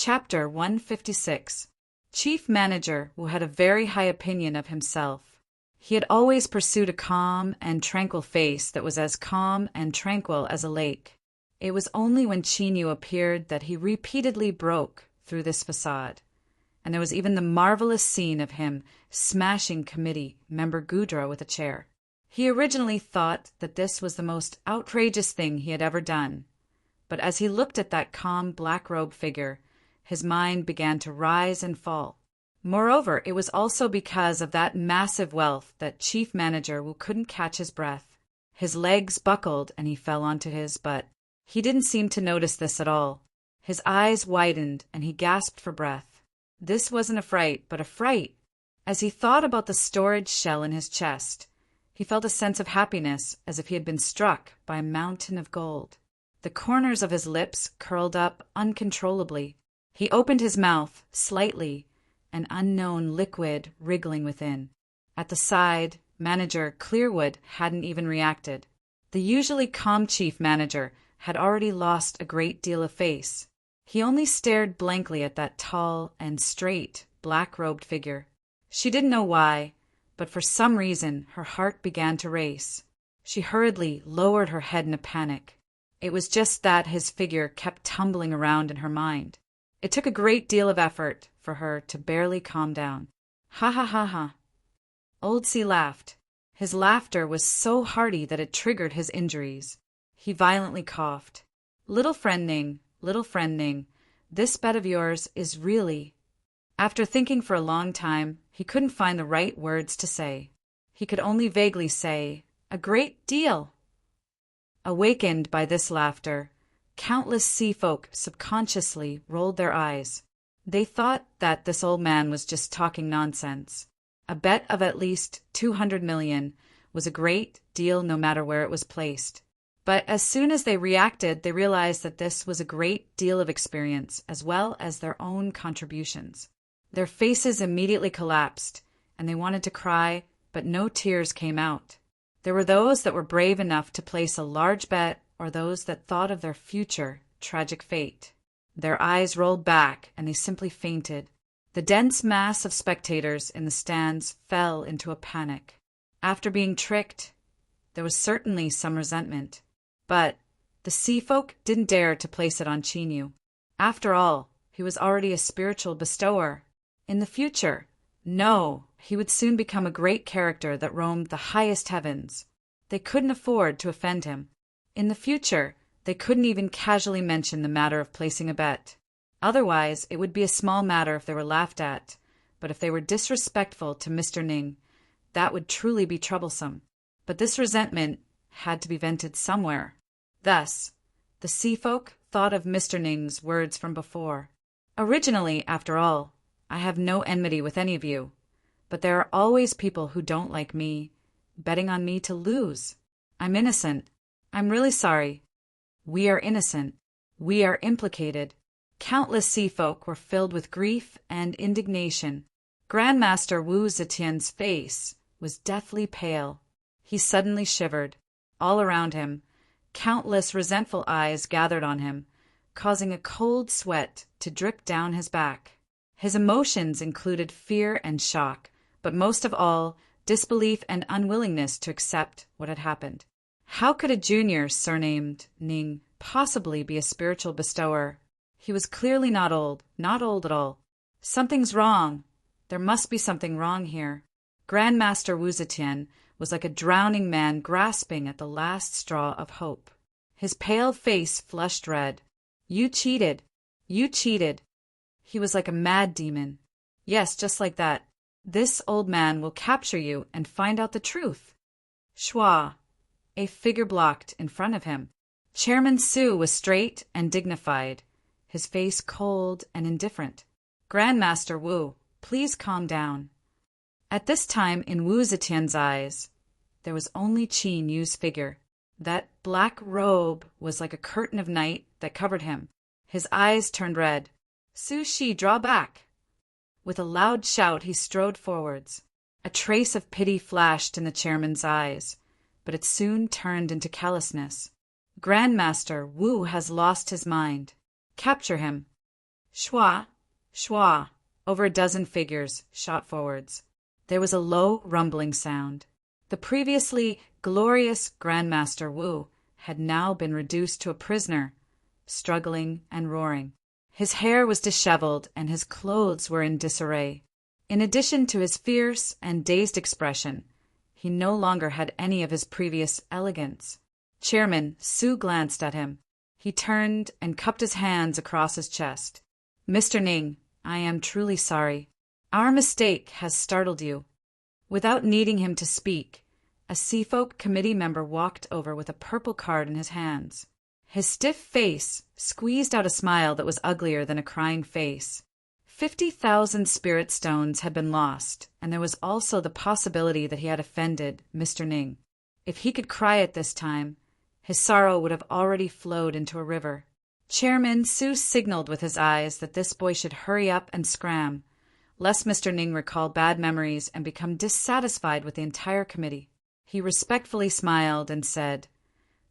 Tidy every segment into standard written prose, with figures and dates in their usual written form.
Chapter 156. Chief Manager Wu had a very high opinion of himself. He had always pursued a calm and tranquil face that was as calm and tranquil as a lake. It was only when Qin Yu appeared that he repeatedly broke through this facade. And there was even the marvelous scene of him smashing committee member Gudra with a chair. He originally thought that this was the most outrageous thing he had ever done. But as he looked at that calm black-robed figure, his mind began to rise and fall. Moreover, it was also because of that massive wealth that Chief Manager Wu couldn't catch his breath. His legs buckled and he fell onto his butt. He didn't seem to notice this at all. His eyes widened and he gasped for breath. This wasn't a fright, but a fright. As he thought about the storage shell in his chest, he felt a sense of happiness as if he had been struck by a mountain of gold. The corners of his lips curled up uncontrollably. He opened his mouth slightly, an unknown liquid wriggling within. At the side, Manager Clearwood hadn't even reacted. The usually calm chief manager had already lost a great deal of face. He only stared blankly at that tall and straight, black-robed figure. She didn't know why, but for some reason her heart began to race. She hurriedly lowered her head in a panic. It was just that his figure kept tumbling around in her mind. It took a great deal of effort for her to barely calm down. Ha ha ha ha. Old C laughed. His laughter was so hearty that it triggered his injuries. He violently coughed. Little friend Ning, this bet of yours is really... After thinking for a long time, he couldn't find the right words to say. He could only vaguely say, a great deal. Awakened by this laughter, countless sea folk subconsciously rolled their eyes. They thought that this old man was just talking nonsense. A bet of at least 200 million was a great deal no matter where it was placed. But as soon as they reacted, they realized that this was a great deal of experience as well as their own contributions. Their faces immediately collapsed, and they wanted to cry, but no tears came out. There were those that were brave enough to place a large bet or those that thought of their future tragic fate. Their eyes rolled back and they simply fainted. The dense mass of spectators in the stands fell into a panic. After being tricked, there was certainly some resentment. But the sea folk didn't dare to place it on Qin Yu. After all, he was already a spiritual bestower. In the future, he would soon become a great character that roamed the highest heavens. They couldn't afford to offend him. In the future, they couldn't even casually mention the matter of placing a bet. Otherwise, it would be a small matter if they were laughed at, but if they were disrespectful to Mr. Ning, that would truly be troublesome. But this resentment had to be vented somewhere. Thus, the sea folk thought of Mr. Ning's words from before. Originally, after all, I have no enmity with any of you, but there are always people who don't like me, betting on me to lose. I'm innocent. I'm really sorry. We are innocent. We are implicated. Countless sea folk were filled with grief and indignation. Grandmaster Wu Zetian's face was deathly pale. He suddenly shivered. All around him, countless resentful eyes gathered on him, causing a cold sweat to drip down his back. His emotions included fear and shock, but most of all, disbelief and unwillingness to accept what had happened. How could a junior surnamed Ning possibly be a spiritual bestower? He was clearly not old at all. Something's wrong. There must be something wrong here. Grandmaster Wu Zetian was like a drowning man grasping at the last straw of hope. His pale face flushed red. You cheated. You cheated. He was like a mad demon. Yes, just like that. This old man will capture you and find out the truth. Shua. A figure blocked in front of him. Chairman Su was straight and dignified, his face cold and indifferent. Grandmaster Wu, please calm down. At this time in Wu Zetian's eyes, there was only Qin Yu's figure. That black robe was like a curtain of night that covered him. His eyes turned red. Su Shi, draw back. With a loud shout, he strode forwards. A trace of pity flashed in the chairman's eyes, but it soon turned into callousness. Grandmaster Wu has lost his mind. Capture him. Schwa, schwa. Over a dozen figures shot forwards. There was a low, rumbling sound. The previously glorious Grandmaster Wu had now been reduced to a prisoner, struggling and roaring. His hair was disheveled and his clothes were in disarray. In addition to his fierce and dazed expression, he no longer had any of his previous elegance. Chairman Su glanced at him. He turned and cupped his hands across his chest. Mr. Ning, I am truly sorry. Our mistake has startled you. Without needing him to speak, a Seafolk committee member walked over with a purple card in his hands. His stiff face squeezed out a smile that was uglier than a crying face. 50,000 spirit stones had been lost, and there was also the possibility that he had offended Mr. Ning. If he could cry at this time, his sorrow would have already flowed into a river. Chairman Su signaled with his eyes that this boy should hurry up and scram, lest Mr. Ning recall bad memories and become dissatisfied with the entire committee. He respectfully smiled and said,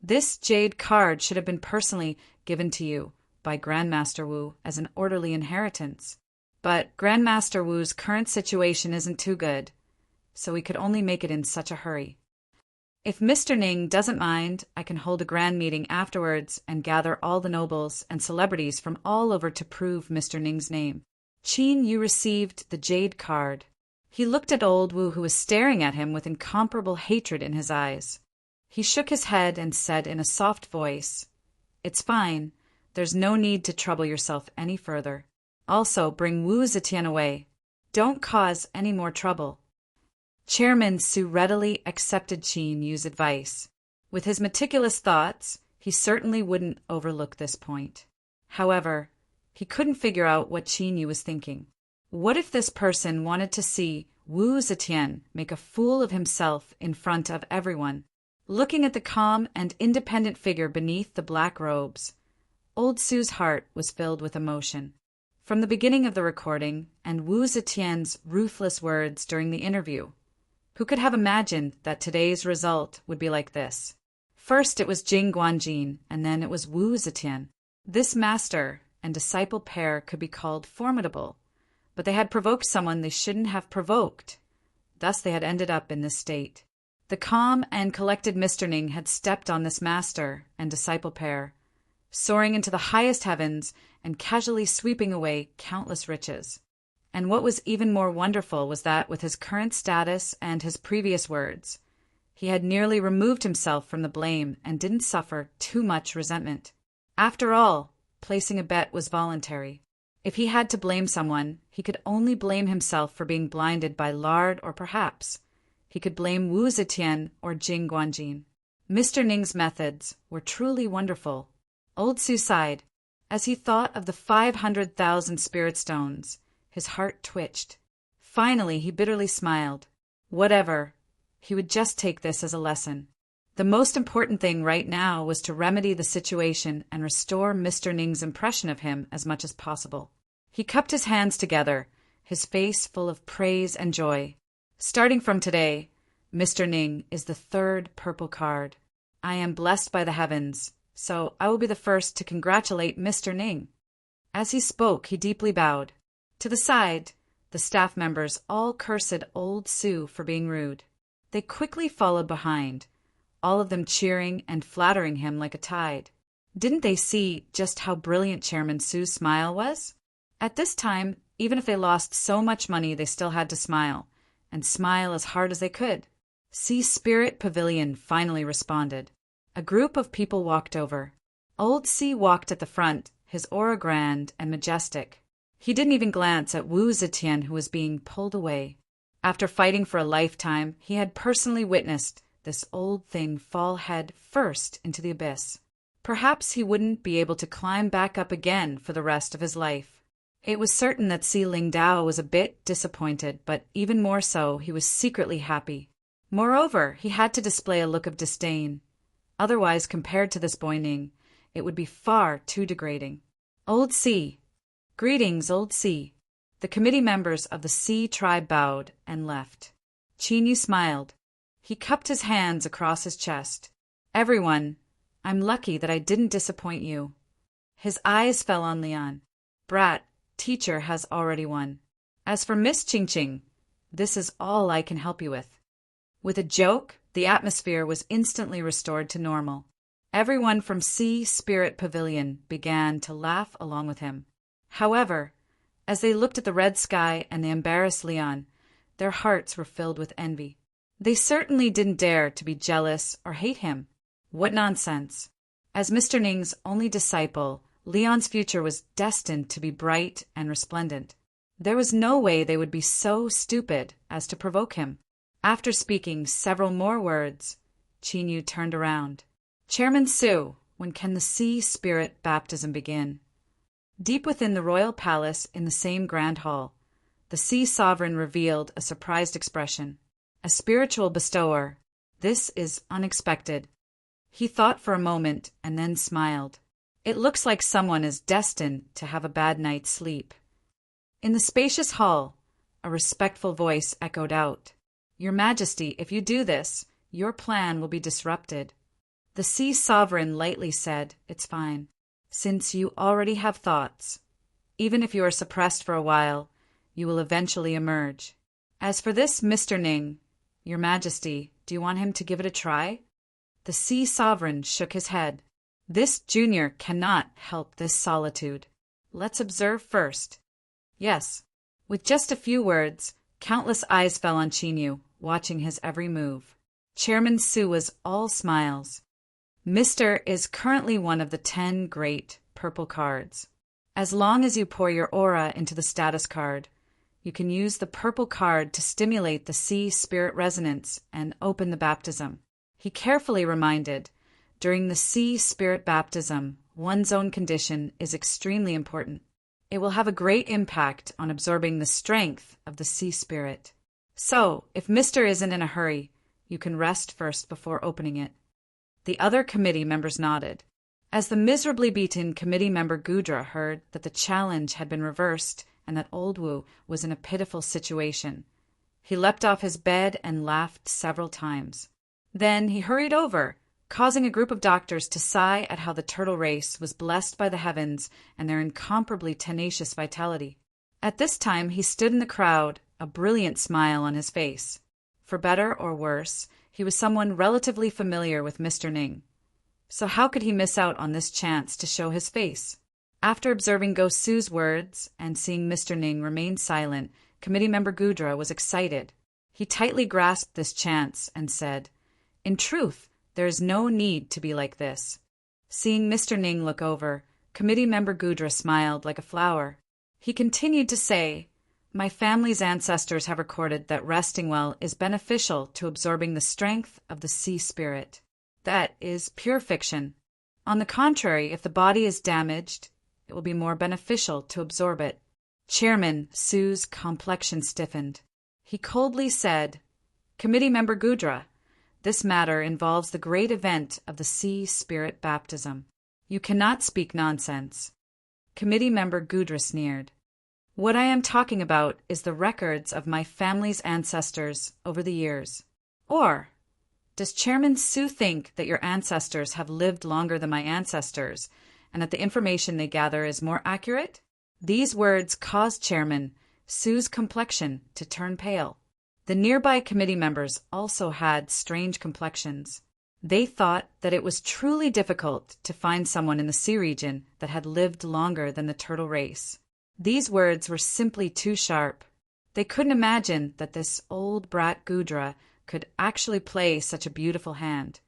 "This jade card should have been personally given to you by Grandmaster Wu as an orderly inheritance. But Grandmaster Wu's current situation isn't too good, so we could only make it in such a hurry. If Mr. Ning doesn't mind, I can hold a grand meeting afterwards and gather all the nobles and celebrities from all over to prove Mr. Ning's name." Qin Yu received the jade card. He looked at old Wu, who was staring at him with incomparable hatred in his eyes. He shook his head and said in a soft voice, "It's fine. There's no need to trouble yourself any further. Also, bring Wu Zetian away. Don't cause any more trouble." Chairman Su readily accepted Qin Yu's advice. With his meticulous thoughts, he certainly wouldn't overlook this point. However, he couldn't figure out what Qin Yu was thinking. What if this person wanted to see Wu Zetian make a fool of himself in front of everyone? Looking at the calm and independent figure beneath the black robes, old Su's heart was filled with emotion. From the beginning of the recording and Wu Zetian's ruthless words during the interview, who could have imagined that today's result would be like this? First it was Jing Guanjin, and then it was Wu Zetian. This master and disciple pair could be called formidable, but they had provoked someone they shouldn't have provoked. Thus they had ended up in this state. The calm and collected Mr. Ning had stepped on this master and disciple pair, soaring into the highest heavens and casually sweeping away countless riches. And what was even more wonderful was that, with his current status and his previous words, he had nearly removed himself from the blame and didn't suffer too much resentment. After all, placing a bet was voluntary. If he had to blame someone, he could only blame himself for being blinded by lard, or perhaps he could blame Wu Zetian or Jing Guanjin. Mr. Ning's methods were truly wonderful. Old Su sighed. As he thought of the 500,000 spirit stones, his heart twitched. Finally, he bitterly smiled. Whatever, he would just take this as a lesson. The most important thing right now was to remedy the situation and restore Mr. Ning's impression of him as much as possible. He cupped his hands together, his face full of praise and joy. Starting from today, Mr. Ning is the third purple card. I am blessed by the heavens, so I will be the first to congratulate Mr. Ning. As he spoke, he deeply bowed. To the side, the staff members all cursed old Su for being rude. They quickly followed behind, all of them cheering and flattering him like a tide. Didn't they see just how brilliant Chairman Su's smile was? At this time, even if they lost so much money, they still had to smile, and smile as hard as they could. Sea Spirit Pavilion finally responded. A group of people walked over. Old Sea walked at the front, his aura grand and majestic. He didn't even glance at Wu Zetian, who was being pulled away. After fighting for a lifetime, he had personally witnessed this old thing fall head first into the abyss. Perhaps he wouldn't be able to climb back up again for the rest of his life. It was certain that Si Lingdao was a bit disappointed, but even more so, he was secretly happy. Moreover, he had to display a look of disdain. Otherwise, compared to this boy Ning, it would be far too degrading. Old Si. Greetings, Old Si. The committee members of the Si tribe bowed and left. Qin Yu smiled. He cupped his hands across his chest. Everyone, I'm lucky that I didn't disappoint you. His eyes fell on Leon. Brat, teacher has already won. As for Miss Ching Ching, this is all I can help you with." With a joke, the atmosphere was instantly restored to normal. Everyone from Sea Spirit Pavilion began to laugh along with him. However, as they looked at the red sky and the embarrassed Leon, their hearts were filled with envy. They certainly didn't dare to be jealous or hate him. What nonsense! As Mr. Ning's only disciple, Leon's future was destined to be bright and resplendent. There was no way they would be so stupid as to provoke him. After speaking several more words, Qin Yu turned around. "Chairman Su, when can the Sea Spirit baptism begin?" Deep within the royal palace in the same grand hall, the Sea Sovereign revealed a surprised expression. "A spiritual bestower. This is unexpected." He thought for a moment and then smiled. "It looks like someone is destined to have a bad night's sleep." In the spacious hall, a respectful voice echoed out. "Your Majesty, if you do this, your plan will be disrupted." The Sea Sovereign lightly said, "It's fine. Since you already have thoughts, even if you are suppressed for a while, you will eventually emerge. As for this Mr. Ning, Your Majesty, do you want him to give it a try?" The Sea Sovereign shook his head. "This junior cannot help this solitude. Let's observe first." "Yes." With just a few words, countless eyes fell on Qin Yu, watching his every move. Chairman Su was all smiles. "Mr. is currently one of the 10 great purple cards. As long as you pour your aura into the status card, you can use the purple card to stimulate the sea spirit resonance and open the baptism." He carefully reminded, during the sea spirit baptism, one's own condition is extremely important. It will have a great impact on absorbing the strength of the sea spirit. So, if Mr. isn't in a hurry, you can rest first before opening it. The other committee members nodded. As the miserably beaten committee member Gudra heard that the challenge had been reversed and that Old Wu was in a pitiful situation, he leapt off his bed and laughed several times. Then he hurried over, causing a group of doctors to sigh at how the turtle race was blessed by the heavens and their incomparably tenacious vitality. At this time he stood in the crowd, a brilliant smile on his face. For better or worse, he was someone relatively familiar with Mr. Ning. So how could he miss out on this chance to show his face? After observing Go Su's words and seeing Mr. Ning remain silent, committee member Gudra was excited. He tightly grasped this chance and said, "In truth, there is no need to be like this." Seeing Mr. Ning look over, committee member Gudra smiled like a flower. He continued to say, "My family's ancestors have recorded that resting well is beneficial to absorbing the strength of the sea spirit. That is pure fiction. On the contrary, if the body is damaged, it will be more beneficial to absorb it." Chairman Su's complexion stiffened. He coldly said, "Committee member Gudra, this matter involves the great event of the sea spirit baptism. You cannot speak nonsense." Committee member Gudra sneered. "What I am talking about is the records of my family's ancestors over the years. Or, does Chairman Su think that your ancestors have lived longer than my ancestors, and that the information they gather is more accurate?" These words caused Chairman Su's complexion to turn pale. The nearby committee members also had strange complexions. They thought that it was truly difficult to find someone in the sea region that had lived longer than the turtle race. These words were simply too sharp. They couldn't imagine that this old brat Gudra could actually play such a beautiful hand.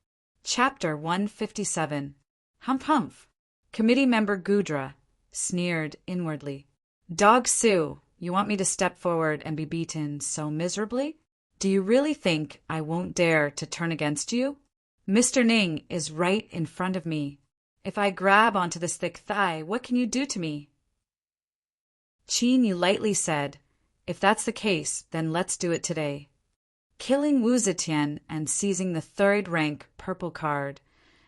Chapter 157. Humph humph. Committee member Gudra sneered inwardly. "Dog Su, you want me to step forward and be beaten so miserably? Do you really think I won't dare to turn against you? Mr. Ning is right in front of me. If I grab onto this thick thigh, what can you do to me?" Qin Yu lightly said, "If that's the case, then let's do it today." Killing Wu Zetian and seizing the third rank purple card,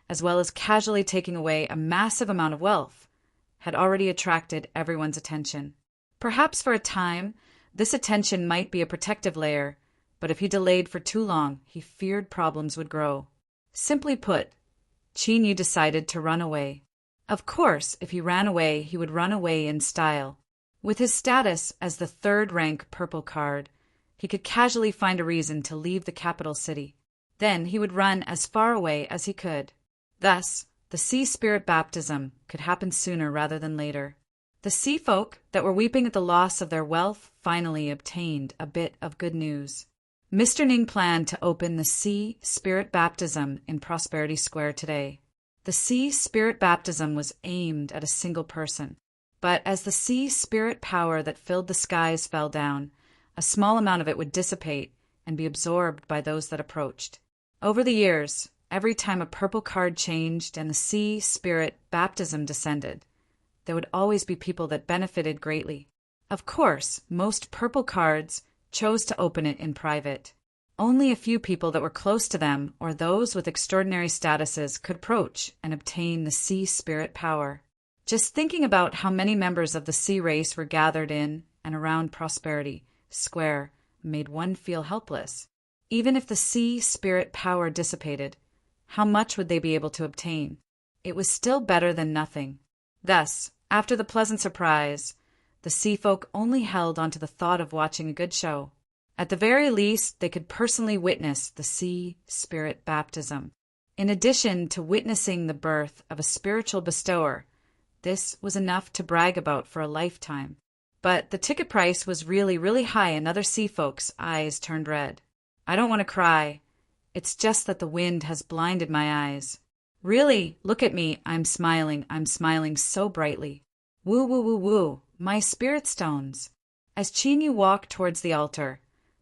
as well as casually taking away a massive amount of wealth, had already attracted everyone's attention. Perhaps for a time, this attention might be a protective layer, but if he delayed for too long, he feared problems would grow. Simply put, Qin Yu decided to run away. Of course, if he ran away, he would run away in style. With his status as the third-rank purple card, he could casually find a reason to leave the capital city. Then he would run as far away as he could. Thus, the sea spirit baptism could happen sooner rather than later. The sea folk that were weeping at the loss of their wealth finally obtained a bit of good news. Mr. Ning planned to open the sea spirit baptism in Prosperity Square today. The sea spirit baptism was aimed at a single person, but as the sea spirit power that filled the skies fell down, a small amount of it would dissipate and be absorbed by those that approached. Over the years, every time a purple card changed and the sea spirit baptism descended, there would always be people that benefited greatly. Of course, most purple cards chose to open it in private. Only a few people that were close to them or those with extraordinary statuses could approach and obtain the sea spirit power. Just thinking about how many members of the sea race were gathered in and around Prosperity Square made one feel helpless. Even if the sea spirit power dissipated, how much would they be able to obtain? It was still better than nothing. Thus, after the pleasant surprise, the sea folk only held on to the thought of watching a good show. At the very least, they could personally witness the sea spirit baptism. In addition to witnessing the birth of a spiritual bestower, this was enough to brag about for a lifetime. But the ticket price was really high and other sea folks' eyes turned red. I don't want to cry. It's just that the wind has blinded my eyes. Really, look at me. I'm smiling so brightly. Woo, woo, woo, woo, my spirit stones. As Chinyu walked towards the altar,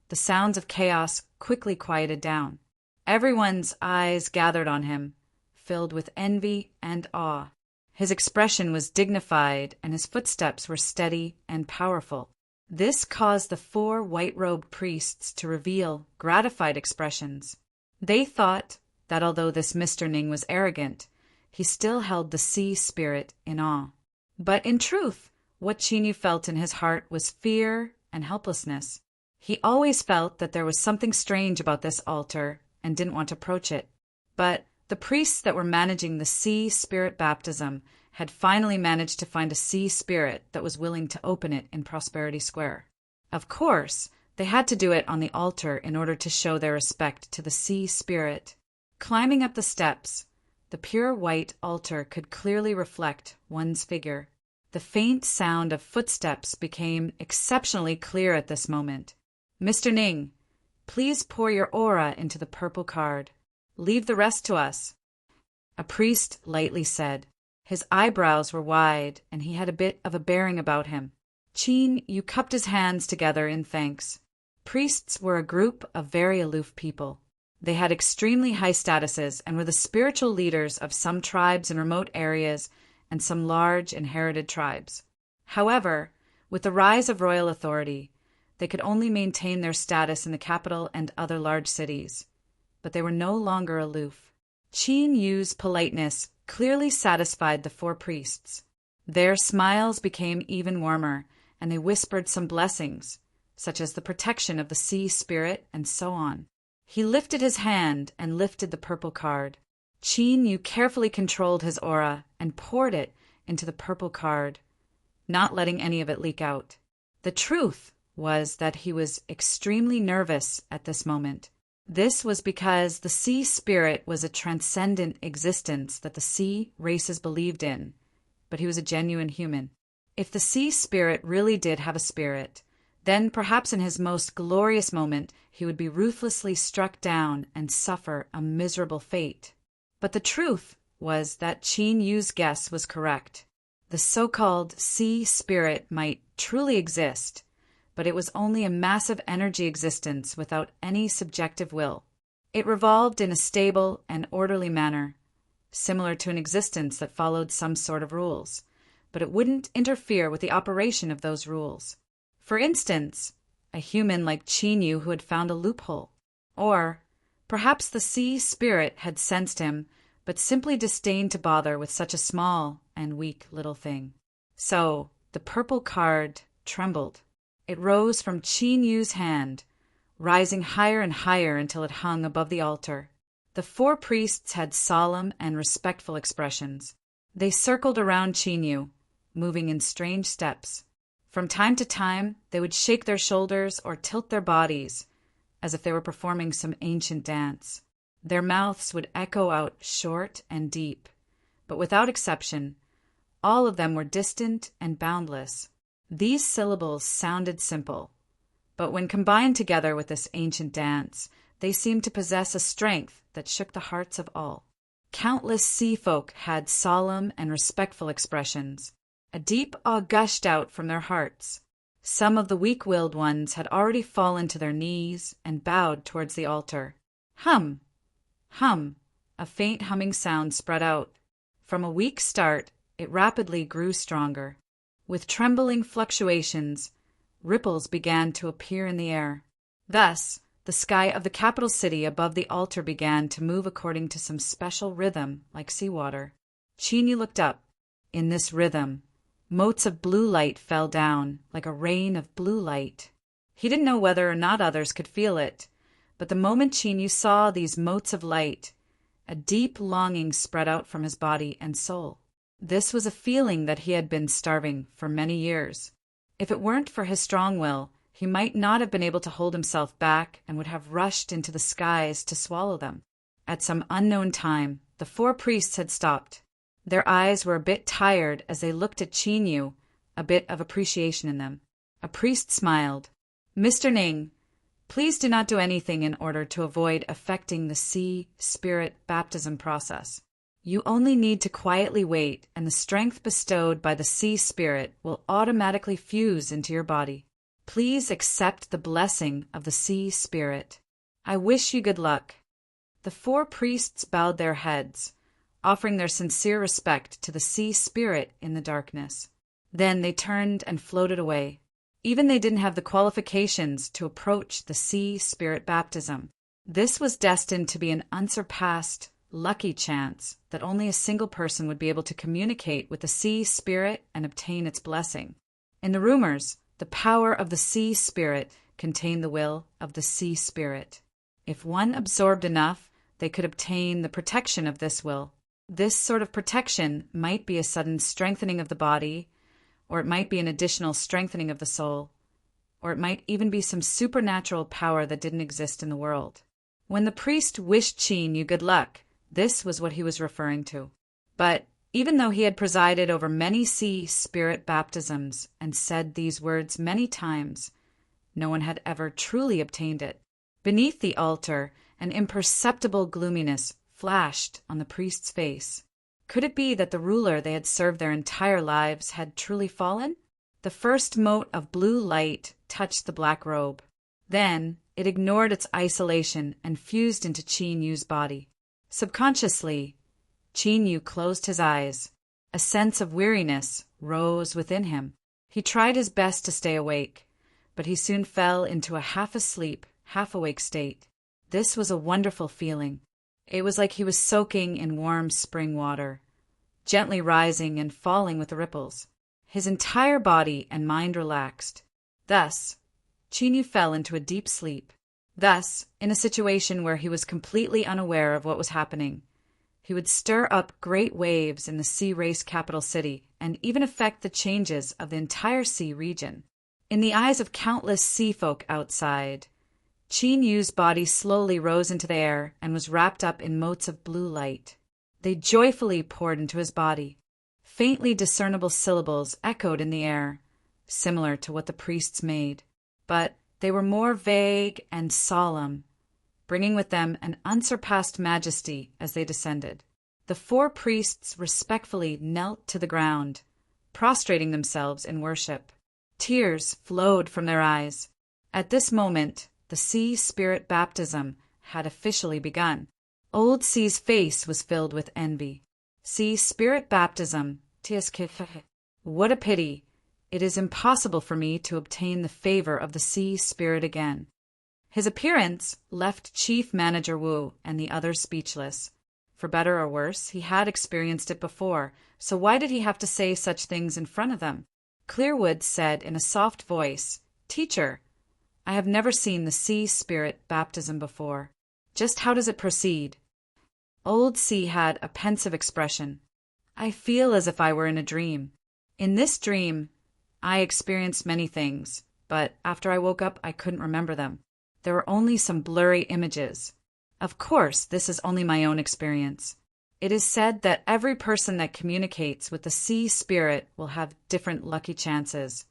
the sounds of chaos quickly quieted down. Everyone's eyes gathered on him, filled with envy and awe. His expression was dignified and his footsteps were steady and powerful. This caused the 4 white-robed priests to reveal gratified expressions. They thought that although this Mr. Ning was arrogant, he still held the sea spirit in awe. But in truth, what Chinyu felt in his heart was fear and helplessness. He always felt that there was something strange about this altar and didn't want to approach it. But the priests that were managing the sea spirit baptism had finally managed to find a sea spirit that was willing to open it in Prosperity Square. Of course, they had to do it on the altar in order to show their respect to the sea spirit. Climbing up the steps, the pure white altar could clearly reflect one's figure. The faint sound of footsteps became exceptionally clear at this moment. Mr. Ning, please pour your aura into the purple card. Leave the rest to us, a priest lightly said. His eyebrows were wide, and he had a bit of a bearing about him. Chinyu cupped his hands together in thanks. Priests were a group of very aloof people. They had extremely high statuses and were the spiritual leaders of some tribes in remote areas and some large inherited tribes. However, with the rise of royal authority, they could only maintain their status in the capital and other large cities. But they were no longer aloof. Chinyu's politeness clearly satisfied the 4 priests. Their smiles became even warmer, and they whispered some blessings, such as the protection of the sea spirit and so on. He lifted his hand and lifted the purple card. Chinyu carefully controlled his aura and poured it into the purple card, not letting any of it leak out. The truth was that he was extremely nervous at this moment. This was because the sea spirit was a transcendent existence that the sea races believed in, but he was a genuine human. If the sea spirit really did have a spirit, then perhaps in his most glorious moment he would be ruthlessly struck down and suffer a miserable fate. But the truth was that Chinyu's guess was correct. The so-called sea spirit might truly exist, but it was only a massive energy existence without any subjective will. It revolved in a stable and orderly manner, similar to an existence that followed some sort of rules, but it wouldn't interfere with the operation of those rules. For instance, a human like Chinyu who had found a loophole. Or perhaps the sea spirit had sensed him, but simply disdained to bother with such a small and weak little thing. So the purple card trembled. It rose from Chinyu's hand, rising higher and higher until it hung above the altar. The 4 priests had solemn and respectful expressions. They circled around Chinyu, moving in strange steps. From time to time, they would shake their shoulders or tilt their bodies, as if they were performing some ancient dance. Their mouths would echo out short and deep, but without exception, all of them were distant and boundless. These syllables sounded simple, but when combined together with this ancient dance, they seemed to possess a strength that shook the hearts of all. Countless sea folk had solemn and respectful expressions. A deep awe gushed out from their hearts. Some of the weak-willed ones had already fallen to their knees and bowed towards the altar. Hum! Hum! A faint humming sound spread out. From a weak start, it rapidly grew stronger. With trembling fluctuations, ripples began to appear in the air. Thus, the sky of the capital city above the altar began to move according to some special rhythm, like seawater. Cheney looked up. In this rhythm, motes of blue light fell down, like a rain of blue light. He didn't know whether or not others could feel it, but the moment Cheney saw these motes of light, a deep longing spread out from his body and soul. This was a feeling that he had been starving for many years. If it weren't for his strong will, he might not have been able to hold himself back and would have rushed into the skies to swallow them. At some unknown time, the 4 priests had stopped. Their eyes were a bit tired as they looked at Cheney, a bit of appreciation in them. A priest smiled. "Mr. Ning, please do not do anything in order to avoid affecting the sea spirit baptism process. You only need to quietly wait, and the strength bestowed by the sea spirit will automatically fuse into your body. Please accept the blessing of the sea spirit. I wish you good luck." The 4 priests bowed their heads, offering their sincere respect to the sea spirit in the darkness. Then they turned and floated away. Even they didn't have the qualifications to approach the sea spirit baptism. This was destined to be an unsurpassed, lucky chance that only a single person would be able to communicate with the sea spirit and obtain its blessing. In the rumors, the power of the sea spirit contained the will of the sea spirit. If one absorbed enough, they could obtain the protection of this will. This sort of protection might be a sudden strengthening of the body, or it might be an additional strengthening of the soul, or it might even be some supernatural power that didn't exist in the world. When the priest wished Cheney good luck, this was what he was referring to. But even though he had presided over many sea spirit baptisms and said these words many times, no one had ever truly obtained it. Beneath the altar, an imperceptible gloominess flashed on the priest's face. Could it be that the ruler they had served their entire lives had truly fallen? The first mote of blue light touched the black robe. Then it ignored its isolation and fused into Cheney's body. Subconsciously, Cheney closed his eyes. A sense of weariness rose within him. He tried his best to stay awake, but he soon fell into a half-asleep, half-awake state. This was a wonderful feeling. It was like he was soaking in warm spring water, gently rising and falling with the ripples. His entire body and mind relaxed. Thus, Cheney fell into a deep sleep. Thus, in a situation where he was completely unaware of what was happening, he would stir up great waves in the sea race capital city and even affect the changes of the entire sea region. In the eyes of countless sea folk outside, Cheney's body slowly rose into the air and was wrapped up in motes of blue light. They joyfully poured into his body. Faintly discernible syllables echoed in the air, similar to what the priests made, but they were more vague and solemn, bringing with them an unsurpassed majesty as they descended. The 4 priests respectfully knelt to the ground, prostrating themselves in worship. Tears flowed from their eyes. At this moment, the sea spirit baptism had officially begun. Old Sea's face was filled with envy. Sea spirit baptism, what a pity! It is impossible for me to obtain the favor of the sea spirit again. His appearance left Chief Manager Wu and the others speechless. For better or worse, he had experienced it before, so why did he have to say such things in front of them? Clearwood said in a soft voice, "Teacher, I have never seen the sea spirit baptism before. Just how does it proceed?" Old Sea had a pensive expression. "I feel as if I were in a dream. In this dream, I experienced many things, but after I woke up, I couldn't remember them. There were only some blurry images. Of course, this is only my own experience. It is said that every person that communicates with the sea spirit will have different lucky chances.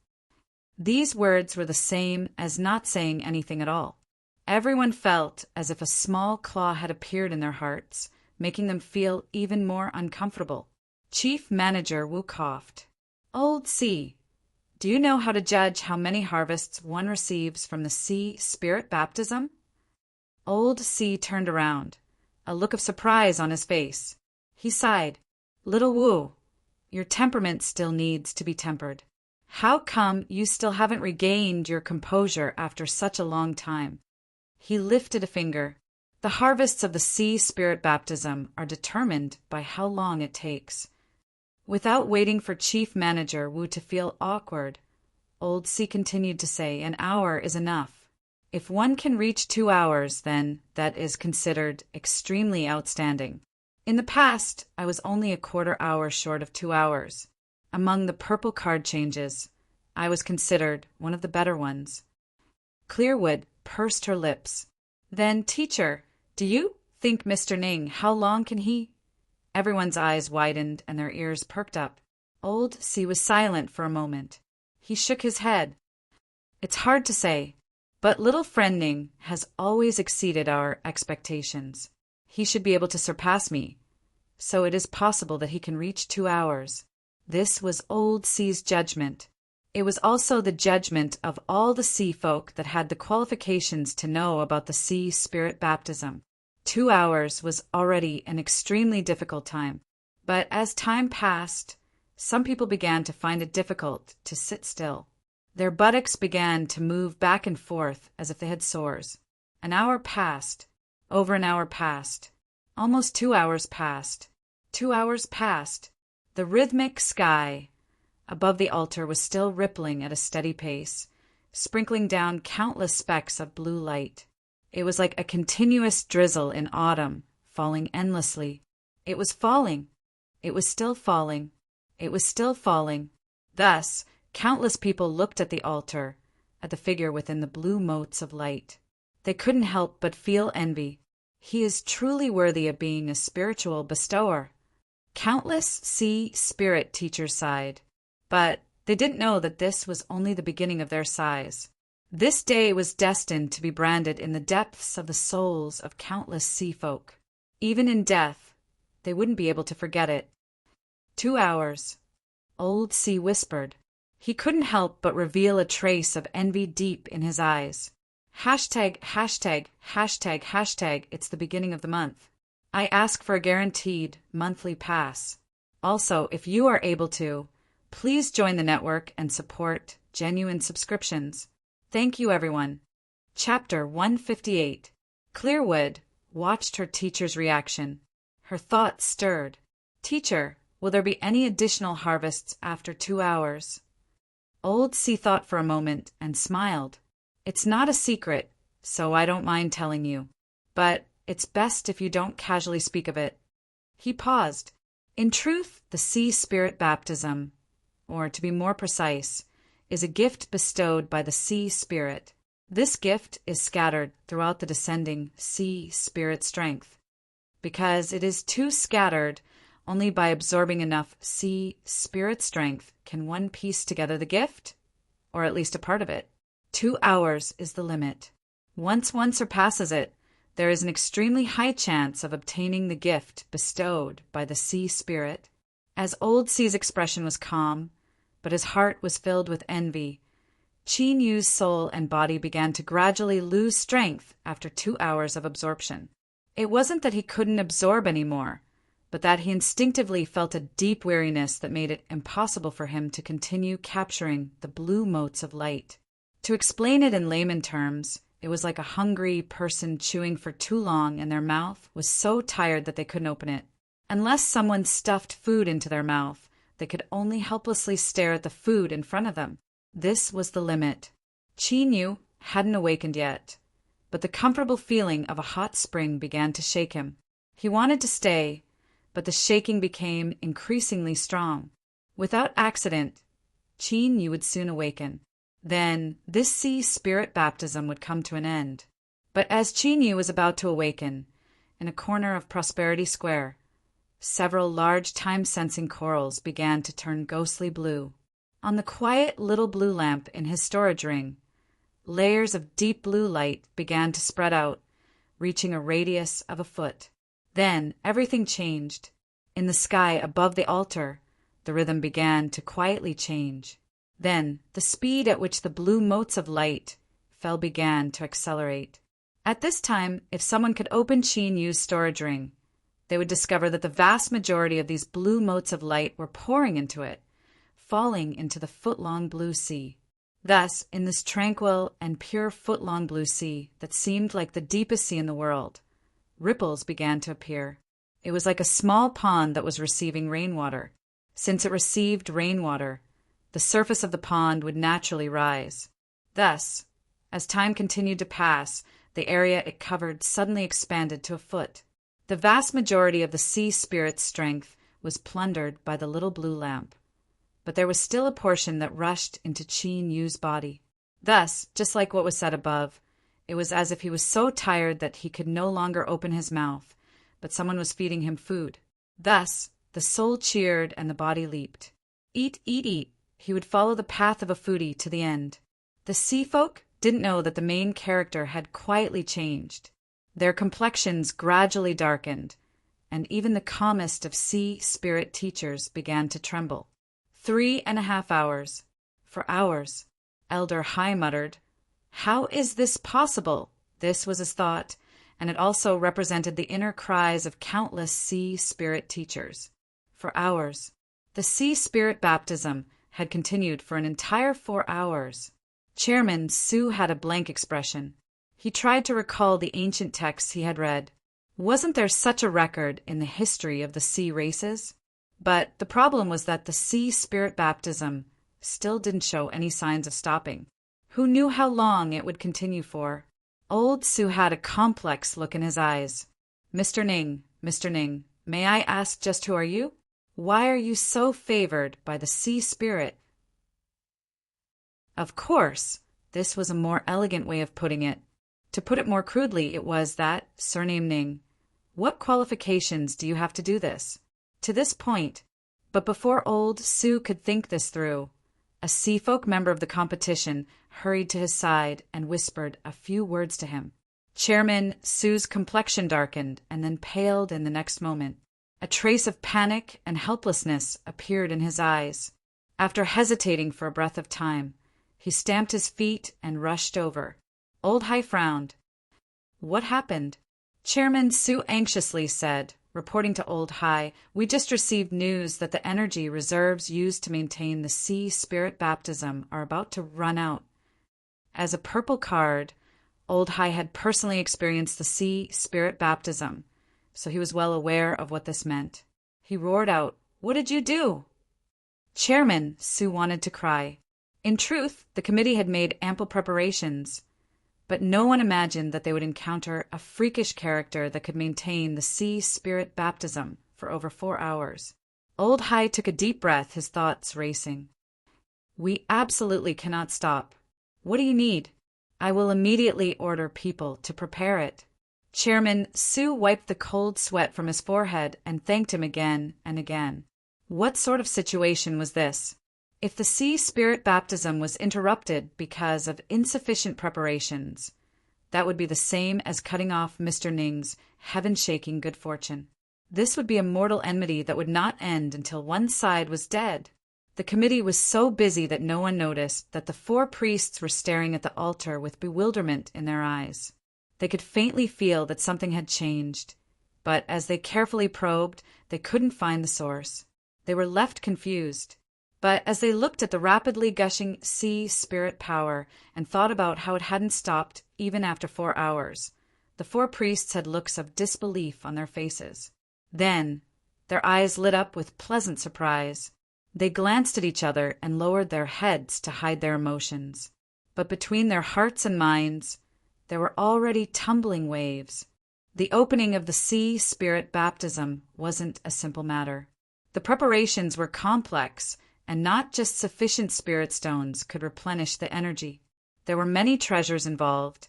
These words were the same as not saying anything at all. Everyone felt as if a small claw had appeared in their hearts, making them feel even more uncomfortable. Chief Manager Wu coughed. Old Sea, do you know how to judge how many harvests one receives from the sea spirit baptism? Old Sea turned around, a look of surprise on his face. He sighed. Little Wu, your temperament still needs to be tempered. How come you still haven't regained your composure after such a long time? He lifted a finger. The harvests of the sea spirit baptism are determined by how long it takes. Without waiting for Chief Manager Wu to feel awkward, Old Sea continued to say, an hour is enough. If one can reach 2 hours, then that is considered extremely outstanding. In the past, I was only a quarter hour short of 2 hours. Among the purple card changes, I was considered one of the better ones. Clearwood pursed her lips. Then, teacher, do you think Mr. Ning, how long can he? Everyone's eyes widened and their ears perked up. Old Sea was silent for a moment. He shook his head. It's hard to say, but little friend Ning has always exceeded our expectations. He should be able to surpass me, so it is possible that he can reach 2 hours. This was Old Sea's judgment. It was also the judgment of all the sea folk that had the qualifications to know about the sea spirit baptism. 2 hours was already an extremely difficult time, but as time passed, some people began to find it difficult to sit still. Their buttocks began to move back and forth as if they had sores. An hour passed. Over an hour passed. Almost 2 hours passed. 2 hours passed. The rhythmic sky above the altar was still rippling at a steady pace, sprinkling down countless specks of blue light. It was like a continuous drizzle in autumn, falling endlessly. It was falling. It was still falling. It was still falling. Thus, countless people looked at the altar, at the figure within the blue motes of light. They couldn't help but feel envy. He is truly worthy of being a spiritual bestower. Countless sea spirit teachers sighed, but they didn't know that this was only the beginning of their sighs. This day was destined to be branded in the depths of the souls of countless sea folk. Even in death, they wouldn't be able to forget it. 2 hours. Old Sea whispered. He couldn't help but reveal a trace of envy deep in his eyes. Hashtag, hashtag, hashtag, hashtag, it's the beginning of the month. I ask for a guaranteed monthly pass. Also, if you are able to, please join the network and support genuine subscriptions. Thank you, everyone. Chapter 158. Clearwood watched her teacher's reaction. Her thoughts stirred. Teacher, will there be any additional harvests after 2 hours? Old Sea thought for a moment and smiled. It's not a secret, so I don't mind telling you. But it's best if you don't casually speak of it. He paused. In truth, the sea spirit baptism, or to be more precise, is a gift bestowed by the sea spirit. This gift is scattered throughout the descending sea spirit strength. Because it is too scattered, only by absorbing enough sea spirit strength can one piece together the gift, or at least a part of it. 2 hours is the limit. Once one surpasses it, there is an extremely high chance of obtaining the gift bestowed by the sea spirit. As Old Sea's expression was calm, but his heart was filled with envy, Qin Yu's soul and body began to gradually lose strength after 2 hours of absorption. It wasn't that he couldn't absorb anymore, but that he instinctively felt a deep weariness that made it impossible for him to continue capturing the blue motes of light. To explain it in layman terms, it was like a hungry person chewing for too long and their mouth was so tired that they couldn't open it. Unless someone stuffed food into their mouth, they could only helplessly stare at the food in front of them. This was the limit. Qin Yu hadn't awakened yet, but the comfortable feeling of a hot spring began to shake him. He wanted to stay, but the shaking became increasingly strong. Without accident, Qin Yu would soon awaken. Then this sea spirit baptism would come to an end. But as Qin Yu was about to awaken, in a corner of Prosperity Square, several large time-sensing corals began to turn ghostly blue. On the quiet little blue lamp in his storage ring, layers of deep blue light began to spread out, reaching a radius of a foot. Then everything changed. In the sky above the altar, the rhythm began to quietly change. Then the speed at which the blue motes of light fell began to accelerate. At this time, if someone could open Qin Yu's storage ring, they would discover that the vast majority of these blue motes of light were pouring into it, falling into the foot-long blue sea. Thus, in this tranquil and pure foot-long blue sea that seemed like the deepest sea in the world, ripples began to appear. It was like a small pond that was receiving rainwater. Since it received rainwater, the surface of the pond would naturally rise. Thus, as time continued to pass, the area it covered suddenly expanded to a foot. The vast majority of the sea spirit's strength was plundered by the little blue lamp, but there was still a portion that rushed into Qin Yu's body. Thus, just like what was said above, it was as if he was so tired that he could no longer open his mouth, but someone was feeding him food. Thus, the soul cheered and the body leaped. Eat, eat, eat. He would follow the path of a foodie to the end. The sea folk didn't know that the main character had quietly changed. Their complexions gradually darkened, and even the calmest of sea spirit teachers began to tremble. 3.5 hours. For hours. Elder Hai muttered, "How is this possible?" This was his thought, and it also represented the inner cries of countless sea spirit teachers. For hours. The sea spirit baptism had continued for an entire 4 hours. Chairman Su had a blank expression. He tried to recall the ancient texts he had read. Wasn't there such a record in the history of the sea races? But the problem was that the sea spirit baptism still didn't show any signs of stopping. Who knew how long it would continue for? Old Su had a complex look in his eyes. Mr. Ning, may I ask just who are you? Why are you so favored by the sea spirit? Of course, this was a more elegant way of putting it. To put it more crudely, it was that, surname Ning, what qualifications do you have to do this? To this point, but before old Su could think this through, a sea folk member of the competition hurried to his side and whispered a few words to him. Chairman Su's complexion darkened and then paled in the next moment. A trace of panic and helplessness appeared in his eyes. After hesitating for a breath of time, he stamped his feet and rushed over. Old Hai frowned. What happened? Chairman Su anxiously said, reporting to Old Hai, "We just received news that the energy reserves used to maintain the sea spirit baptism are about to run out." As a purple card, Old Hai had personally experienced the sea spirit baptism, so he was well aware of what this meant. He roared out, "What did you do?" Chairman Su wanted to cry. In truth, the committee had made ample preparations, but no one imagined that they would encounter a freakish character that could maintain the sea spirit baptism for over 4 hours. Old Hai took a deep breath, his thoughts racing. "We absolutely cannot stop. What do you need? I will immediately order people to prepare it." Chairman Su wiped the cold sweat from his forehead and thanked him again and again. What sort of situation was this? If the sea spirit baptism was interrupted because of insufficient preparations, that would be the same as cutting off Mr. Ning's heaven-shaking good fortune. This would be a mortal enmity that would not end until one side was dead. The committee was so busy that no one noticed that the 4 priests were staring at the altar with bewilderment in their eyes. They could faintly feel that something had changed, but as they carefully probed, they couldn't find the source. They were left confused. But as they looked at the rapidly gushing sea spirit power and thought about how it hadn't stopped even after 4 hours, the 4 priests had looks of disbelief on their faces. Then, their eyes lit up with pleasant surprise. They glanced at each other and lowered their heads to hide their emotions. But between their hearts and minds, there were already tumbling waves. The opening of the sea spirit baptism wasn't a simple matter. The preparations were complex and not just sufficient spirit stones could replenish the energy. There were many treasures involved,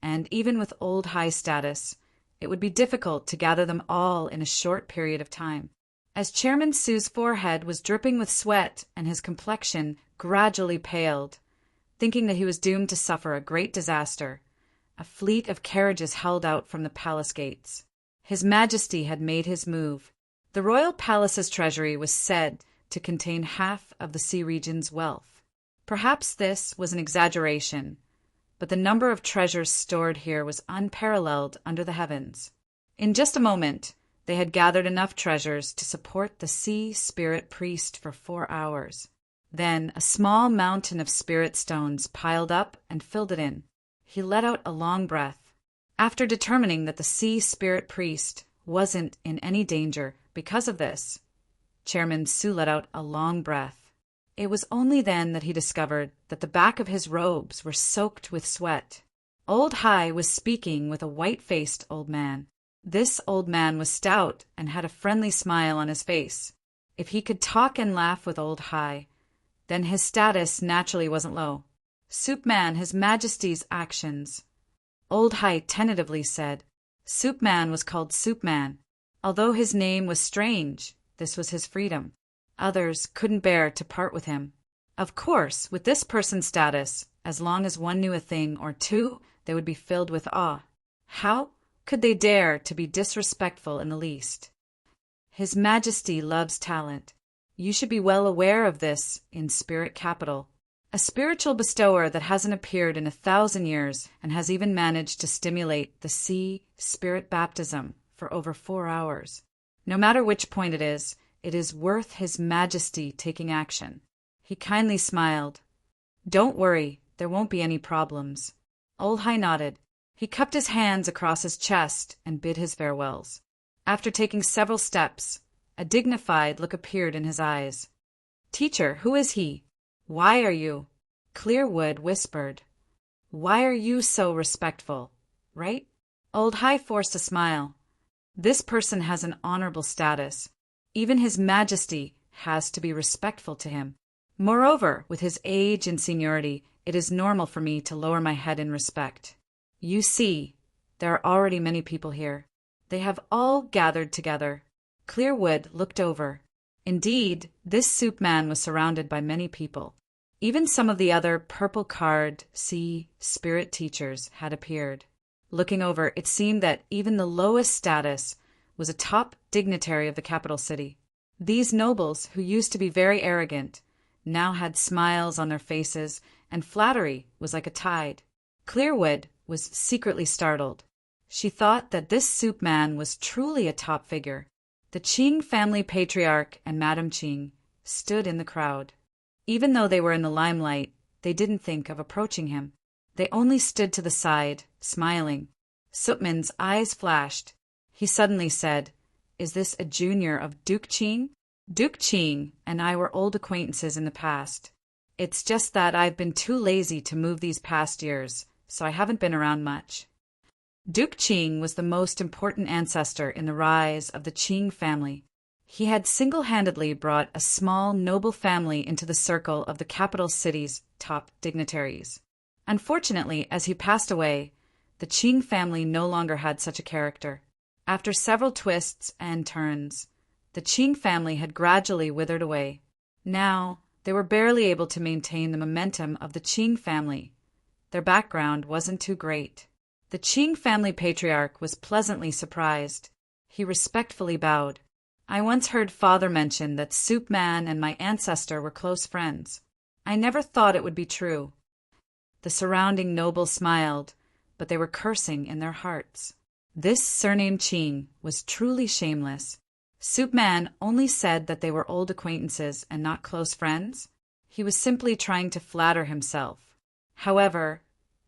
and even with old high status, it would be difficult to gather them all in a short period of time. As Chairman Su's forehead was dripping with sweat and his complexion gradually paled, thinking that he was doomed to suffer a great disaster, a fleet of carriages held out from the palace gates. His Majesty had made his move. The royal palace's treasury was said to contain half of the sea region's wealth. Perhaps this was an exaggeration, but the number of treasures stored here was unparalleled under the heavens. In just a moment, they had gathered enough treasures to support the sea spirit priest for 4 hours. Then a small mountain of spirit stones piled up and filled it in. He let out a long breath. After determining that the sea spirit priest wasn't in any danger because of this, Chairman Su let out a long breath. It was only then that he discovered that the back of his robes were soaked with sweat. Old Hai was speaking with a white-faced old man. This old man was stout and had a friendly smile on his face. If he could talk and laugh with Old Hai, then his status naturally wasn't low. Soup Man, His Majesty's actions. Old Hai tentatively said. Soup Man was called Soup Man. Although his name was strange, this was his freedom. Others couldn't bear to part with him. Of course, with this person's status, as long as one knew a thing or two, they would be filled with awe. How could they dare to be disrespectful in the least? His Majesty loves talent. You should be well aware of this in Spirit Capital. A spiritual bestower that hasn't appeared in 1,000 years and has even managed to stimulate the sea spirit baptism for over 4 hours. No matter which point it is worth His Majesty taking action. He kindly smiled. Don't worry, there won't be any problems. Old Hai nodded. He cupped his hands across his chest and bid his farewells. After taking several steps, a dignified look appeared in his eyes. Teacher, who is he? Why are you? Clearwood whispered. Why are you so respectful, right? Old Hai forced a smile. This person has an honorable status. Even His Majesty has to be respectful to him. Moreover, with his age and seniority, it is normal for me to lower my head in respect. You see, there are already many people here. They have all gathered together. Clearwood looked over. Indeed, this soup man was surrounded by many people. Even some of the other purple-card sea spirit teachers had appeared. Looking over, it seemed that even the lowest status was a top dignitary of the capital city. These nobles, who used to be very arrogant, now had smiles on their faces, and flattery was like a tide. Clearwood was secretly startled. She thought that this soup man was truly a top figure. The Qing family patriarch and Madame Qing stood in the crowd. Even though they were in the limelight, they didn't think of approaching him. They only stood to the side, smiling. Soopman's eyes flashed. He suddenly said, Is this a junior of Duke Qing? Duke Qing and I were old acquaintances in the past. It's just that I've been too lazy to move these past years, so I haven't been around much. Duke Qing was the most important ancestor in the rise of the Qing family. He had single-handedly brought a small, noble family into the circle of the capital city's top dignitaries. Unfortunately, as he passed away, the Qing family no longer had such a character. After several twists and turns, the Qing family had gradually withered away. Now, they were barely able to maintain the momentum of the Qing family. Their background wasn't too great. The Qing family patriarch was pleasantly surprised. He respectfully bowed. I once heard Father mention that Soup Man and my ancestor were close friends. I never thought it would be true. The surrounding nobles smiled, but they were cursing in their hearts. This surname Qing was truly shameless. Soup Man only said that they were old acquaintances and not close friends. He was simply trying to flatter himself. However,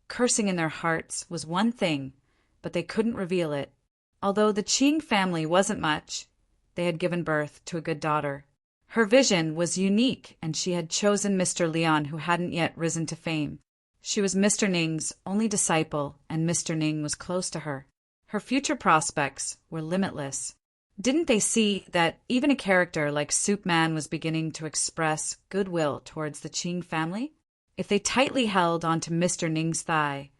cursing in their hearts was one thing, but they couldn't reveal it. Although the Qing family wasn't much, they had given birth to a good daughter. Her vision was unique, and she had chosen Mr. Leon, who hadn't yet risen to fame. She was Mr. Ning's only disciple, and Mr. Ning was close to her. Her future prospects were limitless. Didn't they see that even a character like Soup Man was beginning to express goodwill towards the Qing family? If they tightly held onto Mr. Ning's thigh,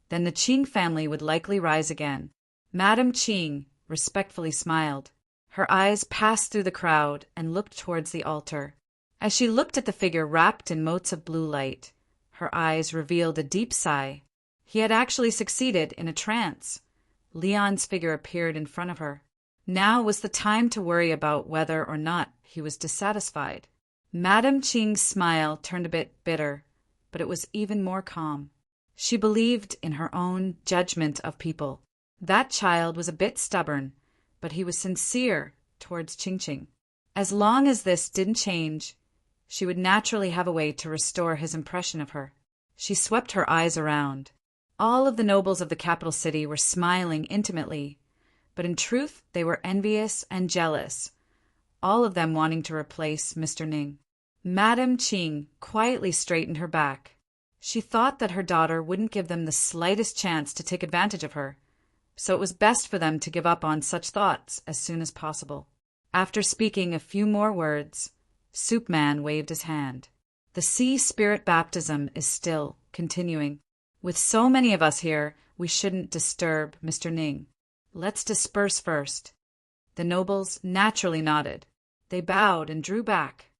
then the Qing family would likely rise again. Madame Qing respectfully smiled. Her eyes passed through the crowd and looked towards the altar. As she looked at the figure wrapped in motes of blue light, her eyes revealed a deep sigh. He had actually succeeded in a trance. Leon's figure appeared in front of her. Now was the time to worry about whether or not he was dissatisfied. Madame Qing's smile turned a bit bitter, but it was even more calm. She believed in her own judgment of people. That child was a bit stubborn, but he was sincere towards Qingqing. As long as this didn't change, she would naturally have a way to restore his impression of her. She swept her eyes around. All of the nobles of the capital city were smiling intimately, but in truth they were envious and jealous, all of them wanting to replace Mr. Ning. Madame Qing quietly straightened her back. She thought that her daughter wouldn't give them the slightest chance to take advantage of her, so it was best for them to give up on such thoughts as soon as possible. After speaking a few more words, Soup Man waved his hand. The sea spirit baptism is still continuing. With so many of us here, we shouldn't disturb Mr. Ning. Let's disperse first. The nobles naturally nodded. They bowed and drew back.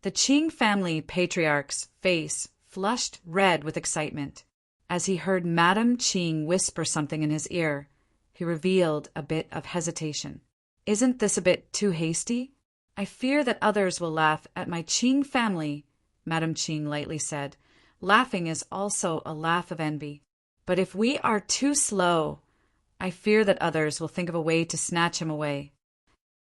The Qing family patriarch's face flushed red with excitement. As he heard Madame Qing whisper something in his ear, he revealed a bit of hesitation. Isn't this a bit too hasty? I fear that others will laugh at my Qing family, Madame Qing lightly said. Laughing is also a laugh of envy. But if we are too slow, I fear that others will think of a way to snatch him away.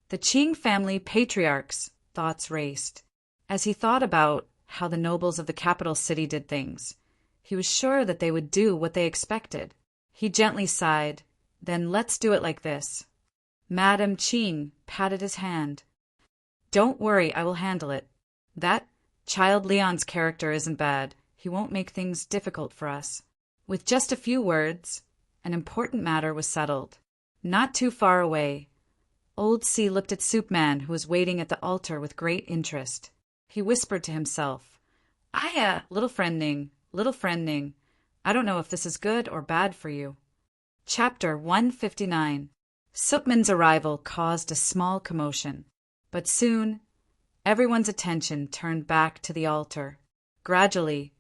The Qing family patriarch's thoughts raced. As he thought about how the nobles of the capital city did things, he was sure that they would do what they expected. He gently sighed. Then let's do it like this. Madame Qing patted his hand. Don't worry, I will handle it. That child Leon's character isn't bad. He won't make things difficult for us. With just a few words, an important matter was settled. Not too far away, Old C looked at Soup Man, who was waiting at the altar with great interest. He whispered to himself, little friend Ning, I don't know if this is good or bad for you. Chapter 159. Soupman's arrival caused a small commotion, but soon everyone's attention turned back to the altar. Gradually,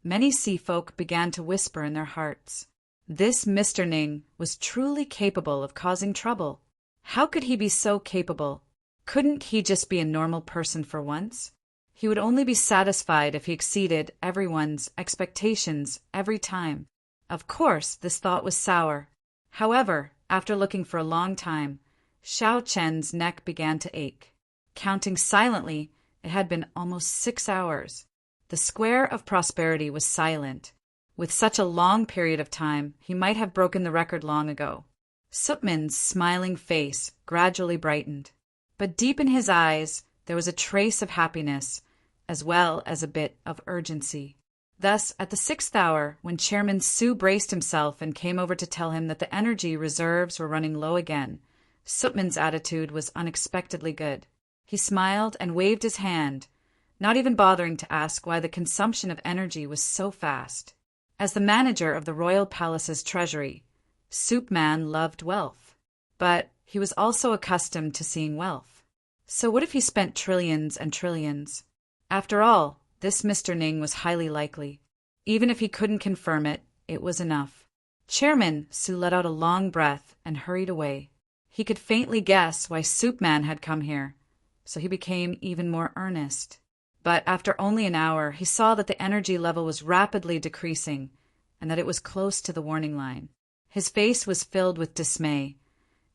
many sea folk began to whisper in their hearts. This Mr. Ning was truly capable of causing trouble. How could he be so capable? Couldn't he just be a normal person for once? He would only be satisfied if he exceeded everyone's expectations every time. Of course, this thought was sour. However, after looking for a long time, Xiao Chen's neck began to ache. Counting silently, it had been almost 6 hours. The square of prosperity was silent. With such a long period of time, he might have broken the record long ago. Soupman's smiling face gradually brightened, but deep in his eyes there was a trace of happiness, as well as a bit of urgency. Thus, at the 6th hour, when Chairman Su braced himself and came over to tell him that the energy reserves were running low again, Soupman's attitude was unexpectedly good. He smiled and waved his hand, not even bothering to ask why the consumption of energy was so fast. As the manager of the royal palace's treasury, Soup Man loved wealth, but he was also accustomed to seeing wealth. So what if he spent trillions and trillions? After all, this Mr. Ning was highly likely. Even if he couldn't confirm it, it was enough. Chairman Su let out a long breath and hurried away. He could faintly guess why Soup Man had come here, so he became even more earnest. But after only an hour, he saw that the energy level was rapidly decreasing and that it was close to the warning line. His face was filled with dismay,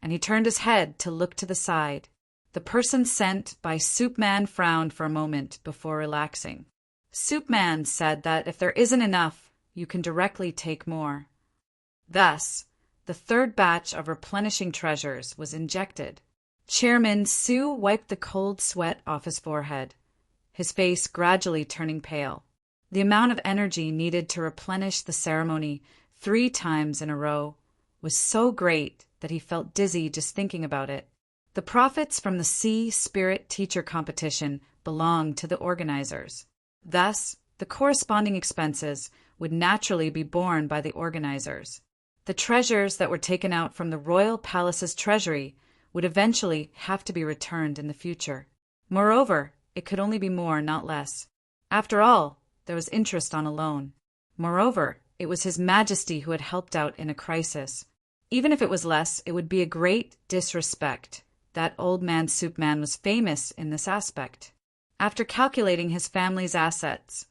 and he turned his head to look to the side. The person sent by Soup Man frowned for a moment before relaxing. Soup Man said that if there isn't enough, you can directly take more. Thus, the third batch of replenishing treasures was injected. Chairman Su wiped the cold sweat off his forehead, his face gradually turning pale. The amount of energy needed to replenish the ceremony 3 times in a row was so great that he felt dizzy just thinking about it. The profits from the Sea Spirit Teacher competition belonged to the organizers. Thus, the corresponding expenses would naturally be borne by the organizers. The treasures that were taken out from the royal palace's treasury would eventually have to be returned in the future. Moreover, it could only be more, not less. After all, there was interest on a loan. Moreover, it was His Majesty who had helped out in a crisis. Even if it was less, it would be a great disrespect. That old man Soup Man was famous in this aspect. After calculating his family's assets,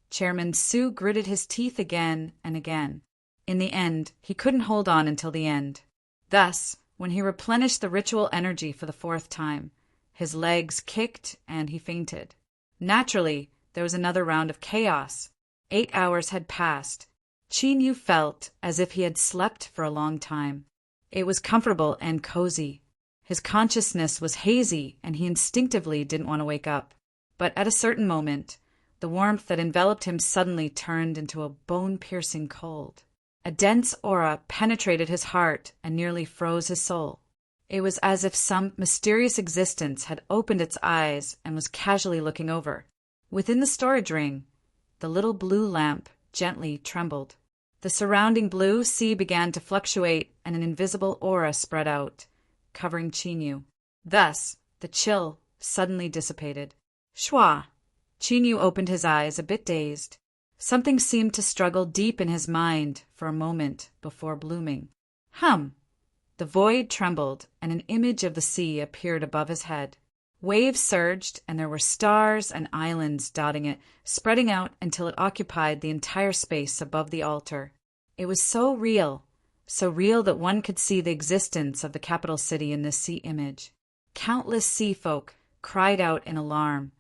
Chairman Sue gritted his teeth again and again. In the end, he couldn't hold on until the end. Thus, when he replenished the ritual energy for the fourth time, his legs kicked and he fainted. Naturally, there was another round of chaos. 8 hours had passed. Qin Yu felt as if he had slept for a long time. It was comfortable and cozy. His consciousness was hazy, and he instinctively didn't want to wake up. But at a certain moment, the warmth that enveloped him suddenly turned into a bone-piercing cold. A dense aura penetrated his heart and nearly froze his soul. It was as if some mysterious existence had opened its eyes and was casually looking over. Within the storage ring, the little blue lamp gently trembled. The surrounding blue sea began to fluctuate, and an invisible aura spread out, covering Qin Yu. Thus, the chill suddenly dissipated. Shwa! Qin Yu opened his eyes, a bit dazed. Something seemed to struggle deep in his mind for a moment before blooming. The void trembled, and an image of the sea appeared above his head. Waves surged, and there were stars and islands dotting it, spreading out until it occupied the entire space above the altar. It was so real that one could see the existence of the capital city in this sea image. Countless sea folk cried out in alarm,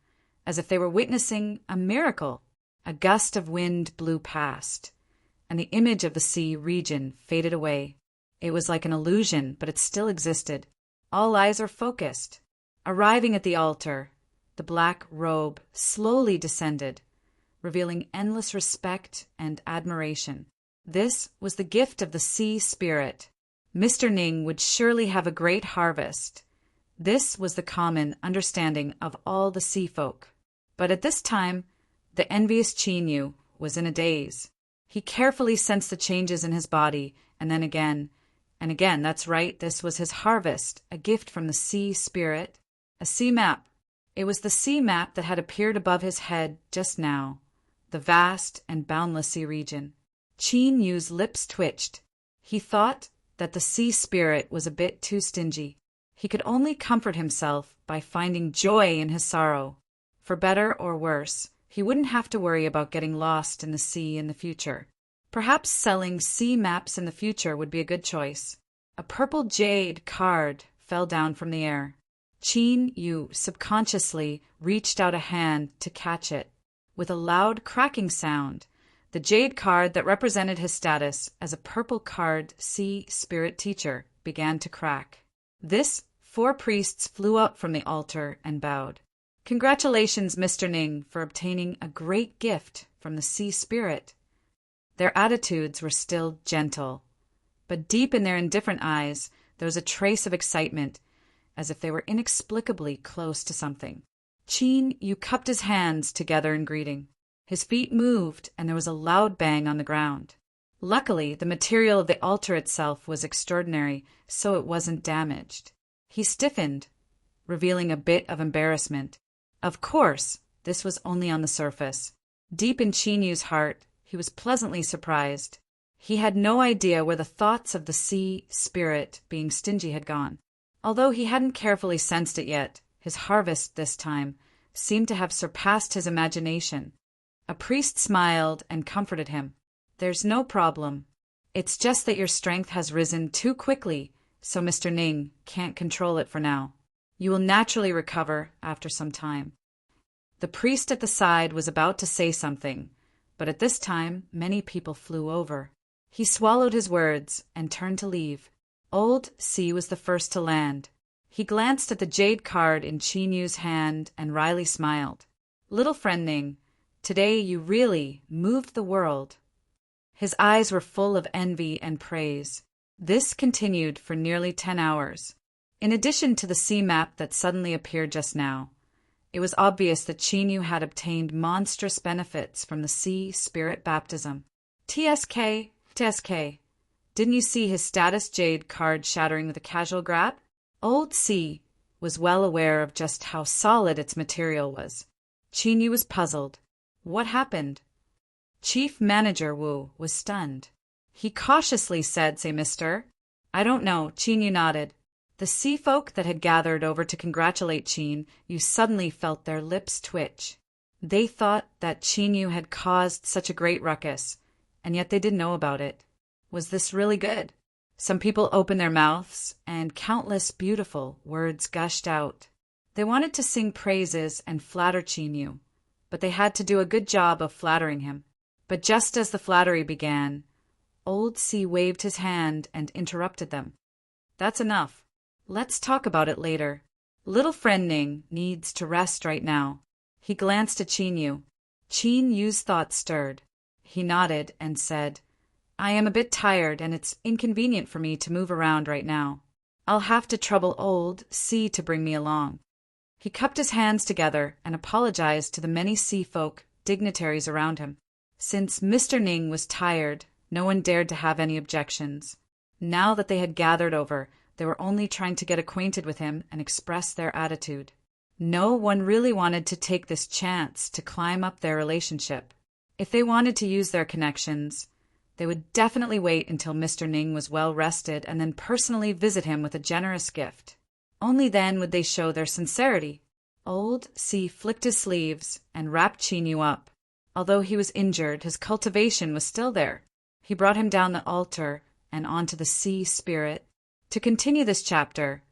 as if they were witnessing a miracle. A gust of wind blew past, and the image of the sea region faded away. It was like an illusion, but it still existed. All eyes are focused. Arriving at the altar, the black robe slowly descended, revealing endless respect and admiration. This was the gift of the sea spirit. Mr. Ning would surely have a great harvest. This was the common understanding of all the sea folk. But at this time, the envious Qin Yu was in a daze. He carefully sensed the changes in his body, and then again, and again, that's right, this was his harvest, a gift from the sea spirit, a sea map. It was the sea map that had appeared above his head just now, the vast and boundless sea region. Qin Yu's lips twitched. He thought that the sea spirit was a bit too stingy. He could only comfort himself by finding joy in his sorrow. For better or worse, he wouldn't have to worry about getting lost in the sea in the future. Perhaps selling sea maps in the future would be a good choice. A purple jade card fell down from the air. Qin Yu subconsciously reached out a hand to catch it. With a loud cracking sound, the jade card that represented his status as a purple card sea spirit teacher began to crack. 4 priests flew up from the altar and bowed. Congratulations, Mr. Ning, for obtaining a great gift from the sea spirit. Their attitudes were still gentle, but deep in their indifferent eyes there was a trace of excitement, as if they were inexplicably close to something. Qin Yu cupped his hands together in greeting. His feet moved, and there was a loud bang on the ground. Luckily, the material of the altar itself was extraordinary, so it wasn't damaged. He stiffened, revealing a bit of embarrassment. Of course, this was only on the surface. Deep in Qin Yu's heart, he was pleasantly surprised. He had no idea where the thoughts of the sea spirit being stingy had gone. Although he hadn't carefully sensed it yet, his harvest this time seemed to have surpassed his imagination. A priest smiled and comforted him. There's no problem. It's just that your strength has risen too quickly, so Mr. Ning can't control it for now. You will naturally recover after some time. The priest at the side was about to say something, but at this time many people flew over. He swallowed his words and turned to leave. Old C was the first to land. He glanced at the jade card in Qin Yu's hand and wryly smiled. Little friend Ning, today you really moved the world. His eyes were full of envy and praise. This continued for nearly 10 hours. In addition to the sea map that suddenly appeared just now, it was obvious that Chinyu had obtained monstrous benefits from the sea spirit baptism. TSK, TSK. Didn't you see his status jade card shattering with a casual grab? Old C was well aware of just how solid its material was. Chinyu was puzzled. What happened? Chief Manager Wu was stunned. He cautiously said, "Say, mister." "I don't know," Chinyu nodded. The sea folk that had gathered over to congratulate Chinyu suddenly felt their lips twitch. They thought that Chinyu had caused such a great ruckus, and yet they didn't know about it. Was this really good? Some people opened their mouths, and countless beautiful words gushed out. They wanted to sing praises and flatter Chinyu, but they had to do a good job of flattering him. But just as the flattery began, Old C waved his hand and interrupted them. "That's enough. Let's talk about it later. Little friend Ning needs to rest right now." He glanced at Chinyu. Chinyu's thoughts stirred. He nodded and said, "I am a bit tired and it's inconvenient for me to move around right now. I'll have to trouble Old C to bring me along." He cupped his hands together and apologized to the many sea folk dignitaries around him. Since Mr. Ning was tired, no one dared to have any objections. Now that they had gathered over, they were only trying to get acquainted with him and express their attitude. No one really wanted to take this chance to climb up their relationship. If they wanted to use their connections, they would definitely wait until Mr. Ning was well rested and then personally visit him with a generous gift. Only then would they show their sincerity. Old C flicked his sleeves and wrapped Chinyu up. Although he was injured, his cultivation was still there. He brought him down the altar and onto the sea spirit. To continue this chapter,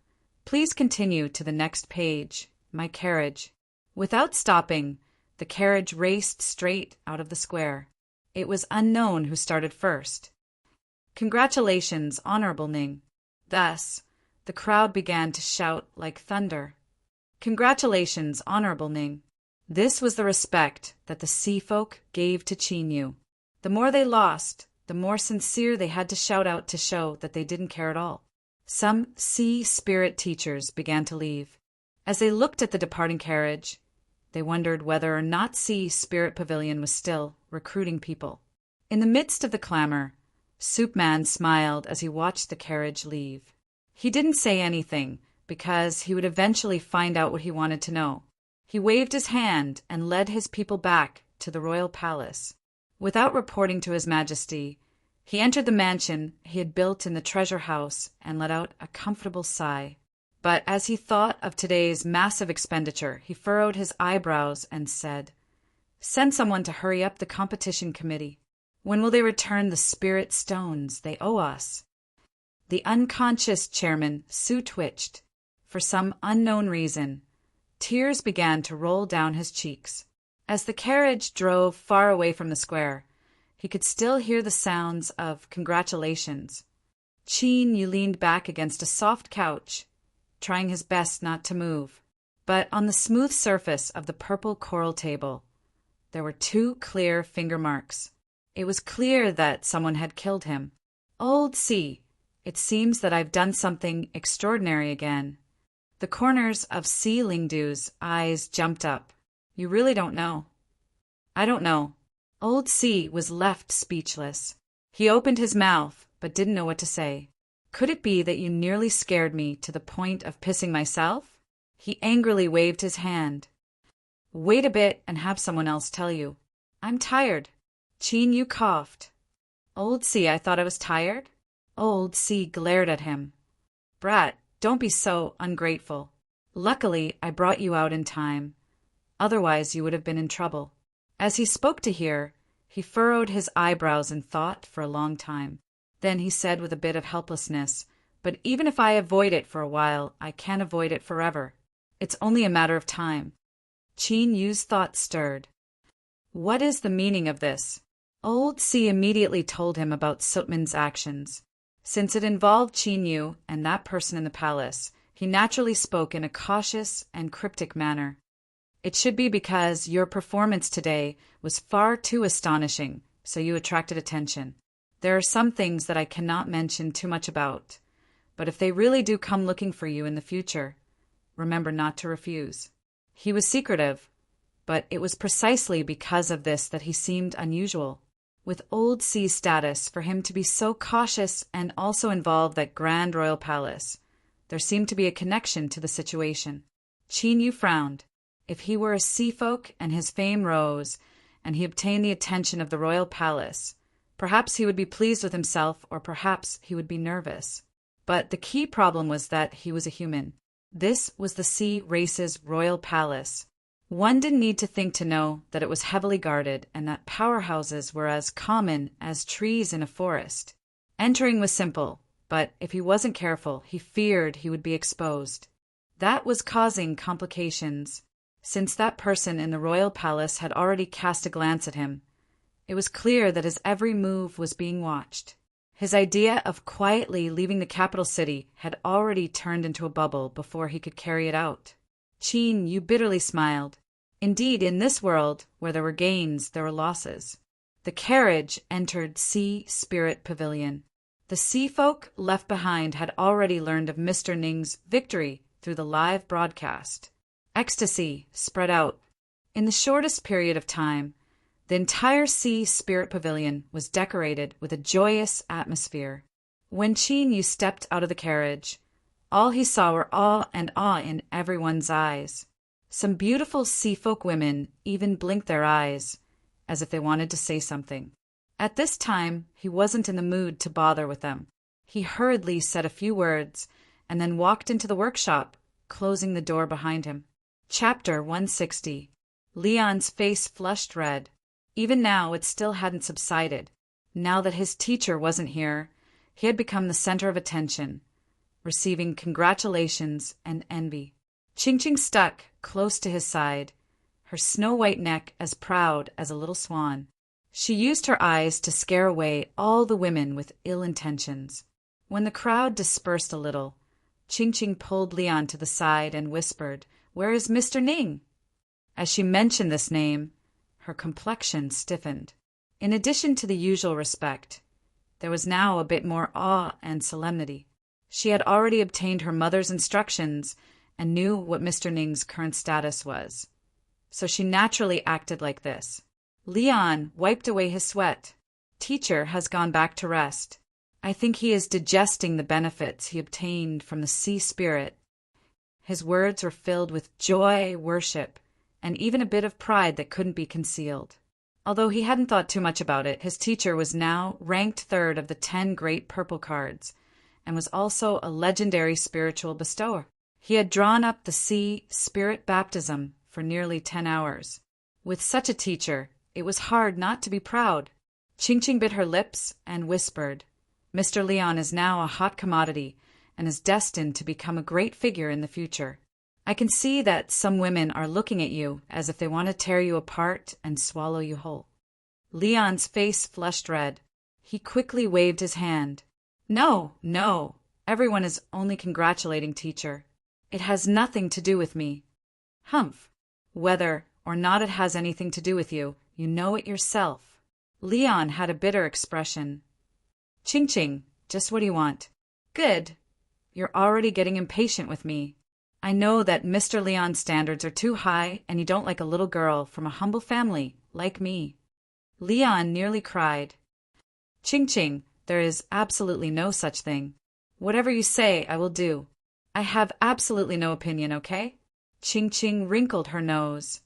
please continue to the next page, my carriage. Without stopping, the carriage raced straight out of the square. It was unknown who started first. "Congratulations, Honorable Ning." Thus, the crowd began to shout like thunder. "Congratulations, Honorable Ning." This was the respect that the sea folk gave to Chinyu. The more they lost, the more sincere they had to shout out to show that they didn't care at all. Some sea spirit teachers began to leave. As they looked at the departing carriage, they wondered whether or not Sea Spirit Pavilion was still recruiting people. In the midst of the clamor, Soup Man smiled as he watched the carriage leave. He didn't say anything because he would eventually find out what he wanted to know. He waved his hand and led his people back to the royal palace. Without reporting to His Majesty, he entered the mansion he had built in the treasure house and let out a comfortable sigh. But as he thought of today's massive expenditure, he furrowed his eyebrows and said, "Send someone to hurry up the competition committee. When will they return the spirit stones they owe us?" The unconscious chairman, Sue, twitched. For some unknown reason, tears began to roll down his cheeks. As the carriage drove far away from the square, he could still hear the sounds of congratulations. Chinyu leaned back against a soft couch, trying his best not to move. But on the smooth surface of the purple coral table, there were 2 clear finger marks. It was clear that someone had killed him. "Old C, it seems that I've done something extraordinary again." The corners of C Lingdu's eyes jumped up. "You really don't know?" "I don't know." Old C was left speechless. He opened his mouth, but didn't know what to say. "Could it be that you nearly scared me to the point of pissing myself?" He angrily waved his hand. "Wait a bit and have someone else tell you." "I'm tired." Chinyu coughed. "Old C, I thought I was tired?" Old C glared at him. "Brat, don't be so ungrateful. Luckily, I brought you out in time. Otherwise, you would have been in trouble." As he spoke to her, he furrowed his eyebrows in thought for a long time. Then he said with a bit of helplessness, "But even if I avoid it for a while, I can't avoid it forever. It's only a matter of time." Chinyu's thoughts stirred. What is the meaning of this? Old C immediately told him about Sutman's actions. Since it involved Chinyu and that person in the palace, he naturally spoke in a cautious and cryptic manner. "It should be because your performance today was far too astonishing, so you attracted attention. There are some things that I cannot mention too much about, But if they really do come looking for you in the future, remember not to refuse." He was secretive, but it was precisely because of this that he seemed unusual. With Old C's status, for him to be so cautious and also involve that grand royal palace, there seemed to be a connection to the situation. Qin Yu frowned. If he were a sea folk and his fame rose, and he obtained the attention of the royal palace, perhaps he would be pleased with himself, or perhaps he would be nervous. But the key problem was that he was a human. This was the sea race's royal palace. One didn't need to think to know that it was heavily guarded and that powerhouses were as common as trees in a forest. Entering was simple, but if he wasn't careful, he feared he would be exposed. That was causing complications. Since that person in the royal palace had already cast a glance at him, it was clear that his every move was being watched. His idea of quietly leaving the capital city had already turned into a bubble before he could carry it out. Qin Yu bitterly smiled. Indeed, in this world, where there were gains, there were losses. The carriage entered Sea Spirit Pavilion. The sea folk left behind had already learned of Mr. Ning's victory through the live broadcast. Ecstasy spread out. In the shortest period of time, the entire Sea Spirit Pavilion was decorated with a joyous atmosphere. When Qin Yu stepped out of the carriage, all he saw were awe and awe in everyone's eyes. Some beautiful sea folk women even blinked their eyes, as if they wanted to say something. At this time, he wasn't in the mood to bother with them. He hurriedly said a few words, and then walked into the workshop, closing the door behind him. Chapter 160. Leon's face flushed red. Even now, it still hadn't subsided. Now that his teacher wasn't here, he had become the center of attention, receiving congratulations and envy. Qing stuck close to his side, her snow-white neck as proud as a little swan. She used her eyes to scare away all the women with ill intentions. When the crowd dispersed a little, Qing pulled Leon to the side and whispered, "Where is Mr. Ning?" As she mentioned this name, her complexion stiffened. In addition to the usual respect, there was now a bit more awe and solemnity. She had already obtained her mother's instructions and knew what Mr. Ning's current status was, so she naturally acted like this. Leon wiped away his sweat. "Teacher has gone back to rest. I think he is digesting the benefits he obtained from the sea spirit." His words were filled with joy, worship, and even a bit of pride that couldn't be concealed. Although he hadn't thought too much about it, his teacher was now ranked third of the 10 great purple cards, and was also a legendary spiritual bestower. He had drawn up the sea spirit baptism for nearly 10 hours. With such a teacher, it was hard not to be proud. Qing bit her lips and whispered, "Mr. Leon is now a hot commodity and is destined to become a great figure in the future. I can see that some women are looking at you as if they want to tear you apart and swallow you whole." Leon's face flushed red. He quickly waved his hand. No, everyone is only congratulating teacher. It has nothing to do with me." "Humph. Whether or not it has anything to do with you, you know it yourself." Leon had a bitter expression. Qing, just what do you want?" "Good. You're already getting impatient with me. I know that Mr. Leon's standards are too high and you don't like a little girl from a humble family like me." Leon nearly cried. Qing, there is absolutely no such thing. Whatever you say, I will do. I have absolutely no opinion, okay?" Qing wrinkled her nose.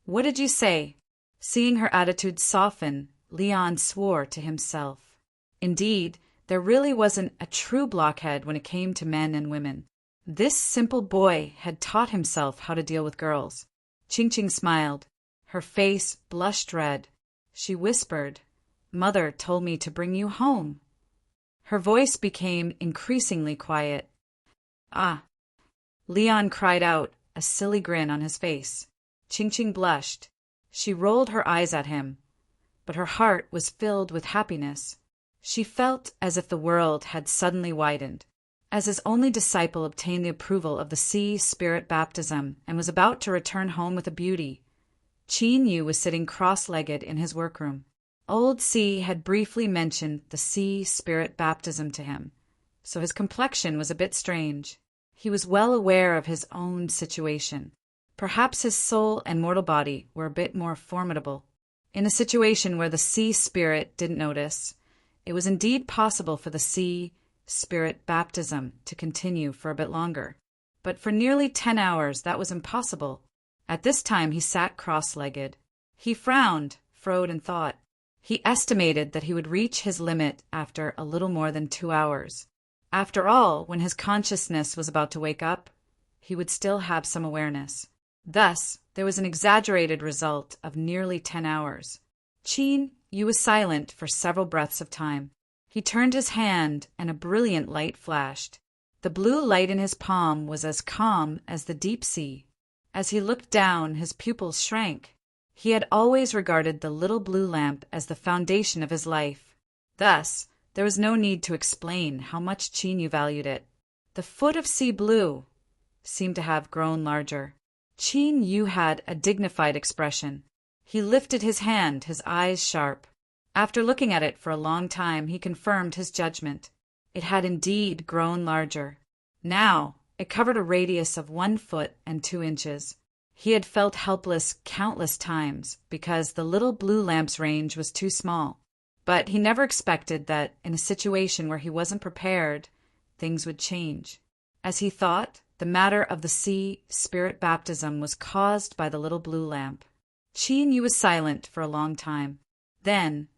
"What did you say?" Seeing her attitude soften, Leon swore to himself. Indeed, there really wasn't a true blockhead when it came to men and women. This simple boy had taught himself how to deal with girls. Qing smiled. Her face blushed red. She whispered, "Mother told me to bring you home." Her voice became increasingly quiet. "Ah!" Leon cried out, a silly grin on his face. Qing blushed. She rolled her eyes at him, but her heart was filled with happiness. She felt as if the world had suddenly widened. As his only disciple obtained the approval of the sea spirit baptism and was about to return home with a beauty, Qin Yu was sitting cross-legged in his workroom. Old C had briefly mentioned the sea spirit baptism to him, so his complexion was a bit strange. He was well aware of his own situation. Perhaps his soul and mortal body were a bit more formidable. In a situation where the sea spirit didn't notice, it was indeed possible for the sea spirit baptism to continue for a bit longer. But for nearly 10 hours that was impossible. At this time he sat cross-legged. He frowned, frowned, and thought. He estimated that he would reach his limit after a little more than 2 hours. After all, when his consciousness was about to wake up, he would still have some awareness. Thus, there was an exaggerated result of nearly 10 hours. Qin Yu was silent for several breaths of time. He turned his hand, and a brilliant light flashed. The blue light in his palm was as calm as the deep sea. As he looked down, his pupils shrank. He had always regarded the little blue lamp as the foundation of his life. Thus, there was no need to explain how much Qin Yu valued it. The foot of sea blue seemed to have grown larger. Qin Yu had a dignified expression. He lifted his hand, his eyes sharp. After looking at it for a long time, he confirmed his judgment. It had indeed grown larger. Now, it covered a radius of 1 foot and 2 inches. He had felt helpless countless times because the little blue lamp's range was too small. But he never expected that in a situation where he wasn't prepared, things would change. As he thought, the matter of the sea spirit baptism was caused by the little blue lamp. Qin Yu was silent for a long time. Then,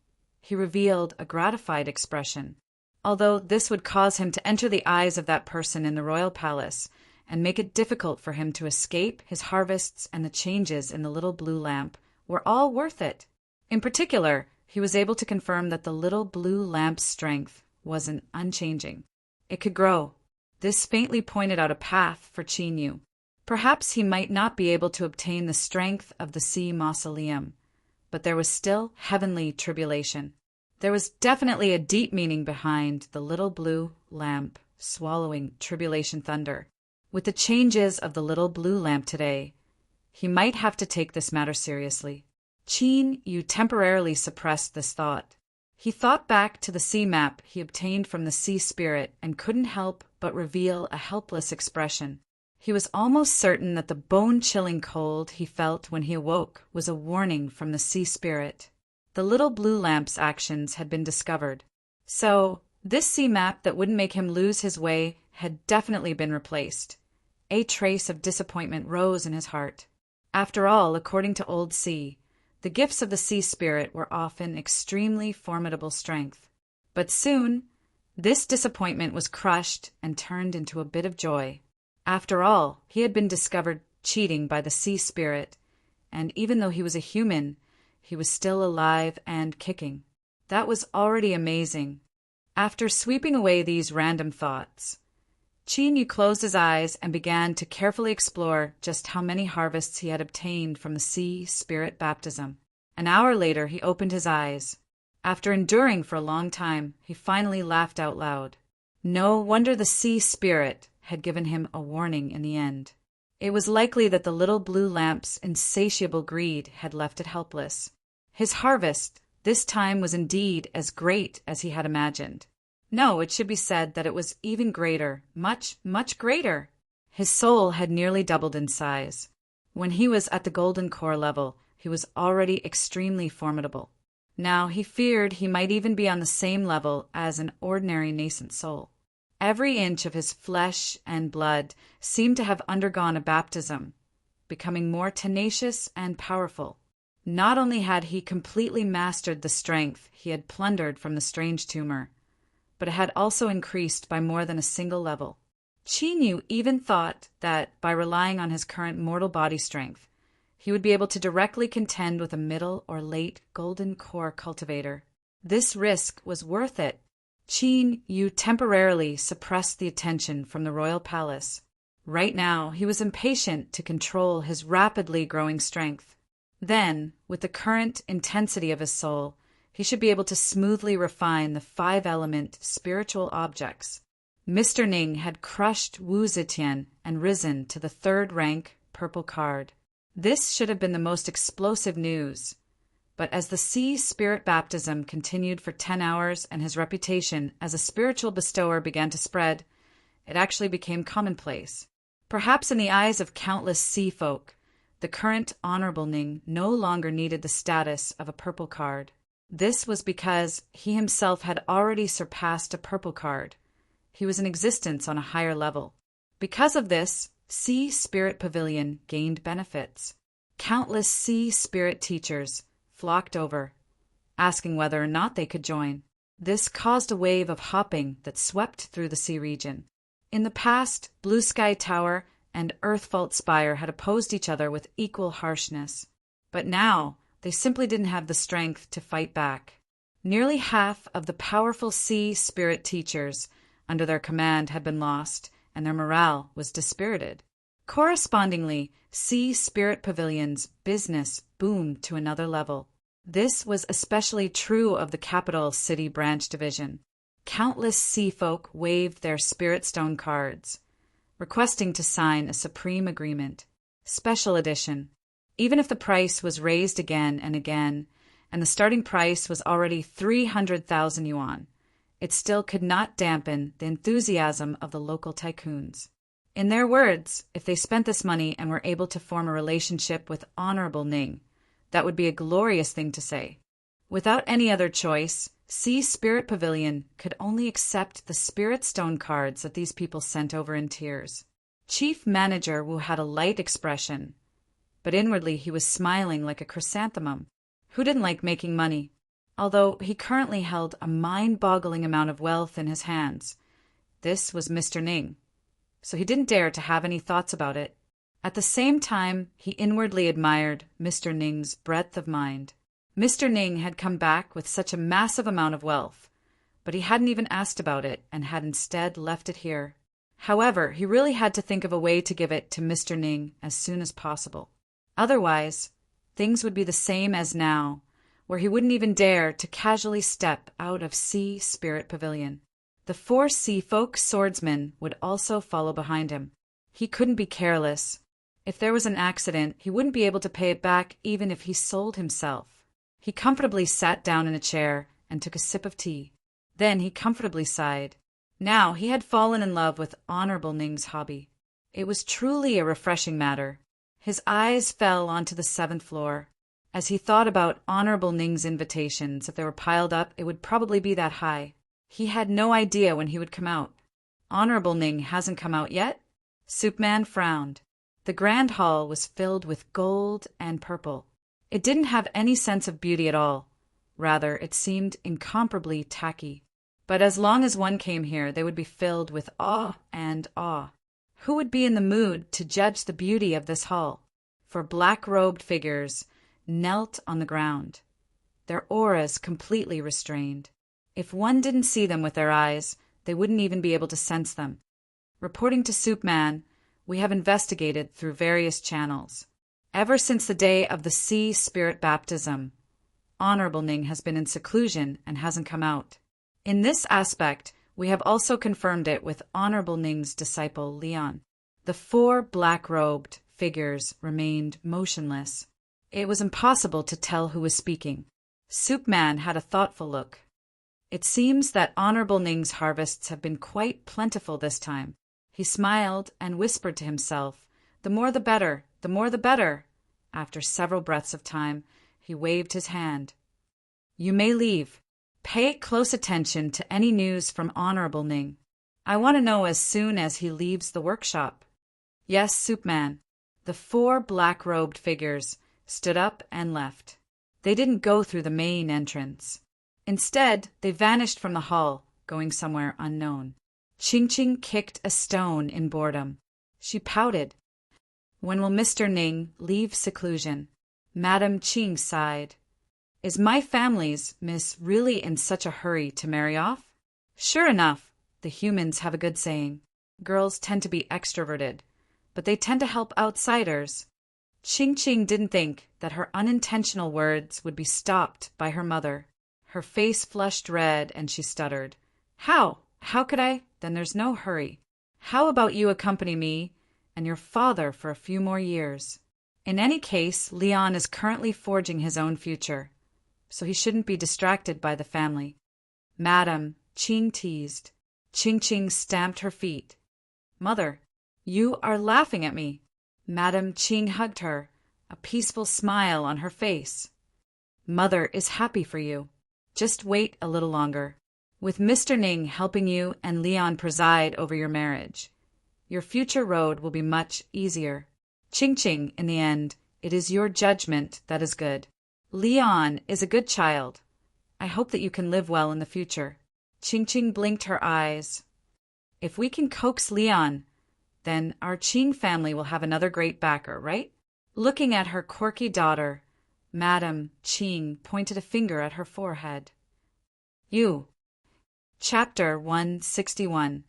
he revealed a gratified expression. Although this would cause him to enter the eyes of that person in the royal palace and make it difficult for him to escape, his harvests and the changes in the little blue lamp were all worth it. In particular, he was able to confirm that the little blue lamp's strength wasn't unchanging. It could grow. This faintly pointed out a path for Qin Yu. Perhaps he might not be able to obtain the strength of the sea mausoleum, but there was still heavenly tribulation. There was definitely a deep meaning behind the little blue lamp swallowing tribulation thunder. With the changes of the little blue lamp today, he might have to take this matter seriously. Qin Yu temporarily suppressed this thought. He thought back to the sea map he obtained from the sea spirit and couldn't help but reveal a helpless expression. He was almost certain that the bone-chilling cold he felt when he awoke was a warning from the sea spirit. The little blue lamp's actions had been discovered. So, this sea map that wouldn't make him lose his way had definitely been replaced. A trace of disappointment rose in his heart. After all, according to Old Sea, the gifts of the sea spirit were often extremely formidable strength. But soon, this disappointment was crushed and turned into a bit of joy. After all, he had been discovered cheating by the sea spirit, and even though he was a human, he was still alive and kicking. That was already amazing. After sweeping away these random thoughts, Qin Yu closed his eyes and began to carefully explore just how many harvests he had obtained from the sea spirit baptism. An hour later, he opened his eyes. After enduring for a long time, he finally laughed out loud. No wonder the sea spirit had given him a warning in the end. It was likely that the little blue lamp's insatiable greed had left it helpless. His harvest, this time, was indeed as great as he had imagined. No, it should be said that it was even greater, much, much greater. His soul had nearly doubled in size. When he was at the golden core level, he was already extremely formidable. Now he feared he might even be on the same level as an ordinary nascent soul. Every inch of his flesh and blood seemed to have undergone a baptism, becoming more tenacious and powerful. Not only had he completely mastered the strength he had plundered from the strange tumor, but it had also increased by more than a single level. Qin Yu even thought that by relying on his current mortal body strength, he would be able to directly contend with a middle or late golden core cultivator. This risk was worth it. Qin Yu temporarily suppressed the attention from the royal palace. Right now, he was impatient to control his rapidly growing strength. Then, with the current intensity of his soul, he should be able to smoothly refine the 5-element spiritual objects. Mr. Ning had crushed Wu Zetian and risen to the 3rd rank purple card. This should have been the most explosive news. But as the sea spirit baptism continued for 10 hours and his reputation as a spiritual bestower began to spread, it actually became commonplace. Perhaps in the eyes of countless sea folk, the current Honorable Ning no longer needed the status of a purple card. This was because he himself had already surpassed a purple card. He was in existence on a higher level. Because of this, Sea Spirit Pavilion gained benefits. Countless sea spirit teachers flocked over, asking whether or not they could join. This caused a wave of hopping that swept through the sea region. In the past, Blue Sky Tower and Earth Fault Spire had opposed each other with equal harshness. But now, they simply didn't have the strength to fight back. Nearly half of the powerful sea spirit teachers under their command had been lost, and their morale was dispirited. Correspondingly, Sea Spirit Pavilion's business boomed to another level. This was especially true of the capital city branch division. Countless sea folk waved their spirit stone cards, requesting to sign a supreme agreement. Special edition. Even if the price was raised again and again, and the starting price was already 300,000 yuan, it still could not dampen the enthusiasm of the local tycoons. In their words, if they spent this money and were able to form a relationship with Honorable Ning, that would be a glorious thing to say. Without any other choice, Sea Spirit Pavilion could only accept the spirit stone cards that these people sent over in tears. Chief Manager Wu had a light expression, but inwardly he was smiling like a chrysanthemum. Who didn't like making money? Although he currently held a mind-boggling amount of wealth in his hands, this was Mr. Ning, so he didn't dare to have any thoughts about it. At the same time, he inwardly admired Mr. Ning's breadth of mind. Mr. Ning had come back with such a massive amount of wealth, but he hadn't even asked about it and had instead left it here. However, he really had to think of a way to give it to Mr. Ning as soon as possible. Otherwise, things would be the same as now, where he wouldn't even dare to casually step out of Sea Spirit Pavilion. The 4 sea folk swordsmen would also follow behind him. He couldn't be careless. If there was an accident, he wouldn't be able to pay it back even if he sold himself. He comfortably sat down in a chair and took a sip of tea. Then he comfortably sighed. Now he had fallen in love with Honorable Ning's hobby. It was truly a refreshing matter. His eyes fell onto the 7th floor. As he thought about Honorable Ning's invitations, if they were piled up, it would probably be that high. He had no idea when he would come out. Honorable Ning hasn't come out yet? Soupman frowned. The grand hall was filled with gold and purple. It didn't have any sense of beauty at all. Rather, it seemed incomparably tacky. But as long as one came here, they would be filled with awe and awe. Who would be in the mood to judge the beauty of this hall? For black-robed figures knelt on the ground, their auras completely restrained. If one didn't see them with their eyes, they wouldn't even be able to sense them. Reporting to Soupman, we have investigated through various channels. Ever since the day of the Sea Spirit Baptism, Honorable Ning has been in seclusion and hasn't come out. In this aspect, we have also confirmed it with Honorable Ning's disciple Leon. The 4 black-robed figures remained motionless. It was impossible to tell who was speaking. Soupman had a thoughtful look. It seems that Honorable Ning's harvests have been quite plentiful this time. He smiled and whispered to himself, "The more the better, the more the better." After several breaths of time, he waved his hand. "You may leave. Pay close attention to any news from Honorable Ning. I want to know as soon as he leaves the workshop." "Yes, Soupman." The 4 black-robed figures stood up and left. They didn't go through the main entrance. Instead, they vanished from the hall, going somewhere unknown. Ching-Ching kicked a stone in boredom. She pouted. "When will Mr. Ning leave seclusion?" Madame Ching sighed. "Is my family's miss really in such a hurry to marry off?" Sure enough, the humans have a good saying. Girls tend to be extroverted, but they tend to help outsiders. Ching-Ching didn't think that her unintentional words would be stopped by her mother. Her face flushed red and she stuttered. "How? How could I? Then there's no hurry. How about you accompany me and your father for a few more years?" In any case, Leon is currently forging his own future. so he shouldn't be distracted by the family. Madam, Ching teased. Ching stamped her feet. Mother, you are laughing at me. Madam Ching hugged her, a peaceful smile on her face. Mother is happy for you. Just wait a little longer. With Mr. Ning helping you and Leon preside over your marriage, your future road will be much easier. Ching, in the end, it is your judgment that is good. Leon is a good child. I hope that you can live well in the future. Ching blinked her eyes. If we can coax Leon, then our Ching family will have another great backer, right? Looking at her quirky daughter, Madam Ching pointed a finger at her forehead. You. Chapter 161.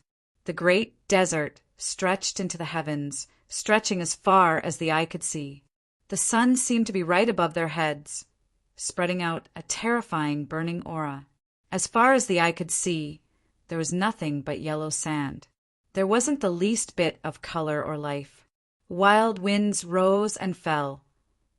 The great desert stretched into the heavens, stretching as far as the eye could see. The sun seemed to be right above their heads, spreading out a terrifying burning aura. As far as the eye could see, there was nothing but yellow sand. There wasn't the least bit of color or life. Wild winds rose and fell,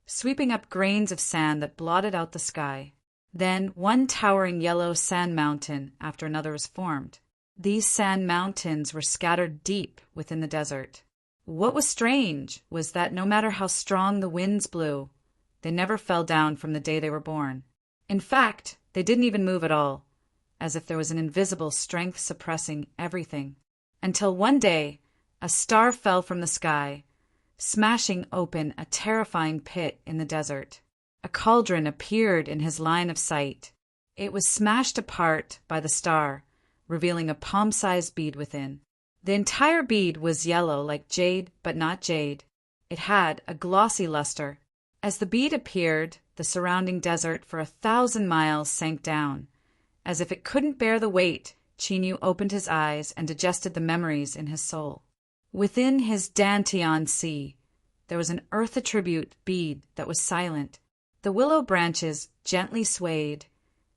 sweeping up grains of sand that blotted out the sky. Then one towering yellow sand mountain after another was formed. These sand mountains were scattered deep within the desert. What was strange was that no matter how strong the winds blew, they never fell down from the day they were born. In fact, they didn't even move at all, as if there was an invisible strength suppressing everything. Until one day, a star fell from the sky, smashing open a terrifying pit in the desert. A cauldron appeared in his line of sight. It was smashed apart by the star, revealing a palm-sized bead within. The entire bead was yellow like jade, but not jade. It had a glossy luster. As the bead appeared, the surrounding desert for 1,000 miles sank down. As if it couldn't bear the weight, Chinyu opened his eyes and digested the memories in his soul. Within his Dantian Sea, there was an earth attribute bead that was silent. The willow branches gently swayed,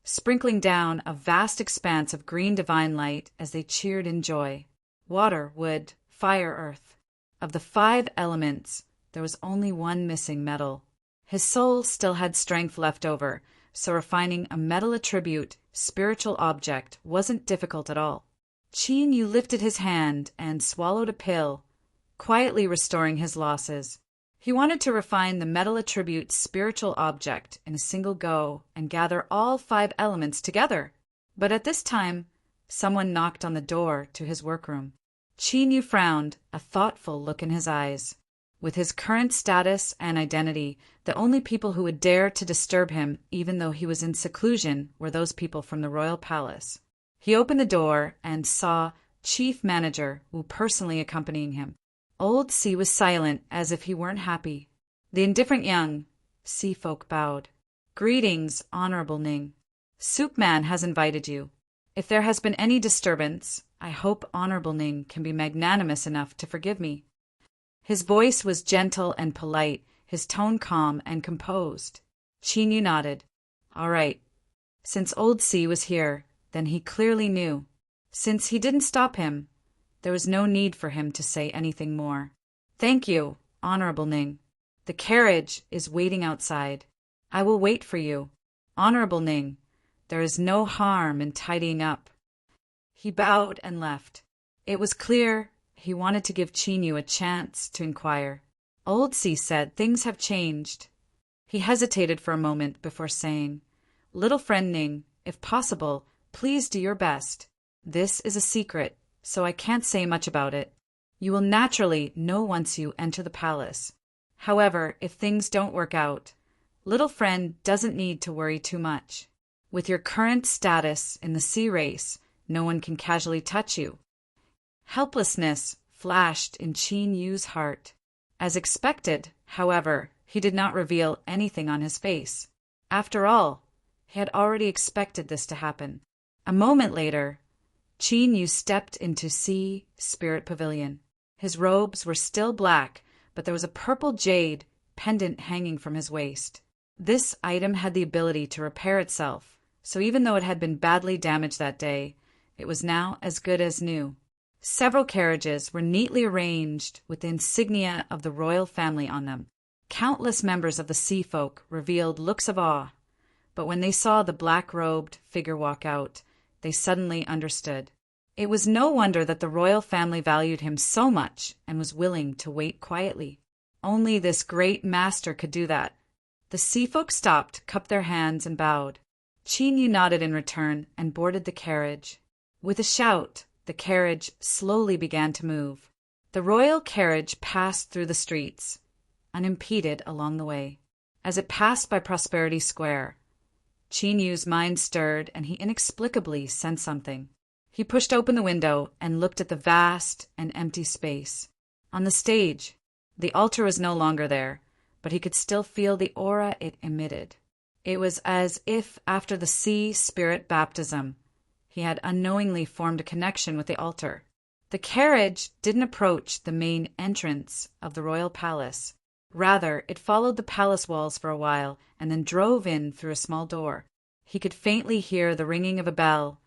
sprinkling down a vast expanse of green divine light as they cheered in joy. Water, wood, fire, earth. Of the 5 elements, there was only one missing metal. His soul still had strength left over, so refining a metal attribute, spiritual object, wasn't difficult at all. Qin Yu lifted his hand and swallowed a pill, quietly restoring his losses. He wanted to refine the metal attribute spiritual object in a single go and gather all 5 elements together. But at this time, someone knocked on the door to his workroom. Qin Yu frowned, a thoughtful look in his eyes. With his current status and identity, the only people who would dare to disturb him, even though he was in seclusion, were those people from the royal palace. He opened the door and saw Chief Manager Wu personally accompanying him. Old Si was silent, as if he weren't happy. The indifferent young Sea folk bowed. Greetings, Honorable Ning. Soup Man has invited you. If there has been any disturbance, I hope Honorable Ning can be magnanimous enough to forgive me. His voice was gentle and polite, his tone calm and composed. Qin Yu nodded. All right. Since Old Si was here, then he clearly knew. Since he didn't stop him, there was no need for him to say anything more. Thank you, Honorable Ning. The carriage is waiting outside. I will wait for you. Honorable Ning, there is no harm in tidying up. He bowed and left. It was clear he wanted to give Qin Yu a chance to inquire. Old Si said things have changed. He hesitated for a moment before saying, Little friend Ning, if possible, please do your best. This is a secret, so I can't say much about it. You will naturally know once you enter the palace. However, if things don't work out, little friend doesn't need to worry too much. With your current status in the sea race, no one can casually touch you. Helplessness flashed in Qin Yu's heart. As expected, however, he did not reveal anything on his face. After all, he had already expected this to happen. A moment later, Qin Yu stepped into Sea Spirit Pavilion. His robes were still black, but there was a purple jade pendant hanging from his waist. This item had the ability to repair itself, so even though it had been badly damaged that day, it was now as good as new. Several carriages were neatly arranged with the insignia of the royal family on them. Countless members of the sea folk revealed looks of awe. But when they saw the black-robed figure walk out, they suddenly understood. It was no wonder that the royal family valued him so much and was willing to wait quietly. Only this great master could do that. The sea folk stopped, cupped their hands, and bowed. Qin Yu nodded in return and boarded the carriage. With a shout, the carriage slowly began to move. The royal carriage passed through the streets, unimpeded along the way. As it passed by Prosperity Square, Qin Yu's mind stirred and he inexplicably sensed something. He pushed open the window and looked at the vast and empty space. On the stage, the altar was no longer there, but he could still feel the aura it emitted. It was as if, after the sea spirit baptism, he had unknowingly formed a connection with the altar. The carriage didn't approach the main entrance of the royal palace. Rather, it followed the palace walls for a while and then drove in through a small door. He could faintly hear the ringing of a bell,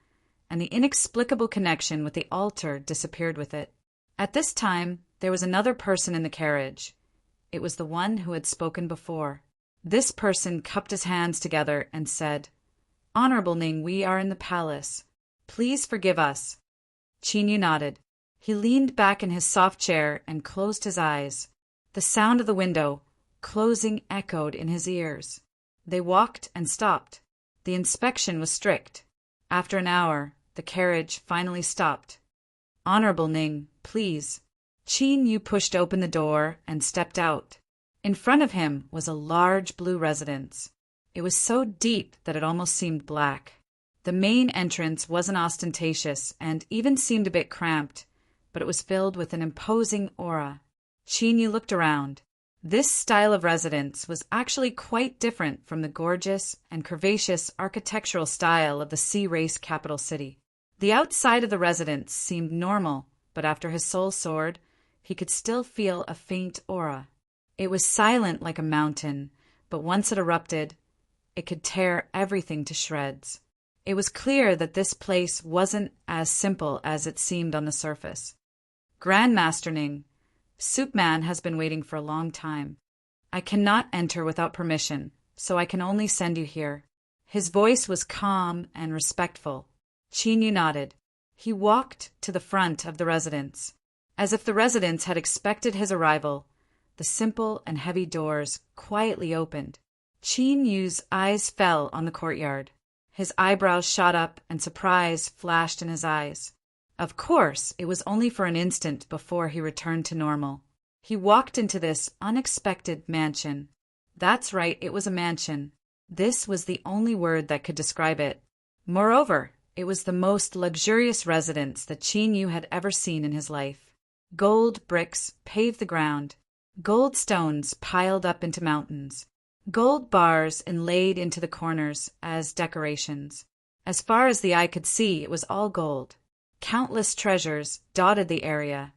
and the inexplicable connection with the altar disappeared with it. At this time, there was another person in the carriage. It was the one who had spoken before. This person cupped his hands together and said, "Honorable Ning, we are in the palace. Please forgive us." Qin Yu nodded. He leaned back in his soft chair and closed his eyes. The sound of the window closing echoed in his ears. They walked and stopped. The inspection was strict. After an hour, the carriage finally stopped. "Honorable Ning, please." Qin Yu pushed open the door and stepped out. In front of him was a large blue residence. It was so deep that it almost seemed black. The main entrance wasn't ostentatious and even seemed a bit cramped, but it was filled with an imposing aura. Qin Yu looked around. This style of residence was actually quite different from the gorgeous and curvaceous architectural style of the sea race capital city. The outside of the residence seemed normal, but after his soul soared, he could still feel a faint aura. It was silent like a mountain, but once it erupted, it could tear everything to shreds. It was clear that this place wasn't as simple as it seemed on the surface. "Grandmaster Ning, Soup Man has been waiting for a long time. I cannot enter without permission, so I can only send you here." His voice was calm and respectful. Qin Yu nodded. He walked to the front of the residence. As if the residence had expected his arrival, the simple and heavy doors quietly opened. Qin Yu's eyes fell on the courtyard. His eyebrows shot up and surprise flashed in his eyes. Of course, it was only for an instant before he returned to normal. He walked into this unexpected mansion. That's right, it was a mansion. This was the only word that could describe it. Moreover, it was the most luxurious residence that Qin Yu had ever seen in his life. Gold bricks paved the ground. Gold stones piled up into mountains. Gold bars inlaid into the corners as decorations. As far as the eye could see, it was all gold. Countless treasures dotted the area,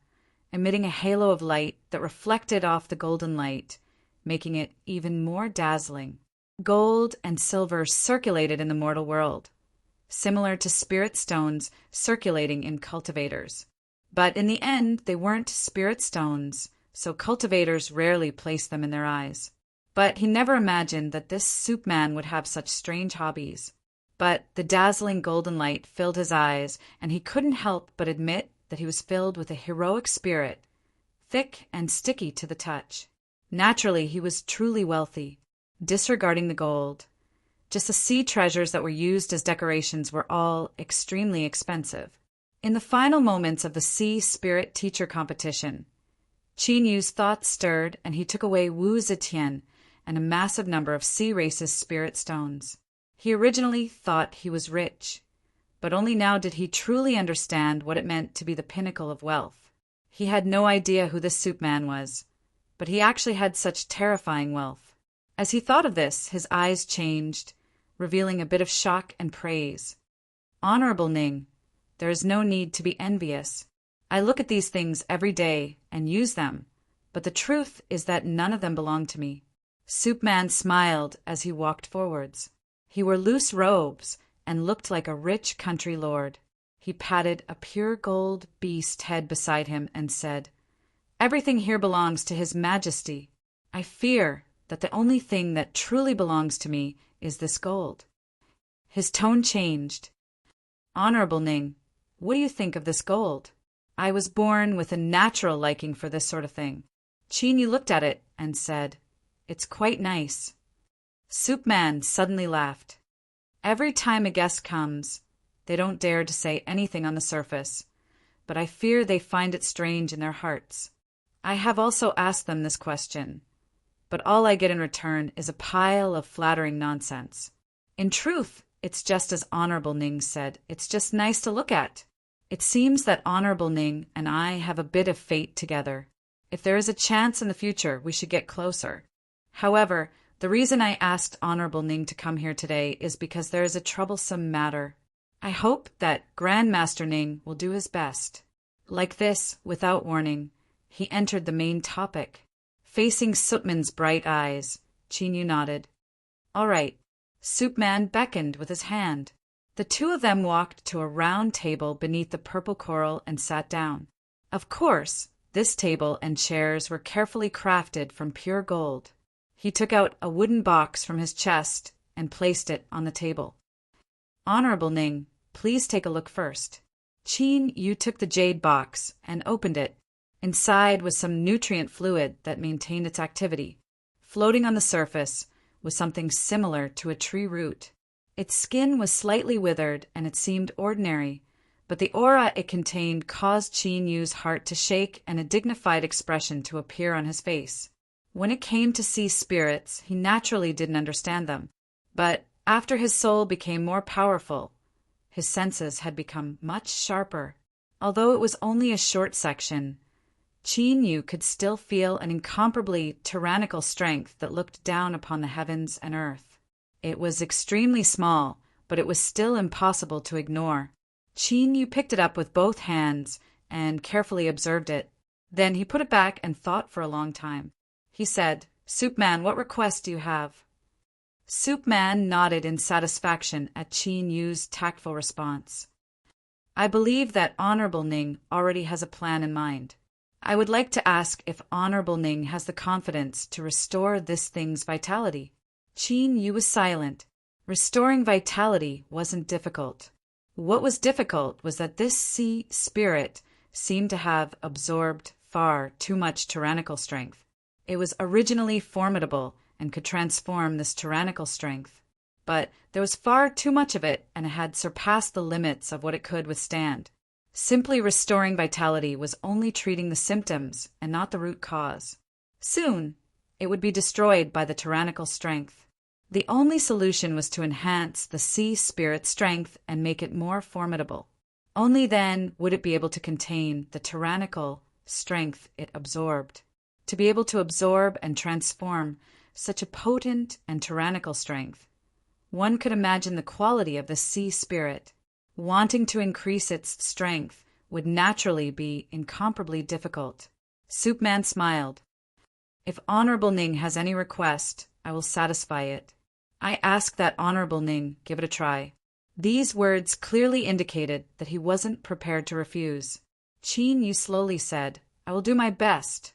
emitting a halo of light that reflected off the golden light, making it even more dazzling. Gold and silver circulated in the mortal world, similar to spirit stones circulating in cultivators. But in the end, they weren't spirit stones, so cultivators rarely placed them in their eyes. But he never imagined that this soup man would have such strange hobbies. But the dazzling golden light filled his eyes, and he couldn't help but admit that he was filled with a heroic spirit, thick and sticky to the touch. Naturally, he was truly wealthy, disregarding the gold. Just the sea treasures that were used as decorations were all extremely expensive. In the final moments of the Sea Spirit Teacher competition, Qin Yu's thoughts stirred and he took away Wu Zetian and a massive number of Sea Race's spirit stones. He originally thought he was rich, but only now did he truly understand what it meant to be the pinnacle of wealth. He had no idea who this soup man was, but he actually had such terrifying wealth. As he thought of this, his eyes changed, revealing a bit of shock and praise. "Honorable Ning, there is no need to be envious. I look at these things every day and use them, but the truth is that none of them belong to me." Soup Man smiled as he walked forwards. He wore loose robes and looked like a rich country lord. He patted a pure gold beast head beside him and said, "Everything here belongs to His Majesty. I fear that the only thing that truly belongs to me is this gold? His tone changed. Honorable Ning, what do you think of this gold? I was born with a natural liking for this sort of thing. Qin Yu looked at it and said, It's quite nice. Soup Man suddenly laughed. Every time a guest comes, they don't dare to say anything on the surface, but I fear they find it strange in their hearts. I have also asked them this question, but all I get in return is a pile of flattering nonsense. In truth, it's just as Honorable Ning said, it's just nice to look at. It seems that Honorable Ning and I have a bit of fate together. If there is a chance in the future, we should get closer. However, the reason I asked Honorable Ning to come here today is because there is a troublesome matter. I hope that Grandmaster Ning will do his best. Like this, without warning, he entered the main topic. Facing Sootman's bright eyes, Qin Yu nodded. All right. Soup Man beckoned with his hand. The two of them walked to a round table beneath the purple coral and sat down. Of course, this table and chairs were carefully crafted from pure gold. He took out a wooden box from his chest and placed it on the table. Honorable Ning, please take a look first. Qin Yu took the jade box and opened it. Inside was some nutrient fluid that maintained its activity. Floating on the surface was something similar to a tree root. Its skin was slightly withered and it seemed ordinary, but the aura it contained caused Qin Yu's heart to shake and a dignified expression to appear on his face. When it came to sea spirits, he naturally didn't understand them, but after his soul became more powerful, his senses had become much sharper. Although it was only a short section, Qin Yu could still feel an incomparably tyrannical strength that looked down upon the heavens and earth. It was extremely small, but it was still impossible to ignore. Qin Yu picked it up with both hands and carefully observed it. Then he put it back and thought for a long time. He said, Soup Man, what request do you have? Soup Man nodded in satisfaction at Qin Yu's tactful response. I believe that Honorable Ning already has a plan in mind. I would like to ask if Honorable Ning has the confidence to restore this thing's vitality. Qin Yu was silent. Restoring vitality wasn't difficult. What was difficult was that this sea spirit seemed to have absorbed far too much tyrannical strength. It was originally formidable and could transform this tyrannical strength, but there was far too much of it and it had surpassed the limits of what it could withstand. Simply restoring vitality was only treating the symptoms and not the root cause. Soon, it would be destroyed by the tyrannical strength. The only solution was to enhance the sea spirit's strength and make it more formidable. Only then would it be able to contain the tyrannical strength it absorbed. To be able to absorb and transform such a potent and tyrannical strength, one could imagine the quality of the sea spirit. Wanting to increase its strength would naturally be incomparably difficult. Soup Man smiled. If Honorable Ning has any request, I will satisfy it. I ask that Honorable Ning give it a try. These words clearly indicated that he wasn't prepared to refuse. Qin Yu slowly said, I will do my best.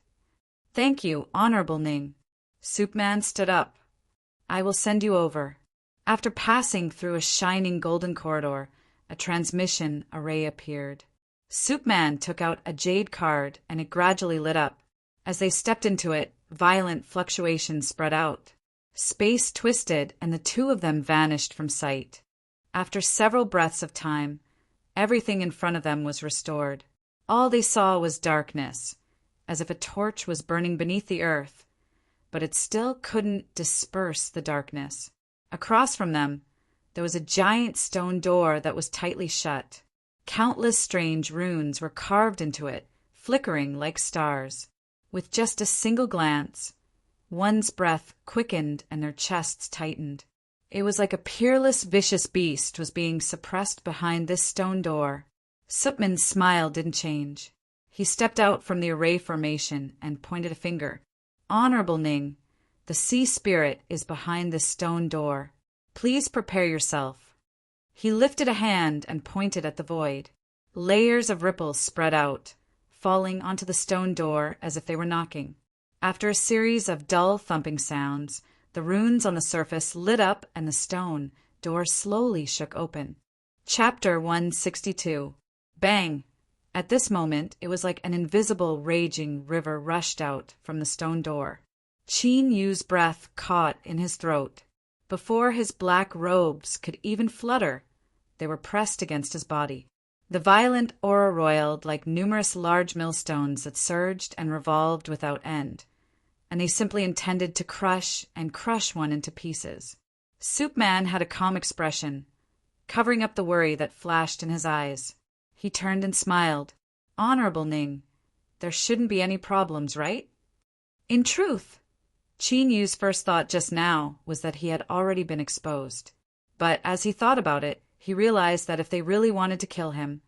Thank you, Honorable Ning. Soup Man stood up. I will send you over. After passing through a shining golden corridor, a transmission array appeared. Soup Man took out a jade card and it gradually lit up. As they stepped into it, violent fluctuations spread out. Space twisted and the two of them vanished from sight. After several breaths of time, everything in front of them was restored. All they saw was darkness, as if a torch was burning beneath the earth, but it still couldn't disperse the darkness. Across from them, there was a giant stone door that was tightly shut. Countless strange runes were carved into it, flickering like stars. With just a single glance, one's breath quickened and their chests tightened. It was like a peerless, vicious beast was being suppressed behind this stone door. Sootman's smile didn't change. He stepped out from the array formation and pointed a finger. Honorable Ning, the sea spirit is behind this stone door. Please prepare yourself. He lifted a hand and pointed at the void. Layers of ripples spread out, falling onto the stone door as if they were knocking. After a series of dull thumping sounds, The runes on the surface lit up and the stone door slowly shook open. Chapter 162. Bang! At this moment, it was like an invisible, raging river rushed out from the stone door. Qin Yu's breath caught in his throat. Before his black robes could even flutter, they were pressed against his body. The violent aura roiled like numerous large millstones that surged and revolved without end, and they simply intended to crush and crush one into pieces. Soup Man had a calm expression, covering up the worry that flashed in his eyes. He turned and smiled. "Honorable Ning, there shouldn't be any problems, right?" In truth, Qin Yu's first thought just now was that he had already been exposed. But as he thought about it, he realized that if they really wanted to kill him,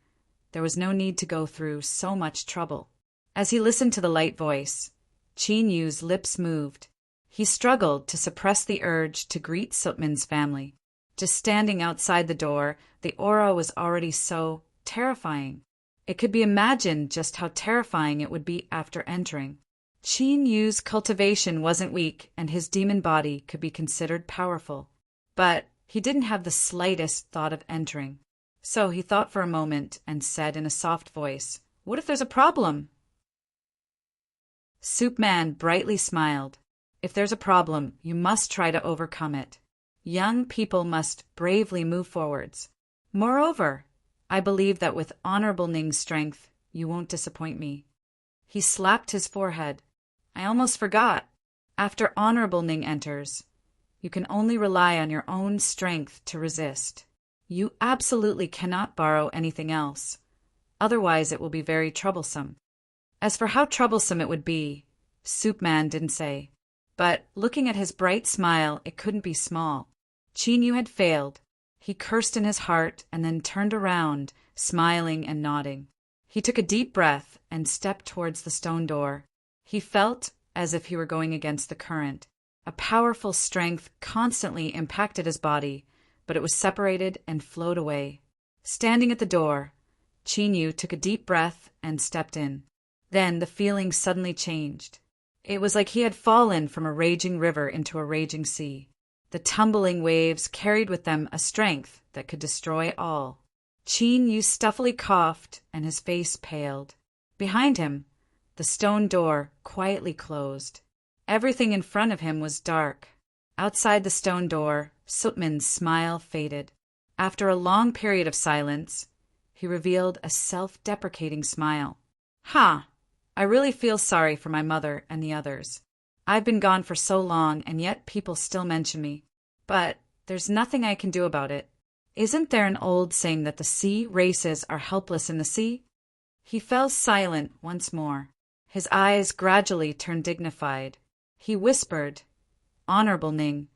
there was no need to go through so much trouble. As he listened to the light voice, Qin Yu's lips moved. He struggled to suppress the urge to greet Sutman's family. Just standing outside the door, the aura was already so terrifying. It could be imagined just how terrifying it would be after entering. Qin Yu's cultivation wasn't weak, and his demon body could be considered powerful. But he didn't have the slightest thought of entering. So he thought for a moment and said in a soft voice, "What if there's a problem?" Soup Man brightly smiled. "If there's a problem, you must try to overcome it. Young people must bravely move forwards. Moreover, I believe that with Honorable Ning's strength, you won't disappoint me." He slapped his forehead. "I almost forgot. After Honorable Ning enters, you can only rely on your own strength to resist. You absolutely cannot borrow anything else. Otherwise it will be very troublesome." As for how troublesome it would be, Soup Man didn't say. But looking at his bright smile, it couldn't be small. Qin Yu had failed. He cursed in his heart and then turned around, smiling and nodding. He took a deep breath and stepped towards the stone door. He felt as if he were going against the current. A powerful strength constantly impacted his body, but it was separated and flowed away. Standing at the door, Qin Yu took a deep breath and stepped in. Then the feeling suddenly changed. It was like he had fallen from a raging river into a raging sea. The tumbling waves carried with them a strength that could destroy all. Qin Yu stuffily coughed, and his face paled. Behind him, the stone door quietly closed. Everything in front of him was dark. Outside the stone door, Sutman's smile faded. After a long period of silence, he revealed a self-deprecating smile. "Ha! I really feel sorry for my mother and the others. I've been gone for so long, and yet people still mention me. But there's nothing I can do about it. Isn't there an old saying that the sea races are helpless in the sea?" He fell silent once more. His eyes gradually turned dignified. He whispered, "Honorable Ning,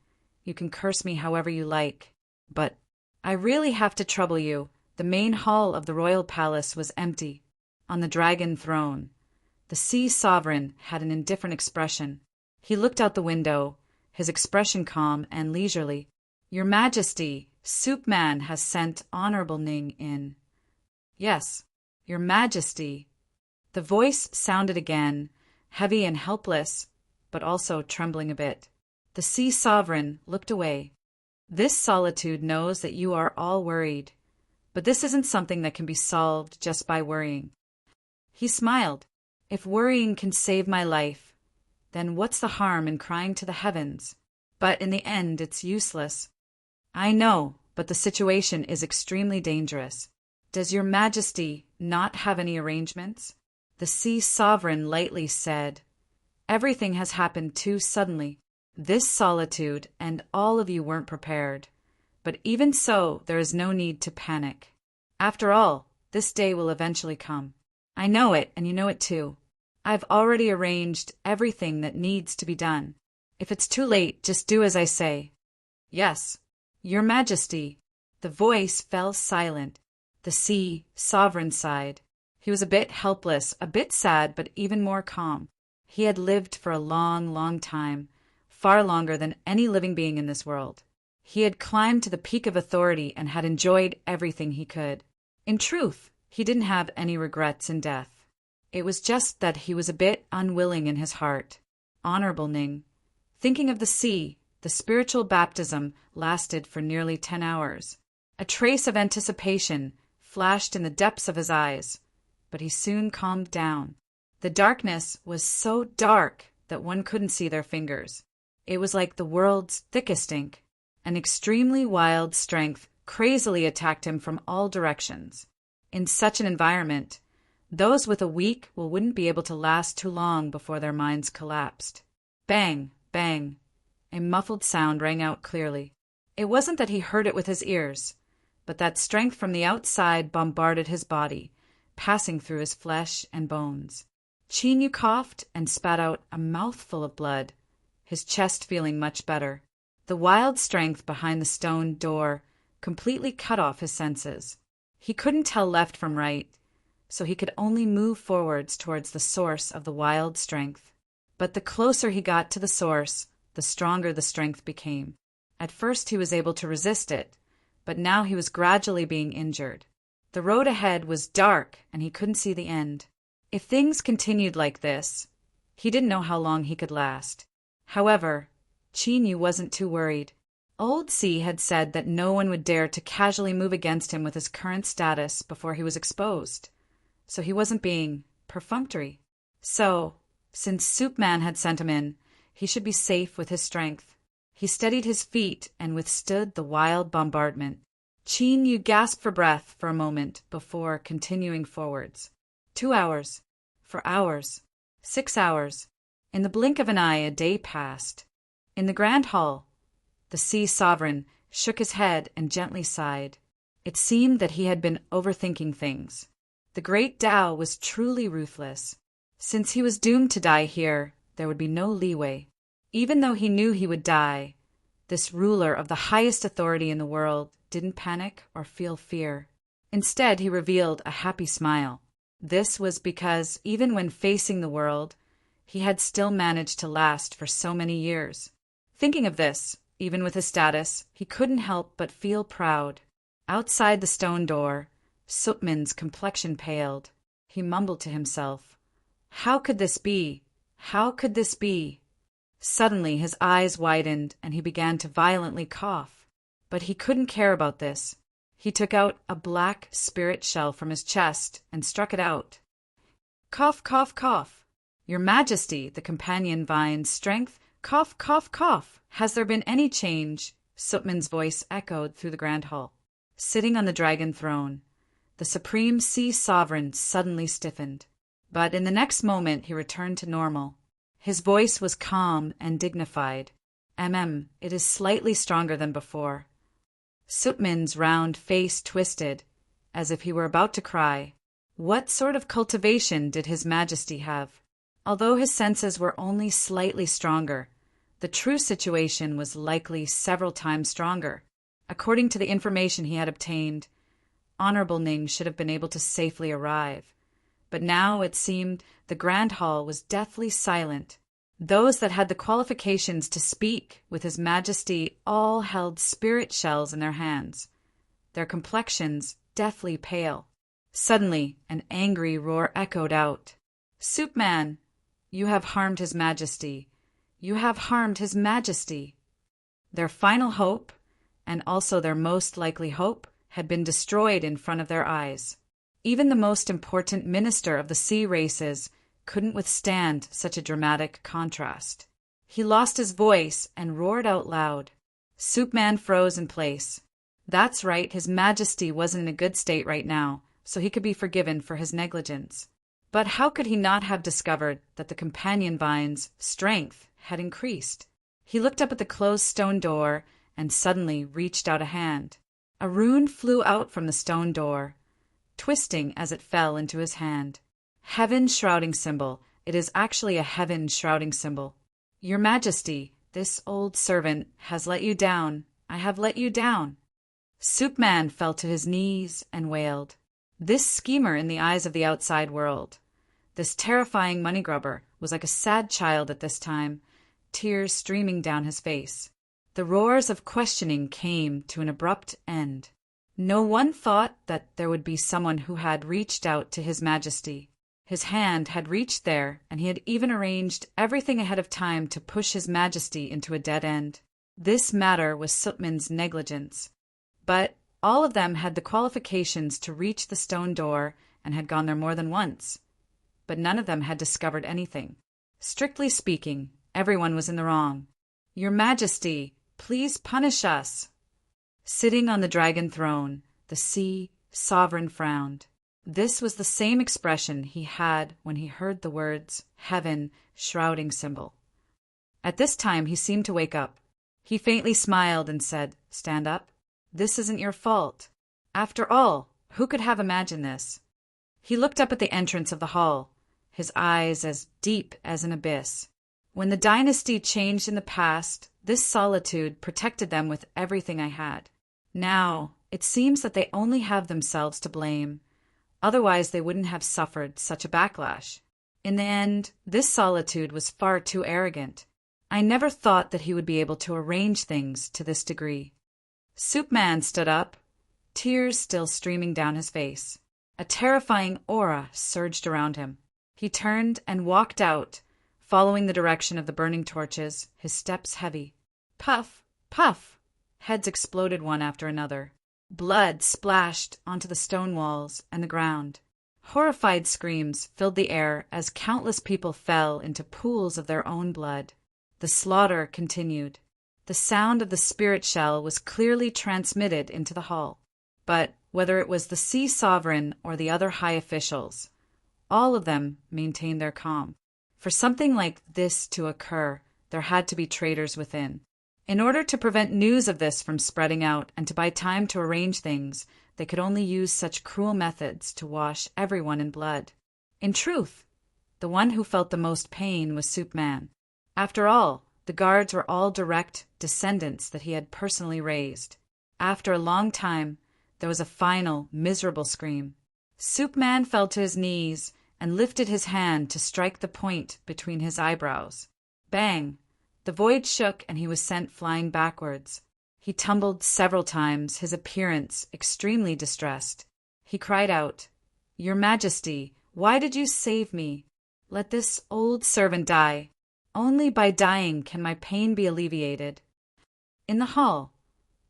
you can curse me however you like, but I really have to trouble you." The main hall of the royal palace was empty. On the dragon throne, the sea sovereign had an indifferent expression. He looked out the window, his expression calm and leisurely. "Your Majesty, Soup Man has sent Honorable Ning in." "Yes, Your Majesty." The voice sounded again, heavy and helpless, but also trembling a bit. The sea sovereign looked away. "This solitude knows that you are all worried, but this isn't something that can be solved just by worrying." He smiled. "If worrying can save my life, then what's the harm in crying to the heavens? But in the end, it's useless." "I know, but the situation is extremely dangerous. Does Your Majesty not have any arrangements?" The sea sovereign lightly said, "Everything has happened too suddenly. This solitude and all of you weren't prepared. But even so, there is no need to panic. After all, this day will eventually come. I know it, and you know it too. I've already arranged everything that needs to be done. If it's too late, just do as I say." "Yes, Your Majesty." The voice fell silent. The sea sovereign sighed. He was a bit helpless, a bit sad, but even more calm. He had lived for a long, long time, far longer than any living being in this world. He had climbed to the peak of authority and had enjoyed everything he could. In truth, he didn't have any regrets in death. It was just that he was a bit unwilling in his heart. "Honorable Ning, thinking of the sea, The spiritual baptism lasted for nearly 10 hours. A trace of anticipation flashed in the depths of his eyes, but he soon calmed down. The darkness was so dark that one couldn't see their fingers. It was like the world's thickest ink. An extremely wild strength crazily attacked him from all directions. In such an environment, those with a weak will wouldn't be able to last too long before their minds collapsed. Bang, bang. A muffled sound rang out clearly. It wasn't that he heard it with his ears, but that strength from the outside bombarded his body, passing through his flesh and bones. Chinyu coughed and spat out a mouthful of blood, his chest feeling much better. The wild strength behind the stone door completely cut off his senses. He couldn't tell left from right, so he could only move forwards towards the source of the wild strength. But the closer he got to the source, the stronger the strength became. At first he was able to resist it, but now he was gradually being injured. The road ahead was dark and he couldn't see the end. If things continued like this, he didn't know how long he could last. However, Chinyu wasn't too worried. Old C had said that no one would dare to casually move against him with his current status before he was exposed, so he wasn't being perfunctory. So, since Soup Man had sent him in, he should be safe with his strength. He steadied his feet and withstood the wild bombardment. Chinyu gasped for breath for a moment before continuing forwards. 2 hours. 4 hours. 6 hours. In the blink of an eye, a day passed. In the grand hall, the Sea Sovereign shook his head and gently sighed. It seemed that he had been overthinking things. The great Tao was truly ruthless. Since he was doomed to die here, there would be no leeway. Even though he knew he would die, this ruler of the highest authority in the world didn't panic or feel fear. Instead, he revealed a happy smile. This was because, even when facing the world, he had still managed to last for so many years. Thinking of this, even with his status, he couldn't help but feel proud. Outside the stone door, Supman's complexion paled. He mumbled to himself, "How could this be? How could this be?" Suddenly his eyes widened and he began to violently cough. But he couldn't care about this. He took out a black spirit shell from his chest and struck it out. "Cough, cough, cough. Your Majesty, the companion vine's strength, cough, cough, cough. Has there been any change?" Supman's voice echoed through the grand hall. Sitting on the dragon throne, the supreme sea sovereign suddenly stiffened. But in the next moment he returned to normal. His voice was calm and dignified. It is slightly stronger than before." Supman's round face twisted, as if he were about to cry. What sort of cultivation did His Majesty have? Although his senses were only slightly stronger, the true situation was likely several times stronger. According to the information he had obtained, Honorable Ning should have been able to safely arrive. But now it seemed the Grand Hall was deathly silent. Those that had the qualifications to speak with His Majesty all held spirit shells in their hands, their complexions deathly pale. Suddenly, an angry roar echoed out. "Soup Man, you have harmed His Majesty. You have harmed His Majesty." Their final hope, and also their most likely hope, had been destroyed in front of their eyes. Even the most important minister of the sea races couldn't withstand such a dramatic contrast. He lost his voice and roared out loud. Soup Man froze in place. That's right, His Majesty wasn't in a good state right now, so he could be forgiven for his negligence. But how could he not have discovered that the companion vine's strength had increased? He looked up at the closed stone door and suddenly reached out a hand. A rune flew out from the stone door, twisting as it fell into his hand. Heaven's shrouding symbol. It is actually a heaven shrouding symbol. "Your Majesty, this old servant has let you down. I have let you down." Soup Man fell to his knees and wailed. This schemer in the eyes of the outside world, this terrifying money grubber, was like a sad child at this time, tears streaming down his face. The roars of questioning came to an abrupt end. No one thought that there would be someone who had reached out to His Majesty. His hand had reached there, and he had even arranged everything ahead of time to push His Majesty into a dead end. This matter was Supman's negligence. But all of them had the qualifications to reach the stone door and had gone there more than once. But none of them had discovered anything. Strictly speaking, everyone was in the wrong. "Your Majesty, please punish us." Sitting on the dragon throne, the sea sovereign frowned. This was the same expression he had when he heard the words "heaven" shrouding symbol. At this time he seemed to wake up. He faintly smiled and said, "Stand up. This isn't your fault. After all, who could have imagined this?" He looked up at the entrance of the hall, his eyes as deep as an abyss. "When the dynasty changed in the past, this solitude protected them with everything I had. Now, it seems that they only have themselves to blame. Otherwise, they wouldn't have suffered such a backlash. In the end, this solitude was far too arrogant. I never thought that he would be able to arrange things to this degree." Supman stood up, tears still streaming down his face. A terrifying aura surged around him. He turned and walked out, following the direction of the burning torches, his steps heavy. Puff, puff! Heads exploded one after another. Blood splashed onto the stone walls and the ground. Horrified screams filled the air as countless people fell into pools of their own blood. The slaughter continued. The sound of the spirit shell was clearly transmitted into the hall. But whether it was the sea sovereign or the other high officials, all of them maintained their calm. For something like this to occur, there had to be traitors within. In order to prevent news of this from spreading out and to buy time to arrange things, they could only use such cruel methods to wash everyone in blood. In truth, the one who felt the most pain was Supman. After all, the guards were all direct descendants that he had personally raised. After a long time, there was a final, miserable scream. Supman fell to his knees and lifted his hand to strike the point between his eyebrows. Bang! The void shook and he was sent flying backwards. He tumbled several times, his appearance extremely distressed. He cried out, "Your Majesty, why did you save me? Let this old servant die. Only by dying can my pain be alleviated." In the hall,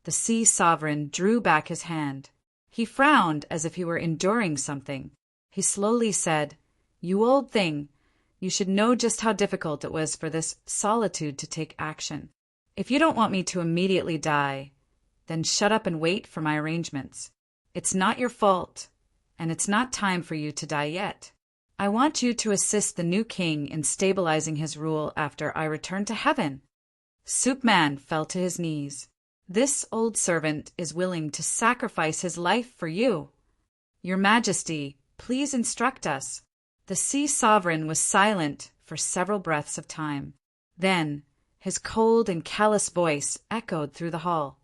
the sea sovereign drew back his hand. He frowned as if he were enduring something. He slowly said, "You old thing, you should know just how difficult it was for this solitude to take action. If you don't want me to immediately die, then shut up and wait for my arrangements. It's not your fault, and it's not time for you to die yet. I want you to assist the new king in stabilizing his rule after I return to heaven." Supman fell to his knees. "This old servant is willing to sacrifice his life for you. Your Majesty, please instruct us." The sea sovereign was silent for several breaths of time. Then his cold and callous voice echoed through the hall.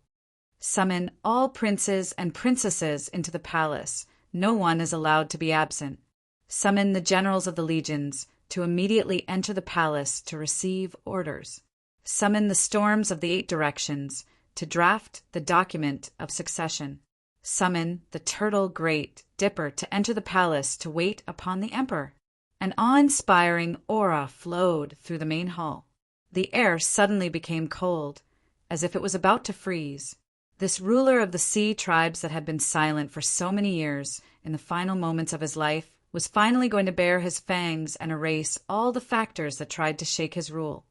"Summon all princes and princesses into the palace. No one is allowed to be absent. Summon the generals of the legions to immediately enter the palace to receive orders. Summon the storms of the 8 directions to draft the document of succession. Summon the turtle great Dipper to enter the palace to wait upon the emperor." An awe-inspiring aura flowed through the main hall. The air suddenly became cold, as if it was about to freeze. This ruler of the sea tribes that had been silent for so many years, in the final moments of his life, was finally going to bare his fangs and erase all the factors that tried to shake his rule.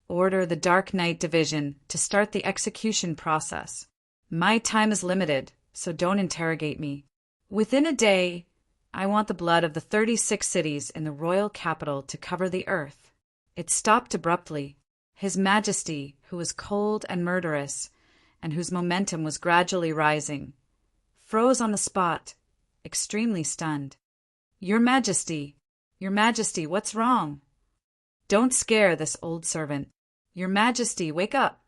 "Order the Dark Knight Division to start the execution process. My time is limited, so don't interrogate me. Within a day, I want the blood of the 36 cities in the royal capital to cover the earth." It stopped abruptly. His Majesty, who was cold and murderous, and whose momentum was gradually rising, froze on the spot, extremely stunned. Your Majesty, what's wrong?" "Don't scare this old servant. Your Majesty, wake up."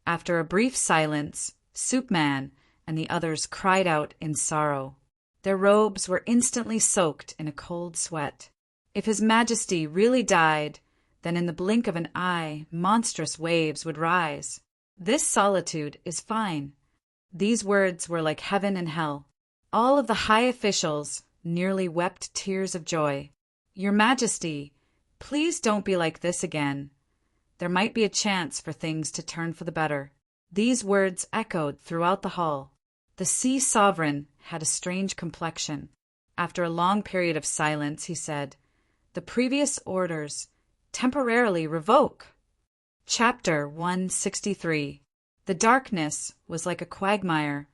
After a brief silence, Supman and the others cried out in sorrow. Their robes were instantly soaked in a cold sweat. If His Majesty really died, then in the blink of an eye, monstrous waves would rise. "This solitude is fine." These words were like heaven and hell. All of the high officials nearly wept tears of joy. "Your Majesty, please don't be like this again. there might be a chance for things to turn for the better. These words echoed throughout the hall. The sea sovereign had a strange complexion. After a long period of silence, he said, "The previous orders temporarily revoke." Chapter 163. The darkness was like a quagmire,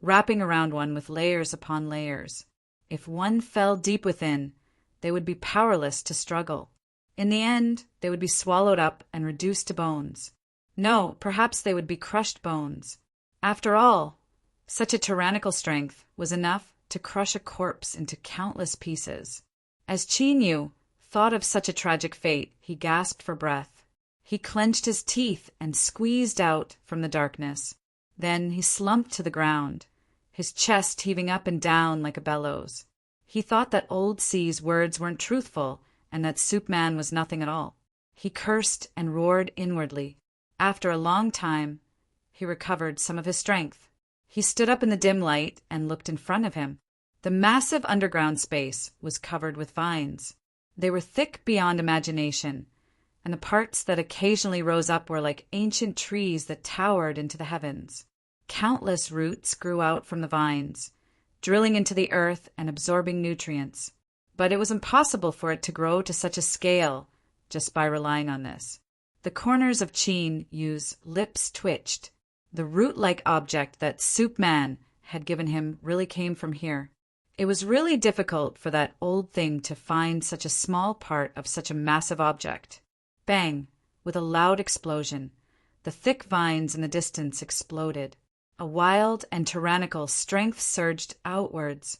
wrapping around one with layers upon layers. If one fell deep within, they would be powerless to struggle. In the end, they would be swallowed up and reduced to bones. No, perhaps they would be crushed bones. After all, such a tyrannical strength was enough to crush a corpse into countless pieces. As Chinyu thought of such a tragic fate, he gasped for breath. He clenched his teeth and squeezed out from the darkness. Then he slumped to the ground, his chest heaving up and down like a bellows. He thought that Old C's words weren't truthful and that Soup Man was nothing at all. He cursed and roared inwardly. After a long time, he recovered some of his strength. He stood up in the dim light and looked in front of him. The massive underground space was covered with vines. They were thick beyond imagination, and the parts that occasionally rose up were like ancient trees that towered into the heavens. Countless roots grew out from the vines, drilling into the earth and absorbing nutrients. But it was impossible for it to grow to such a scale just by relying on this. The corners of Chinyu's lips twitched. The root-like object that Soup Man had given him really came from here. It was really difficult for that old thing to find such a small part of such a massive object. Bang! With a loud explosion, the thick vines in the distance exploded. A wild and tyrannical strength surged outwards,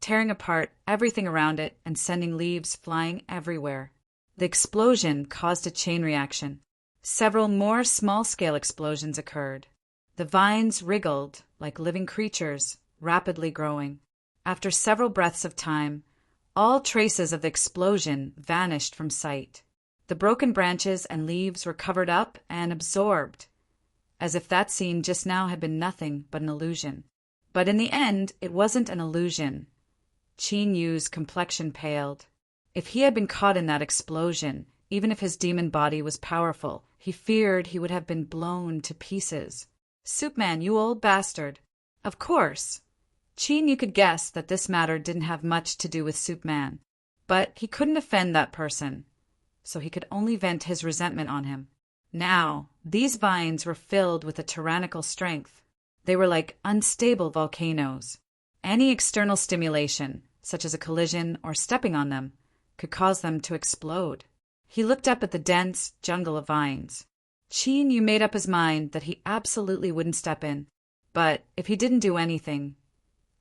tearing apart everything around it and sending leaves flying everywhere. The explosion caused a chain reaction. Several more small-scale explosions occurred. The vines wriggled like living creatures, rapidly growing. After several breaths of time, all traces of the explosion vanished from sight. The broken branches and leaves were covered up and absorbed, as if that scene just now had been nothing but an illusion. But in the end, it wasn't an illusion. Chinyu's complexion paled. If he had been caught in that explosion, even if his demon body was powerful, he feared he would have been blown to pieces. "Soup Man, you old bastard." Of course, Chinyu could guess that this matter didn't have much to do with Soup Man, but he couldn't offend that person, so he could only vent his resentment on him. Now, these vines were filled with a tyrannical strength. They were like unstable volcanoes. Any external stimulation, such as a collision or stepping on them, could cause them to explode. He looked up at the dense jungle of vines. Chinyu made up his mind that he absolutely wouldn't step in. But if he didn't do anything,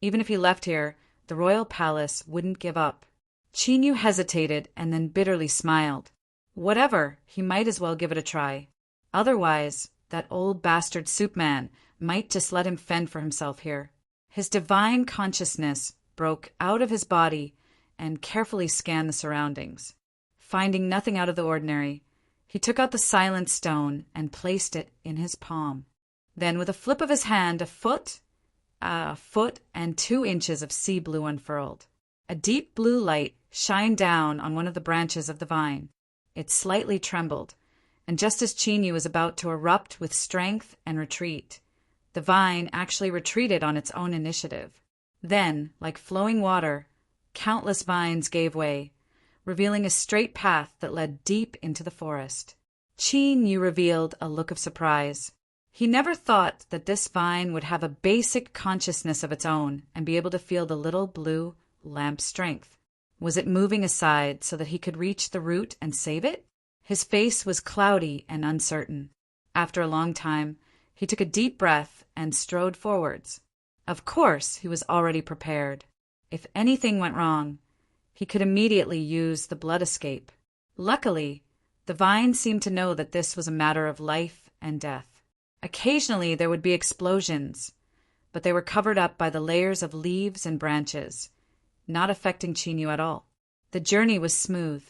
even if he left here, the royal palace wouldn't give up. Chinyu hesitated and then bitterly smiled. Whatever, he might as well give it a try. Otherwise, that old bastard Soup Man might just let him fend for himself here. His divine consciousness broke out of his body and carefully scanned the surroundings. Finding nothing out of the ordinary, he took out the silent stone and placed it in his palm. Then, with a flip of his hand, a foot and 2 inches of sea blue unfurled. A deep blue light shined down on one of the branches of the vine. It slightly trembled, and just as Chinyu was about to erupt with strength and retreat, the vine actually retreated on its own initiative. Then, like flowing water, countless vines gave way, revealing a straight path that led deep into the forest. Chinyu revealed a look of surprise. He never thought that this vine would have a basic consciousness of its own and be able to feel the little blue lamp's strength. Was it moving aside so that he could reach the root and save it? His face was cloudy and uncertain. After a long time, he took a deep breath and strode forwards. Of course, he was already prepared. If anything went wrong, he could immediately use the blood escape. Luckily, the vine seemed to know that this was a matter of life and death. Occasionally there would be explosions, but they were covered up by the layers of leaves and branches, not affecting Chinyu at all. The journey was smooth,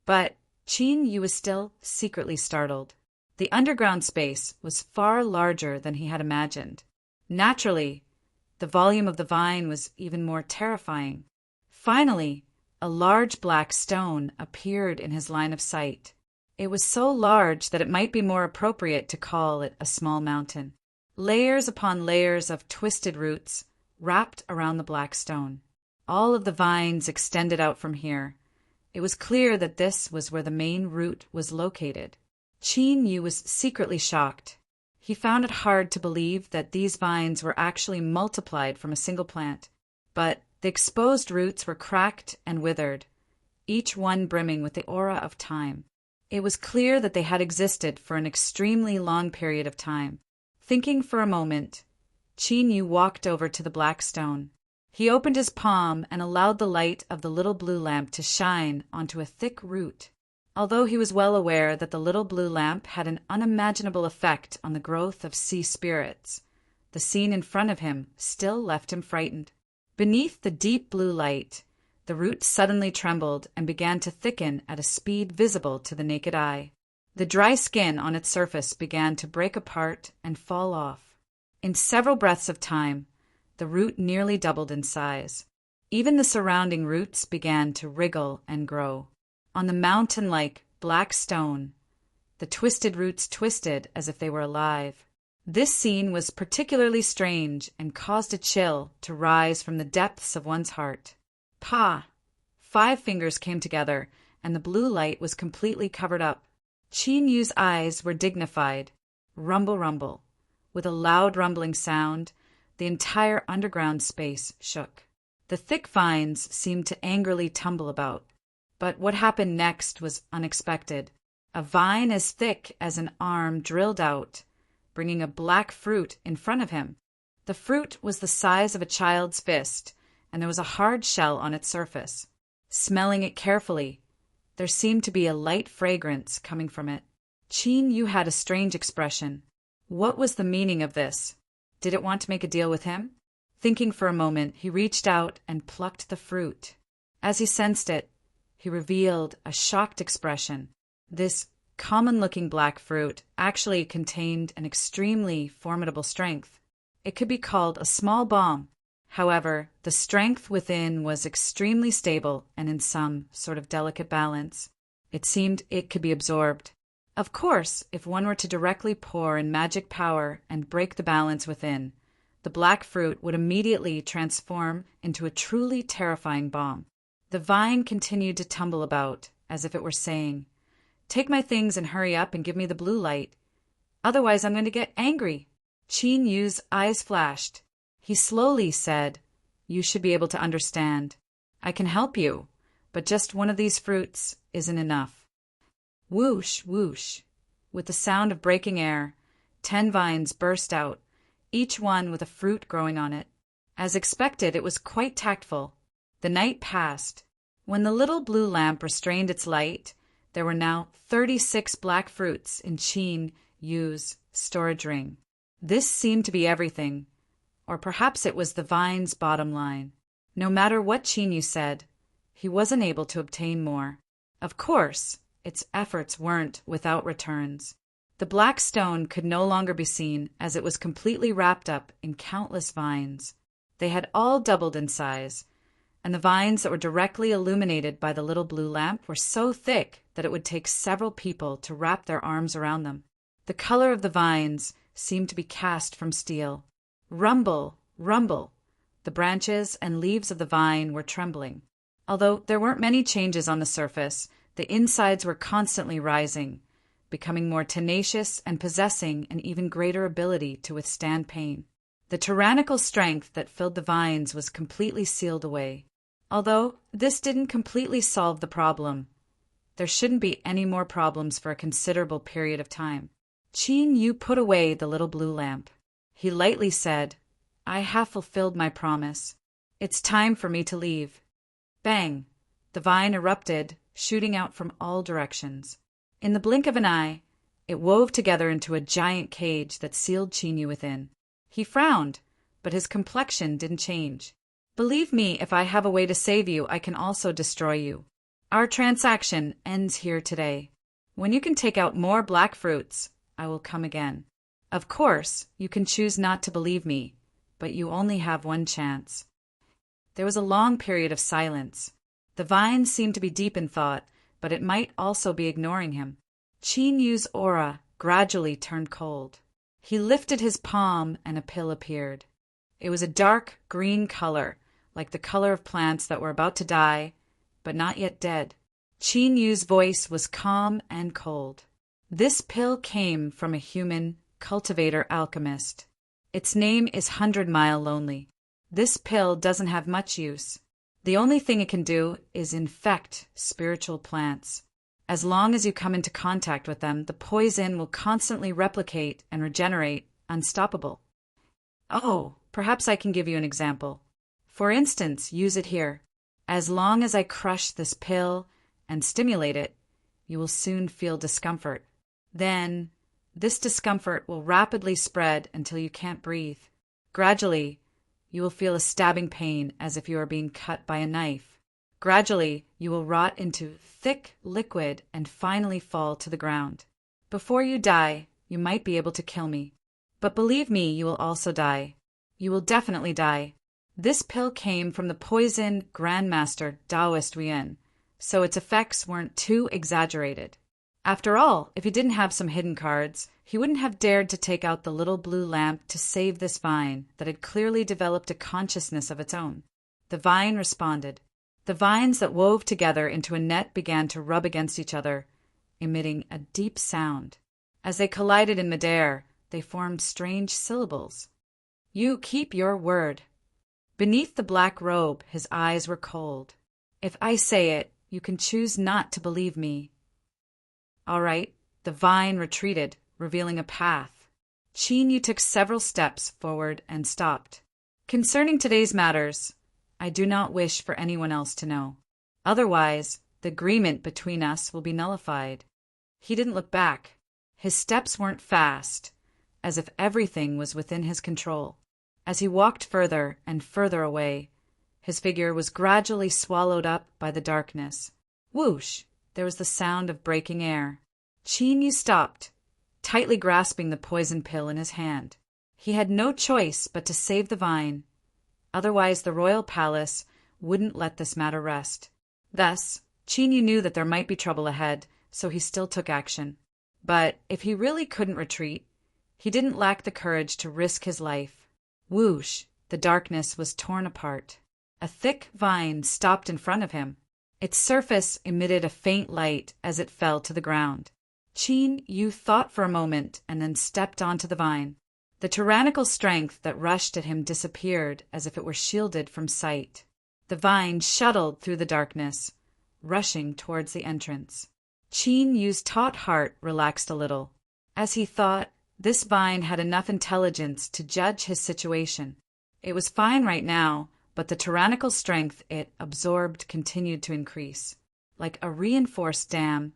but Chinyu was still secretly startled. The underground space was far larger than he had imagined. Naturally, the volume of the vine was even more terrifying. Finally, a large black stone appeared in his line of sight. It was so large that it might be more appropriate to call it a small mountain. Layers upon layers of twisted roots wrapped around the black stone. All of the vines extended out from here. It was clear that this was where the main root was located. Qin Yu was secretly shocked. He found it hard to believe that these vines were actually multiplied from a single plant. But the exposed roots were cracked and withered, each one brimming with the aura of time. It was clear that they had existed for an extremely long period of time. Thinking for a moment, Qin Yu walked over to the black stone. He opened his palm and allowed the light of the little blue lamp to shine onto a thick root. Although he was well aware that the little blue lamp had an unimaginable effect on the growth of sea spirits, the scene in front of him still left him frightened. Beneath the deep blue light, the root suddenly trembled and began to thicken at a speed visible to the naked eye. The dry skin on its surface began to break apart and fall off. In several breaths of time, the root nearly doubled in size. Even the surrounding roots began to wriggle and grow. On the mountain-like black stone, the twisted roots twisted as if they were alive. This scene was particularly strange and caused a chill to rise from the depths of one's heart. Pa! 5 fingers came together, and the blue light was completely covered up. Qin Yu's eyes were dignified. Rumble, rumble. With a loud rumbling sound, the entire underground space shook. The thick vines seemed to angrily tumble about. But what happened next was unexpected. A vine as thick as an arm drilled out, bringing a black fruit in front of him. The fruit was the size of a child's fist, and there was a hard shell on its surface. Smelling it carefully, there seemed to be a light fragrance coming from it. Qin Yu had a strange expression. What was the meaning of this? Did it want to make a deal with him? Thinking for a moment, he reached out and plucked the fruit. As he sensed it, he revealed a shocked expression. This common-looking black fruit actually contained an extremely formidable strength. It could be called a small bomb. However, the strength within was extremely stable and in some sort of delicate balance. It seemed it could be absorbed. Of course, if one were to directly pour in magic power and break the balance within, the black fruit would immediately transform into a truly terrifying bomb. The vine continued to tumble about, as if it were saying, "Take my things and hurry up and give me the blue light. Otherwise I'm going to get angry." Qin Yu's eyes flashed. He slowly said, "You should be able to understand. I can help you, but just one of these fruits isn't enough." Whoosh, whoosh. With the sound of breaking air, 10 vines burst out, each one with a fruit growing on it. As expected, it was quite tactful. The night passed. When the little blue lamp restrained its light, there were now 36 black fruits in Qin Yu's storage ring. This seemed to be everything, or perhaps it was the vine's bottom line. No matter what Qin Yu said, he wasn't able to obtain more. Of course, its efforts weren't without returns. The black stone could no longer be seen as it was completely wrapped up in countless vines. They had all doubled in size, and the vines that were directly illuminated by the little blue lamp were so thick that it would take several people to wrap their arms around them. The color of the vines seemed to be cast from steel. Rumble, rumble. The branches and leaves of the vine were trembling. Although there weren't many changes on the surface, the insides were constantly rising, becoming more tenacious and possessing an even greater ability to withstand pain. The tyrannical strength that filled the vines was completely sealed away. Although this didn't completely solve the problem, there shouldn't be any more problems for a considerable period of time. Qin Yu put away the little blue lamp. He lightly said, "I have fulfilled my promise. It's time for me to leave." Bang! The vine erupted, shooting out from all directions. In the blink of an eye, it wove together into a giant cage that sealed Qin Yu within. He frowned, but his complexion didn't change. "Believe me, if I have a way to save you, I can also destroy you. Our transaction ends here today. When you can take out more black fruits, I will come again. Of course, you can choose not to believe me, but you only have one chance." There was a long period of silence. The vine seemed to be deep in thought, but it might also be ignoring him. Qin Yu's aura gradually turned cold. He lifted his palm and a pill appeared. It was a dark green color, like the color of plants that were about to die, but not yet dead. Qin Yu's voice was calm and cold. This pill came from a human cultivator alchemist. Its name is 100-Mile Lonely. This pill doesn't have much use. The only thing it can do is infect spiritual plants. As long as you come into contact with them, the poison will constantly replicate and regenerate, unstoppable. Oh, perhaps I can give you an example. For instance, use it here. As long as I crush this pill and stimulate it, you will soon feel discomfort. Then, this discomfort will rapidly spread until you can't breathe. Gradually, you will feel a stabbing pain as if you are being cut by a knife. Gradually, you will rot into thick liquid and finally fall to the ground. Before you die, you might be able to kill me. But believe me, you will also die. You will definitely die. This pill came from the poison Grandmaster Taoist Yuan, so its effects weren't too exaggerated. After all, if he didn't have some hidden cards, he wouldn't have dared to take out the little blue lamp to save this vine that had clearly developed a consciousness of its own. The vine responded. The vines that wove together into a net began to rub against each other, emitting a deep sound. As they collided in midair, they formed strange syllables. You keep your word. Beneath the black robe, his eyes were cold. If I say it, you can choose not to believe me. All right, the vine retreated, revealing a path. Qin Yu took several steps forward and stopped. Concerning today's matters, I do not wish for anyone else to know. Otherwise, the agreement between us will be nullified. He didn't look back. His steps weren't fast, as if everything was within his control. As he walked further and further away, his figure was gradually swallowed up by the darkness. Whoosh! There was the sound of breaking air. Qin Yu stopped, tightly grasping the poison pill in his hand. He had no choice but to save the vine. Otherwise, the royal palace wouldn't let this matter rest. Thus, Qin Yu knew that there might be trouble ahead, so he still took action. But if he really couldn't retreat, he didn't lack the courage to risk his life. Whoosh! The darkness was torn apart. A thick vine stopped in front of him. Its surface emitted a faint light as it fell to the ground. Qin Yu thought for a moment and then stepped onto the vine. The tyrannical strength that rushed at him disappeared as if it were shielded from sight. The vine shuttled through the darkness, rushing towards the entrance. Qin Yu's taut heart relaxed a little. As he thought, this vine had enough intelligence to judge his situation. It was fine right now, but the tyrannical strength it absorbed continued to increase. Like a reinforced dam,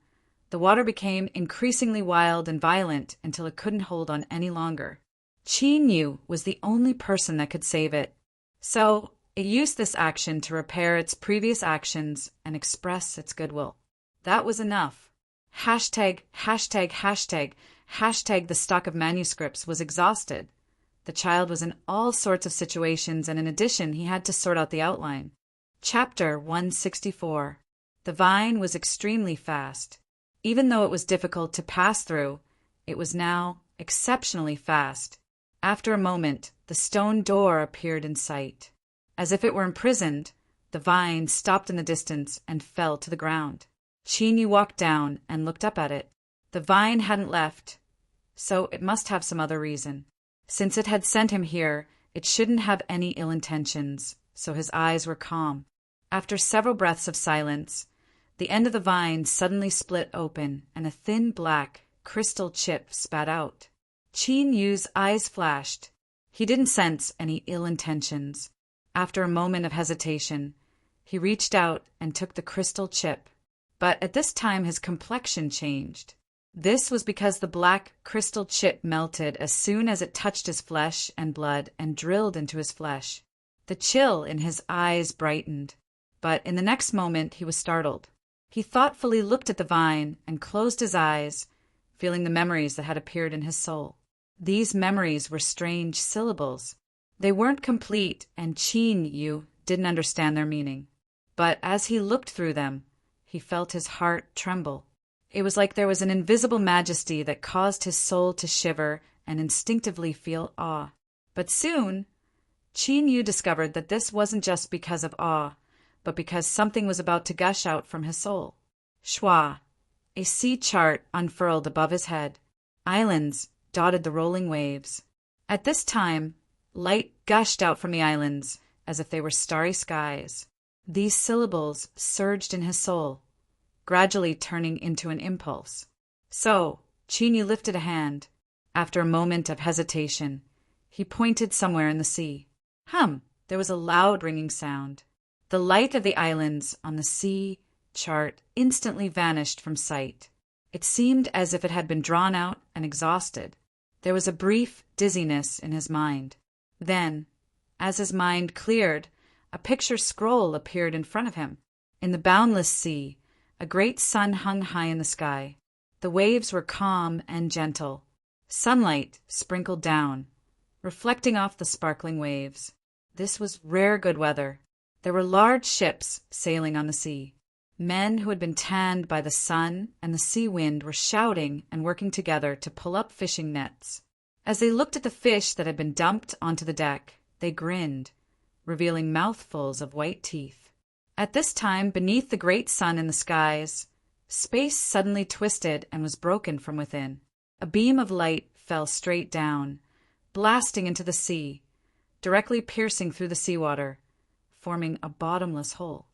the water became increasingly wild and violent until it couldn't hold on any longer. Qin Yu was the only person that could save it. So, it used this action to repair its previous actions and express its goodwill. That was enough. Hashtag the stock of manuscripts was exhausted. The child was in all sorts of situations, and in addition, he had to sort out the outline. Chapter 164. The vine was extremely fast. Even though it was difficult to pass through, it was now exceptionally fast. After a moment, the stone door appeared in sight. As if it were imprisoned, the vine stopped in the distance and fell to the ground. Qin Yu walked down and looked up at it. The vine hadn't left, so it must have some other reason. Since it had sent him here, it shouldn't have any ill intentions, so his eyes were calm. After several breaths of silence, the end of the vine suddenly split open and a thin black crystal chip spat out. Qin Yu's eyes flashed. He didn't sense any ill intentions. After a moment of hesitation, he reached out and took the crystal chip. But at this time his complexion changed. This was because the black crystal chip melted as soon as it touched his flesh and blood and drilled into his flesh. The chill in his eyes brightened, but in the next moment he was startled. He thoughtfully looked at the vine and closed his eyes, feeling the memories that had appeared in his soul. These memories were strange syllables. They weren't complete, and Qin Yu didn't understand their meaning. But as he looked through them, he felt his heart tremble. It was like there was an invisible majesty that caused his soul to shiver and instinctively feel awe. But soon, Qin Yu discovered that this wasn't just because of awe, but because something was about to gush out from his soul. Shwa, a sea chart unfurled above his head. Islands dotted the rolling waves. At this time, light gushed out from the islands as if they were starry skies. These syllables surged in his soul, gradually turning into an impulse. So, Qin Yu lifted a hand. After a moment of hesitation, he pointed somewhere in the sea. There was a loud ringing sound. The light of the islands on the sea chart instantly vanished from sight. It seemed as if it had been drawn out and exhausted. There was a brief dizziness in his mind. Then, as his mind cleared, a picture scroll appeared in front of him. In the boundless sea, a great sun hung high in the sky. The waves were calm and gentle. Sunlight sprinkled down, reflecting off the sparkling waves. This was rare good weather. There were large ships sailing on the sea. Men who had been tanned by the sun and the sea wind were shouting and working together to pull up fishing nets. As they looked at the fish that had been dumped onto the deck, they grinned, revealing mouthfuls of white teeth. At this time, beneath the great sun in the skies, space suddenly twisted and was broken from within. A beam of light fell straight down, blasting into the sea, directly piercing through the seawater, forming a bottomless hole.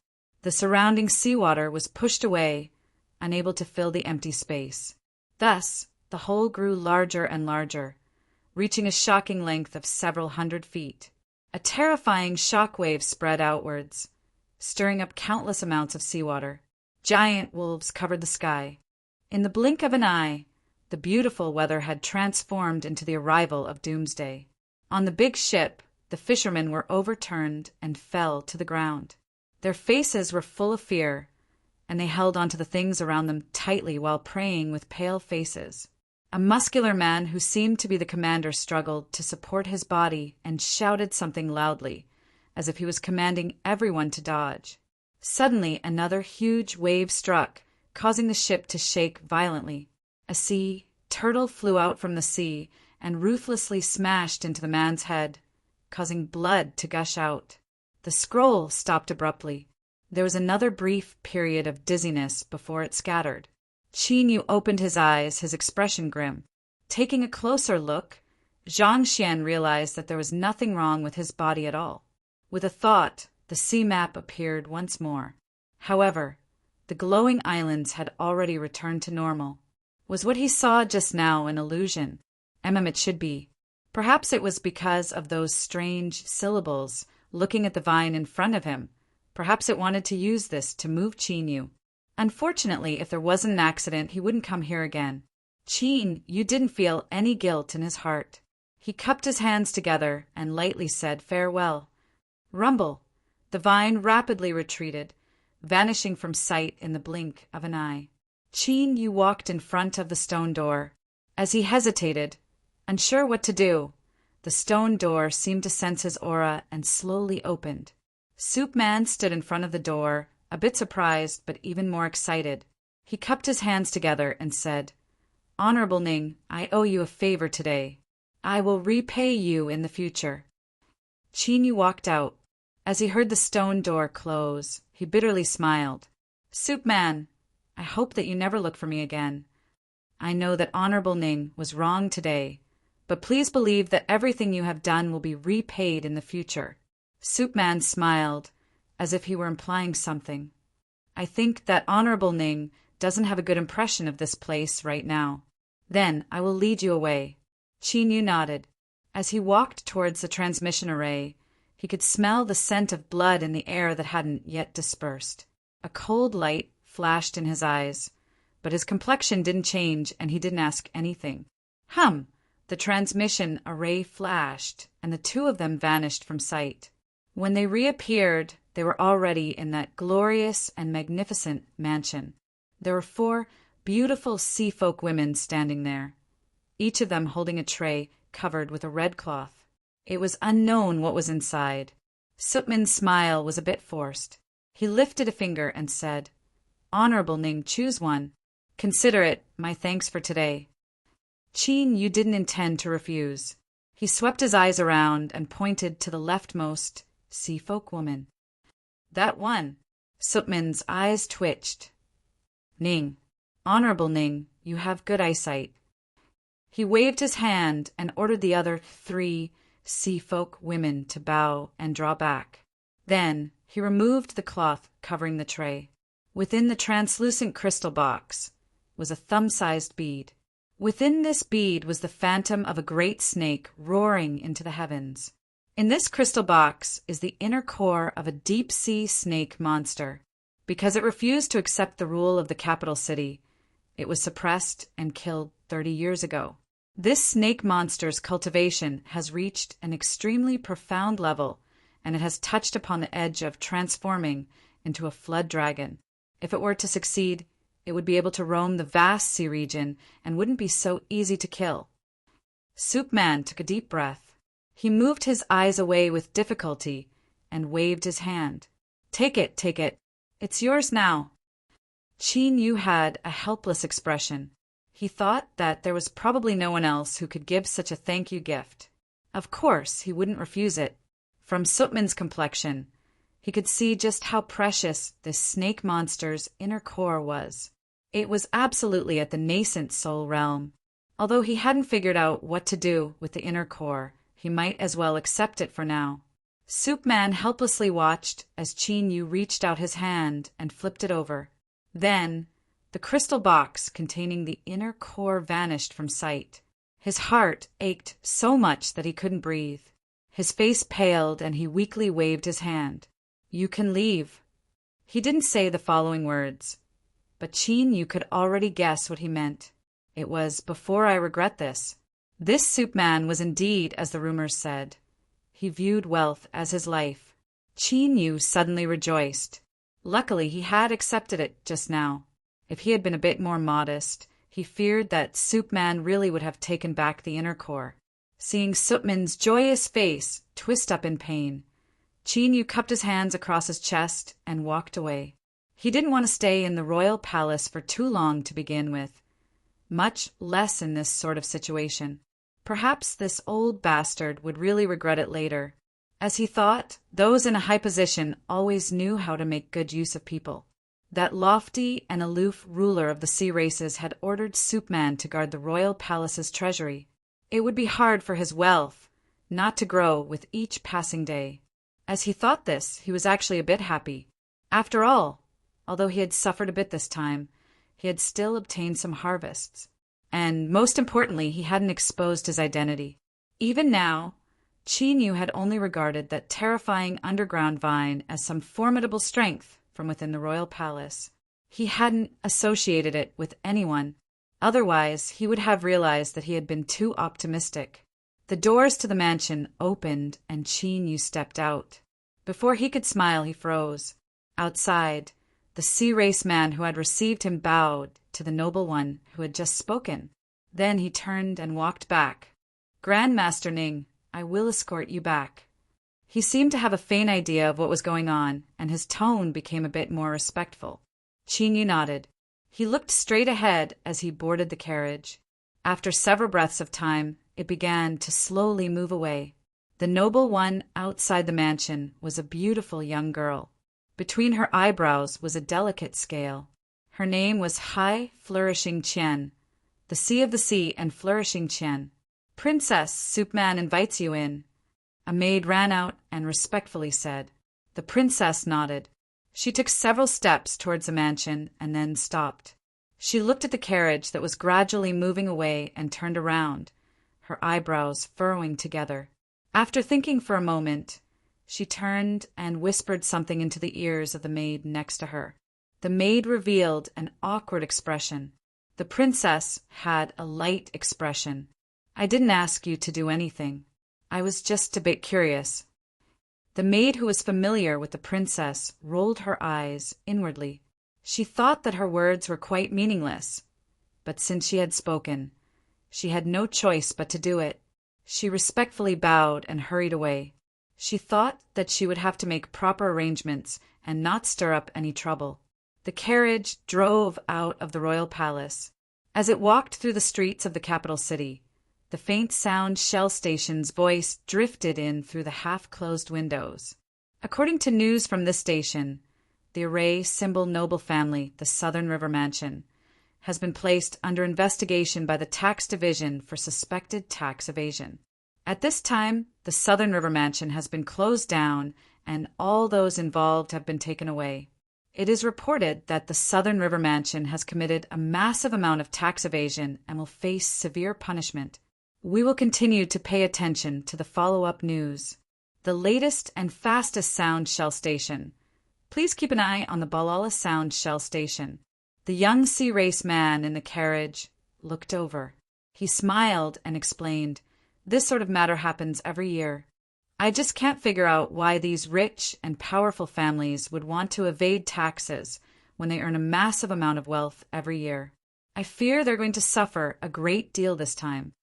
The surrounding seawater was pushed away, unable to fill the empty space. Thus, the hole grew larger and larger, reaching a shocking length of several hundred feet. A terrifying shock wave spread outwards, stirring up countless amounts of seawater. Giant wolves covered the sky. In the blink of an eye, the beautiful weather had transformed into the arrival of doomsday. On the big ship, the fishermen were overturned and fell to the ground. Their faces were full of fear, and they held onto the things around them tightly while praying with pale faces. A muscular man who seemed to be the commander struggled to support his body and shouted something loudly, as if he was commanding everyone to dodge. Suddenly, another huge wave struck, causing the ship to shake violently. A sea turtle flew out from the sea and ruthlessly smashed into the man's head, causing blood to gush out. The scroll stopped abruptly. There was another brief period of dizziness before it scattered. Qin Yu opened his eyes, his expression grim. Taking a closer look, Zhang Xian realized that there was nothing wrong with his body at all. With a thought, the sea map appeared once more. However, the glowing islands had already returned to normal. Was what he saw just now an illusion? It should be. Perhaps it was because of those strange syllables looking at the vine in front of him. Perhaps it wanted to use this to move Qin Yu. Unfortunately, if there wasn't an accident, he wouldn't come here again. Qin Yu didn't feel any guilt in his heart. He cupped his hands together and lightly said farewell. Rumble! The vine rapidly retreated, vanishing from sight in the blink of an eye. Qin Yu walked in front of the stone door. As he hesitated, unsure what to do, the stone door seemed to sense his aura and slowly opened. Soup Man stood in front of the door, a bit surprised but even more excited. He cupped his hands together and said, Honorable Ning, I owe you a favor today. I will repay you in the future. Qin Yu walked out. As he heard the stone door close, he bitterly smiled. Soup Man, I hope that you never look for me again. I know that Honorable Ning was wrong today, but please believe that everything you have done will be repaid in the future. Soup Man smiled, as if he were implying something. I think that Honorable Ning doesn't have a good impression of this place right now. Then I will lead you away. Qin Yu nodded. As he walked towards the transmission array, he could smell the scent of blood in the air that hadn't yet dispersed. A cold light flashed in his eyes, but his complexion didn't change and he didn't ask anything. The transmission array flashed, and the two of them vanished from sight. When they reappeared, they were already in that glorious and magnificent mansion. There were 4 beautiful sea-folk women standing there, each of them holding a tray covered with a red cloth. It was unknown what was inside. Supman's smile was a bit forced. He lifted a finger and said, Honorable Ning, choose one. Consider it my thanks for today." Qin Yu didn't intend to refuse. He swept his eyes around and pointed to the leftmost sea folk woman. "That one." Supman's eyes twitched. "Ning, Honorable Ning, you have good eyesight." He waved his hand and ordered the other 3 sea folk women to bow and draw back. Then he removed the cloth covering the tray. Within the translucent crystal box was a thumb-sized bead. Within this bead was the phantom of a great snake roaring into the heavens. In this crystal box is the inner core of a deep-sea snake monster. Because it refused to accept the rule of the capital city, it was suppressed and killed 30 years ago. This snake monster's cultivation has reached an extremely profound level, and it has touched upon the edge of transforming into a flood dragon. If it were to succeed, it would be able to roam the vast sea region and wouldn't be so easy to kill. Soup Man took a deep breath. He moved his eyes away with difficulty and waved his hand. Take it. It's yours now." Qin Yu had a helpless expression. He thought that there was probably no one else who could give such a thank you gift. Of course, he wouldn't refuse it. From Supman's complexion, he could see just how precious this snake monster's inner core was. It was absolutely at the nascent soul realm. Although he hadn't figured out what to do with the inner core, he might as well accept it for now. Soup Man helplessly watched as Qin Yu reached out his hand and flipped it over. Then, the crystal box containing the inner core vanished from sight. His heart ached so much that he couldn't breathe. His face paled and he weakly waved his hand. "You can leave." He didn't say the following words, but Qin Yu could already guess what he meant. It was, "Before I regret this." This Soup Man was indeed, as the rumors said. He viewed wealth as his life. Qin Yu suddenly rejoiced. Luckily, he had accepted it just now. If he had been a bit more modest, he feared that Soup Man really would have taken back the inner core. Seeing Supman's joyous face twist up in pain, Qin Yu cupped his hands across his chest and walked away. He didn't want to stay in the royal palace for too long to begin with, much less in this sort of situation. Perhaps this old bastard would really regret it later. As he thought, those in a high position always knew how to make good use of people. That lofty and aloof ruler of the sea races had ordered Soup Man to guard the royal palace's treasury. It would be hard for his wealth not to grow with each passing day. As he thought this, he was actually a bit happy. After all, although he had suffered a bit this time, he had still obtained some harvests. And most importantly, he hadn't exposed his identity. Even now, Qin Yu had only regarded that terrifying underground vine as some formidable strength from within the royal palace. He hadn't associated it with anyone. Otherwise, he would have realized that he had been too optimistic. The doors to the mansion opened and Qin Yu stepped out. Before he could smile, he froze. Outside, the sea race man who had received him bowed to the noble one who had just spoken. Then he turned and walked back. "Grandmaster Ning, I will escort you back." He seemed to have a faint idea of what was going on, and his tone became a bit more respectful. Qin Yu nodded. He looked straight ahead as he boarded the carriage. After several breaths of time, it began to slowly move away. The noble one outside the mansion was a beautiful young girl. Between her eyebrows was a delicate scale. Her name was Hai Flourishing Qian, the Sea of the Sea and Flourishing Qian. "Princess, Soup Man invites you in." A maid ran out and respectfully said. The princess nodded. She took several steps towards the mansion and then stopped. She looked at the carriage that was gradually moving away and turned around, her eyebrows furrowing together. After thinking for a moment, she turned and whispered something into the ears of the maid next to her. The maid revealed an awkward expression. The princess had a light expression. "I didn't ask you to do anything. I was just a bit curious." The maid, who was familiar with the princess, rolled her eyes inwardly. She thought that her words were quite meaningless, but since she had spoken, she had no choice but to do it. She respectfully bowed and hurried away. She thought that she would have to make proper arrangements and not stir up any trouble. The carriage drove out of the royal palace. As it walked through the streets of the capital city, the faint sound Shell Station's voice drifted in through the half-closed windows. According to news from this station, the array symbol noble family, the Southern River Mansion, has been placed under investigation by the Tax Division for suspected tax evasion. At this time, the Southern River Mansion has been closed down and all those involved have been taken away. It is reported that the Southern River Mansion has committed a massive amount of tax evasion and will face severe punishment. We will continue to pay attention to the follow-up news. The latest and fastest sound Shell Station. Please keep an eye on the Balala Sound Shell Station. The young sea race man in the carriage looked over. He smiled and explained, "This sort of matter happens every year. I just can't figure out why these rich and powerful families would want to evade taxes when they earn a massive amount of wealth every year. I fear they're going to suffer a great deal this time."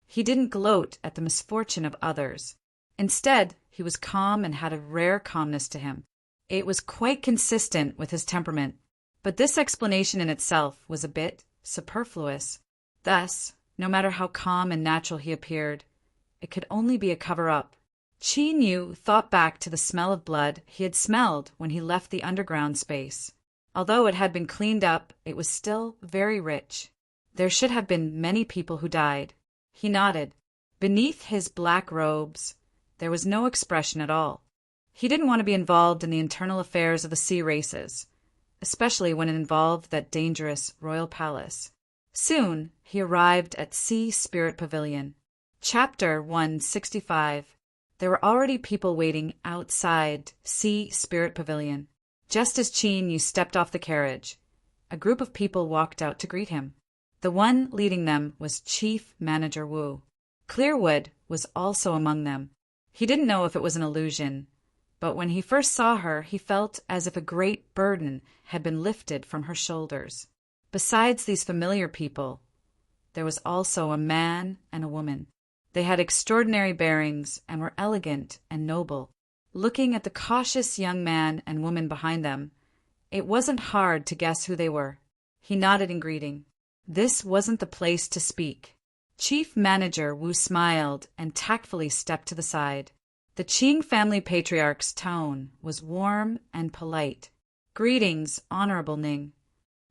He didn't gloat at the misfortune of others. Instead, he was calm and had a rare calmness to him. It was quite consistent with his temperament, but this explanation in itself was a bit superfluous. Thus, no matter how calm and natural he appeared, it could only be a cover-up. Qin Yu thought back to the smell of blood he had smelled when he left the underground space. Although it had been cleaned up, it was still very rich. There should have been many people who died. He nodded. Beneath his black robes, there was no expression at all. He didn't want to be involved in the internal affairs of the sea races, especially when it involved that dangerous royal palace. Soon, he arrived at Sea Spirit Pavilion. Chapter 165. There were already people waiting outside Sea Spirit Pavilion. Just as Qin Yu stepped off the carriage, a group of people walked out to greet him. The one leading them was Chief Manager Wu. Clearwood was also among them. He didn't know if it was an illusion, but when he first saw her, he felt as if a great burden had been lifted from her shoulders. Besides these familiar people, there was also a man and a woman. They had extraordinary bearings and were elegant and noble. Looking at the cautious young man and woman behind them, it wasn't hard to guess who they were. He nodded in greeting. This wasn't the place to speak. Chief Manager Wu smiled and tactfully stepped to the side. The Qing family patriarch's tone was warm and polite. "Greetings, Honorable Ning."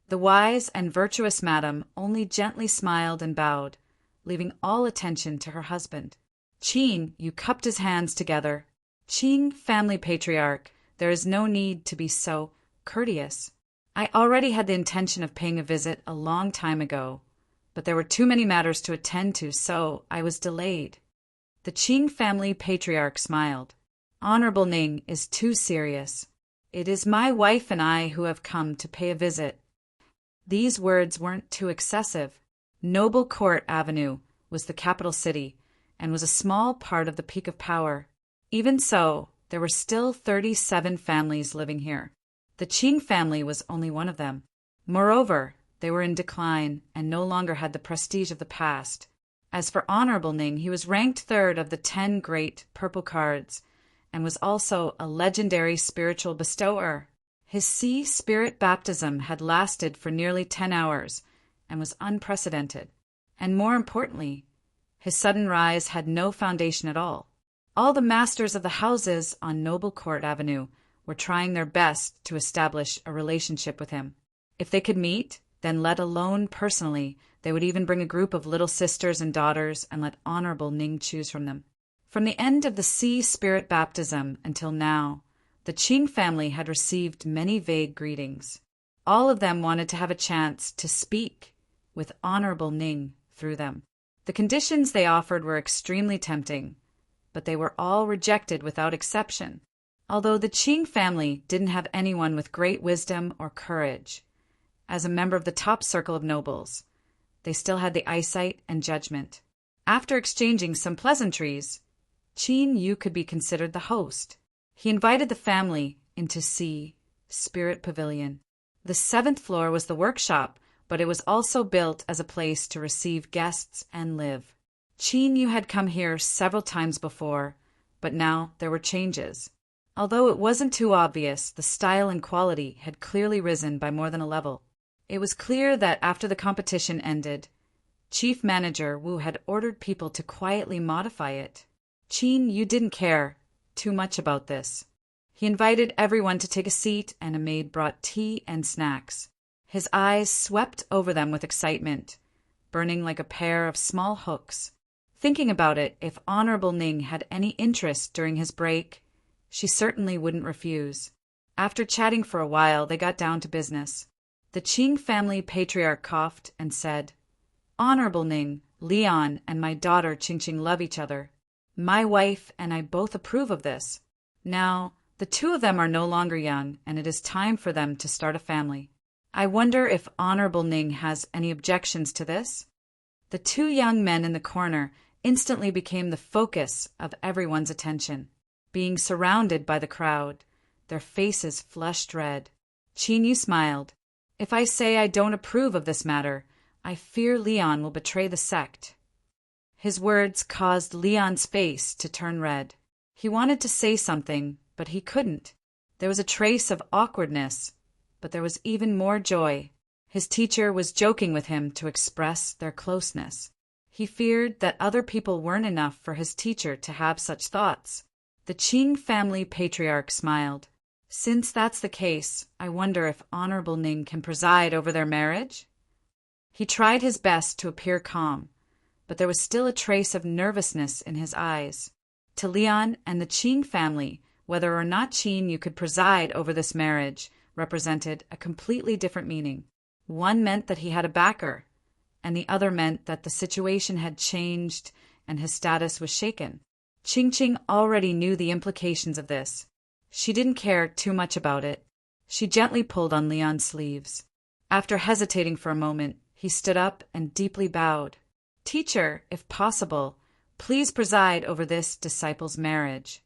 The wise and virtuous madam only gently smiled and bowed, leaving all attention to her husband. Qin Yu cupped his hands together. "Qing family patriarch, there is no need to be so courteous. I already had the intention of paying a visit a long time ago, but there were too many matters to attend to, so I was delayed." The Qing family patriarch smiled. "Honorable Ning is too serious. It is my wife and I who have come to pay a visit." These words weren't too excessive. Noble Court Avenue was the capital city and was a small part of the peak of power. Even so, there were still 37 families living here. The Qing family was only one of them. Moreover, they were in decline and no longer had the prestige of the past. As for Honorable Ning, he was ranked third of the 10 great purple cards and was also a legendary spiritual bestower. His sea spirit baptism had lasted for nearly 10 hours and was unprecedented. And more importantly, his sudden rise had no foundation at all. All the masters of the houses on Noble Court Avenue were trying their best to establish a relationship with him. If they could meet, then let alone personally, they would even bring a group of little sisters and daughters and let Honorable Ning choose from them. From the end of the sea spirit baptism until now, the Qing family had received many vague greetings. All of them wanted to have a chance to speak with Honorable Ning through them. The conditions they offered were extremely tempting, but they were all rejected without exception. Although the Qing family didn't have anyone with great wisdom or courage, as a member of the top circle of nobles, they still had the eyesight and judgment. After exchanging some pleasantries, Qin Yu could be considered the host. He invited the family into Sea Spirit Pavilion. The 7th floor was the workshop, but it was also built as a place to receive guests and live. Qin Yu had come here several times before, but now there were changes. Although it wasn't too obvious, the style and quality had clearly risen by more than a level. It was clear that after the competition ended, Chief Manager Wu had ordered people to quietly modify it. Qin, you didn't care too much about this. He invited everyone to take a seat, and a maid brought tea and snacks. His eyes swept over them with excitement, burning like a pair of small hooks. Thinking about it, if Honorable Ning had any interest during his break, she certainly wouldn't refuse. After chatting for a while, they got down to business. The Qing family patriarch coughed and said, "Honorable Ning, Leon and my daughter Qingqing love each other. My wife and I both approve of this. Now, the two of them are no longer young, and it is time for them to start a family. I wonder if Honorable Ning has any objections to this?" The two young men in the corner instantly became the focus of everyone's attention. Being surrounded by the crowd, their faces flushed red. Qin Yu smiled. "If I say I don't approve of this matter, I fear Leon will betray the sect." His words caused Leon's face to turn red. He wanted to say something, but he couldn't. There was a trace of awkwardness, but there was even more joy. His teacher was joking with him to express their closeness. He feared that other people weren't enough for his teacher to have such thoughts. The Qing family patriarch smiled. "Since that's the case, I wonder if Honorable Ning can preside over their marriage?" He tried his best to appear calm, but there was still a trace of nervousness in his eyes. To Leon and the Qing family, whether or not Qin Yu could preside over this marriage represented a completely different meaning. One meant that he had a backer, and the other meant that the situation had changed and his status was shaken. Qingqing already knew the implications of this. She didn't care too much about it. She gently pulled on Leon's sleeves. After hesitating for a moment, he stood up and deeply bowed. "Teacher, if possible, please preside over this disciple's marriage."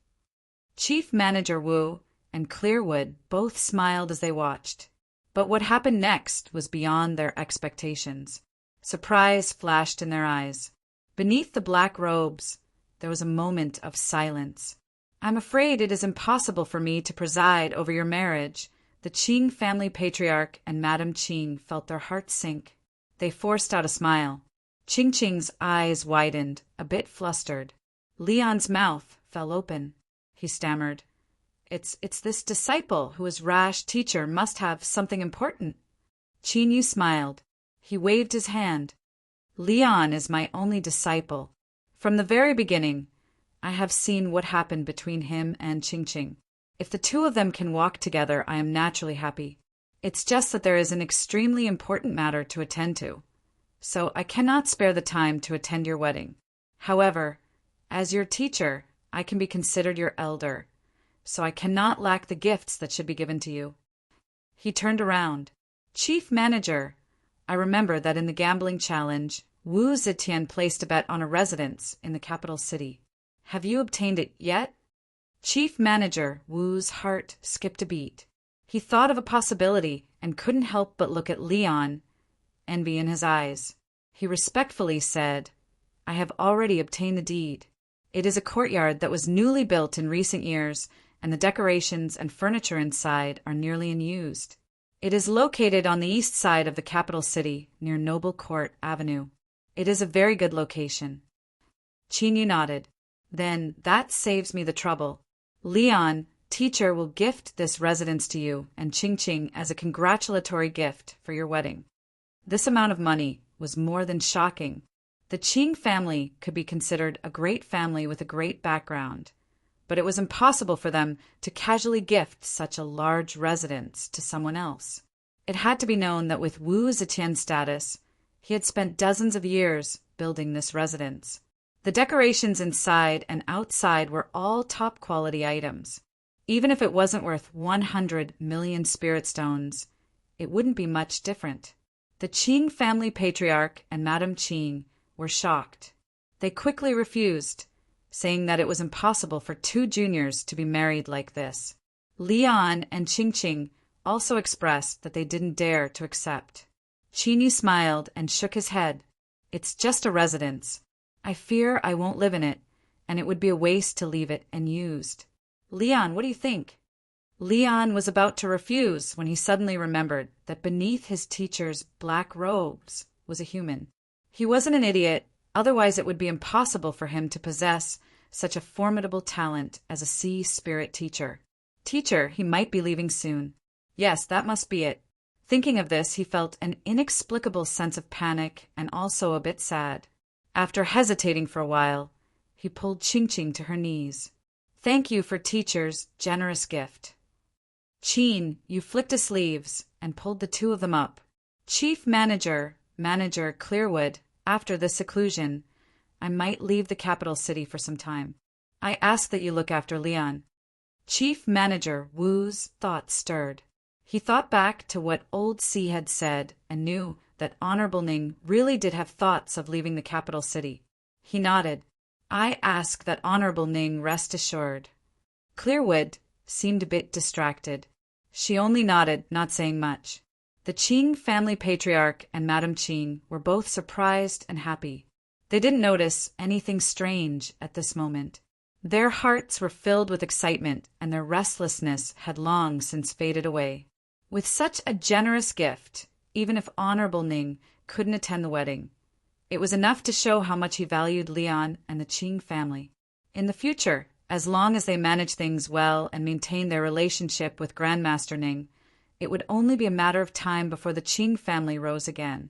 Chief Manager Wu and Clearwood both smiled as they watched. But what happened next was beyond their expectations. Surprise flashed in their eyes. Beneath the black robes, there was a moment of silence. "I'm afraid it is impossible for me to preside over your marriage." The Qing family patriarch and Madame Qing felt their hearts sink. They forced out a smile. Qingqing's eyes widened, a bit flustered. Leon's mouth fell open. He stammered, It's this disciple who is rash teacher must have something important." Qin Yu smiled. He waved his hand. "Leon is my only disciple. From the very beginning, I have seen what happened between him and Qingqing. If the two of them can walk together, I am naturally happy. It's just that there is an extremely important matter to attend to, so I cannot spare the time to attend your wedding. However, as your teacher, I can be considered your elder, so I cannot lack the gifts that should be given to you." He turned around. "Chief Manager, I remember that in the gambling challenge, Wu Zetian placed a bet on a residence in the capital city. Have you obtained it yet?" Chief Manager Wu's heart skipped a beat. He thought of a possibility and couldn't help but look at Leon, envy in his eyes. He respectfully said, "I have already obtained the deed. It is a courtyard that was newly built in recent years, and the decorations and furniture inside are nearly unused. It is located on the east side of the capital city, near Noble Court Avenue. It is a very good location." Qin Yu nodded. "Then that saves me the trouble. Leon, teacher will gift this residence to you and Qingqing as a congratulatory gift for your wedding." This amount of money was more than shocking. The Qing family could be considered a great family with a great background, but it was impossible for them to casually gift such a large residence to someone else. It had to be known that with Wu Zetian's status, he had spent dozens of years building this residence. The decorations inside and outside were all top-quality items. Even if it wasn't worth 100 million spirit stones, it wouldn't be much different. The Qing family patriarch and Madame Qing were shocked. They quickly refused, saying that it was impossible for two juniors to be married like this. Leon and Qingqing also expressed that they didn't dare to accept. Qin Yu smiled and shook his head. "It's just a residence. I fear I won't live in it, and it would be a waste to leave it unused." Leon, what do you think? Leon was about to refuse when he suddenly remembered that beneath his teacher's black robes was a human. He wasn't an idiot, otherwise it would be impossible for him to possess such a formidable talent as a sea spirit teacher. Teacher, he might be leaving soon. Yes, that must be it. Thinking of this, he felt an inexplicable sense of panic and also a bit sad. After hesitating for a while, he pulled Ching-Ching to her knees. Thank you for teacher's generous gift. Chin, you flicked his sleeves and pulled the two of them up. Chief Manager Clearwood, after this seclusion, I might leave the capital city for some time. I ask that you look after Leon. Chief Manager Wu's thoughts stirred. He thought back to what Old C had said and knew that Honorable Ning really did have thoughts of leaving the capital city. He nodded. I ask that Honorable Ning rest assured. Clearwood seemed a bit distracted. She only nodded, not saying much. The Qing family patriarch and Madame Qing were both surprised and happy. They didn't notice anything strange at this moment. Their hearts were filled with excitement, and their restlessness had long since faded away. With such a generous gift, even if Honorable Ning couldn't attend the wedding, it was enough to show how much he valued Leon and the Qing family. In the future, as long as they managed things well and maintained their relationship with Grandmaster Ning, it would only be a matter of time before the Qing family rose again.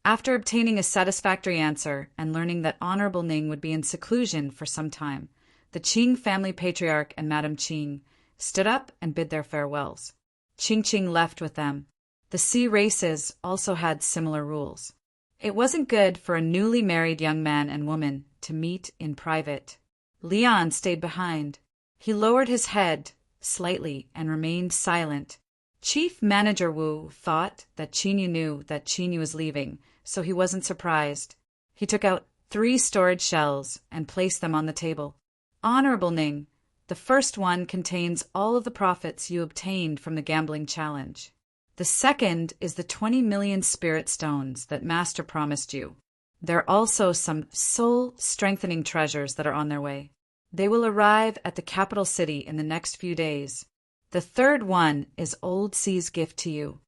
After obtaining a satisfactory answer and learning that Honorable Ning would be in seclusion for some time, the Qing family patriarch and Madame Qing stood up and bid their farewells. Ching-Ching left with them. The sea races also had similar rules. It wasn't good for a newly married young man and woman to meet in private. Leon stayed behind. He lowered his head slightly and remained silent. Chief Manager Wu thought that Qinyu knew that Qinyu was leaving, so he wasn't surprised. He took out 3 storage shells and placed them on the table. Honorable Ning, the first one contains all of the profits you obtained from the gambling challenge. The second is the 20 million spirit stones that Master promised you. There are also some soul-strengthening treasures that are on their way. They will arrive at the capital city in the next few days. The third one is Old C's gift to you.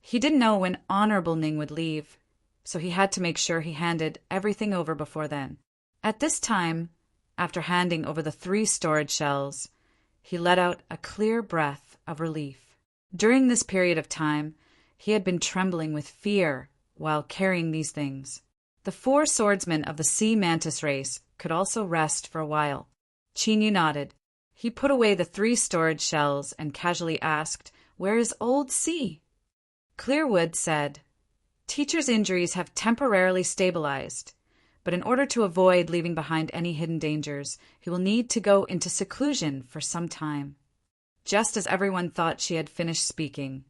He didn't know when Honorable Ning would leave, so he had to make sure he handed everything over before then. At this time, after handing over the 3 storage shells, he let out a clear breath of relief. During this period of time, he had been trembling with fear while carrying these things. The 4 swordsmen of the sea mantis race could also rest for a while. Qinyu nodded. He put away the 3 storage shells and casually asked, "Where is Old C?" Clearwood said, "Teacher's injuries have temporarily stabilized, but in order to avoid leaving behind any hidden dangers, he will need to go into seclusion for some time." Just as everyone thought she had finished speaking,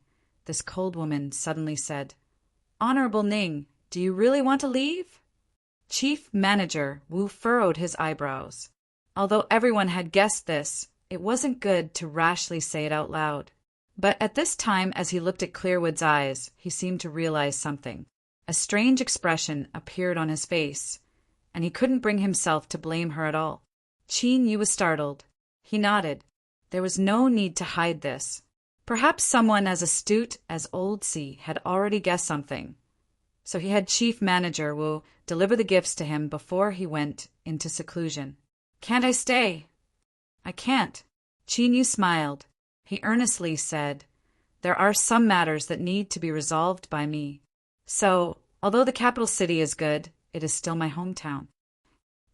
this cold woman suddenly said, "Honorable Ning, do you really want to leave?" Chief Manager Wu furrowed his eyebrows. Although everyone had guessed this, it wasn't good to rashly say it out loud. But at this time, as he looked at Clearwood's eyes, he seemed to realize something. A strange expression appeared on his face, and he couldn't bring himself to blame her at all. Qinyu was startled. He nodded. There was no need to hide this. Perhaps someone as astute as Old C had already guessed something, so he had Chief Manager Wu deliver the gifts to him before he went into seclusion. "Can't I stay?" "I can't." Qinyu smiled. He earnestly said, "There are some matters that need to be resolved by me. So, although the capital city is good, it is still my hometown."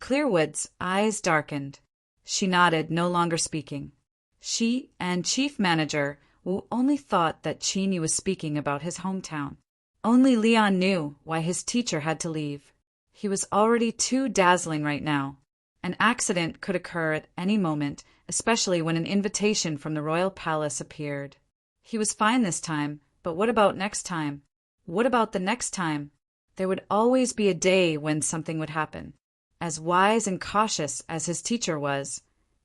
Clearwood's eyes darkened. She nodded, no longer speaking. She and Chief Manager Wu only thought that Qinyu was speaking about his hometown. Only Leon knew why his teacher had to leave. He was already too dazzling right now. An accident could occur at any moment, especially when an invitation from the royal palace appeared. He was fine this time, but what about next time? What about the next time? There would always be a day when something would happen. As wise and cautious as his teacher was,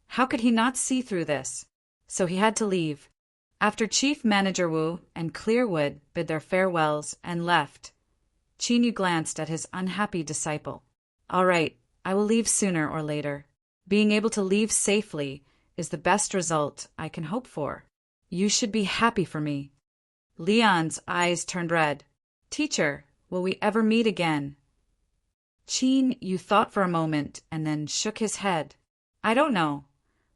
how could he not see through this? So he had to leave. After Chief Manager Wu and Clearwood bid their farewells and left, Qinyu glanced at his unhappy disciple. "All right, I will leave sooner or later. Being able to leave safely is the best result I can hope for. You should be happy for me." Leon's eyes turned red. "Teacher, will we ever meet again?" Qin Yu thought for a moment and then shook his head. "I don't know,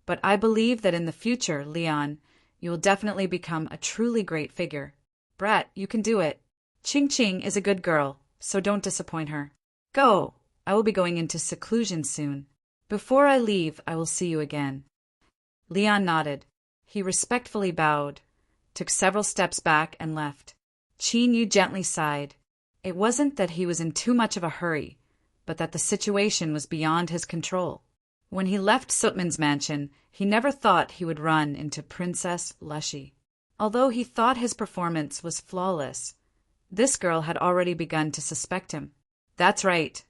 but I believe that in the future, Leon, you will definitely become a truly great figure. Brett, you can do it. Ching Ching is a good girl, so don't disappoint her. Go, I will be going into seclusion soon. Before I leave, I will see you again." Leon nodded. He respectfully bowed, took several steps back, and left. Qin Yu gently sighed. It wasn't that he was in too much of a hurry, but that the situation was beyond his control. When he left Sutman's mansion, he never thought he would run into Princess Lushy. Although he thought his performance was flawless, this girl had already begun to suspect him. That's right.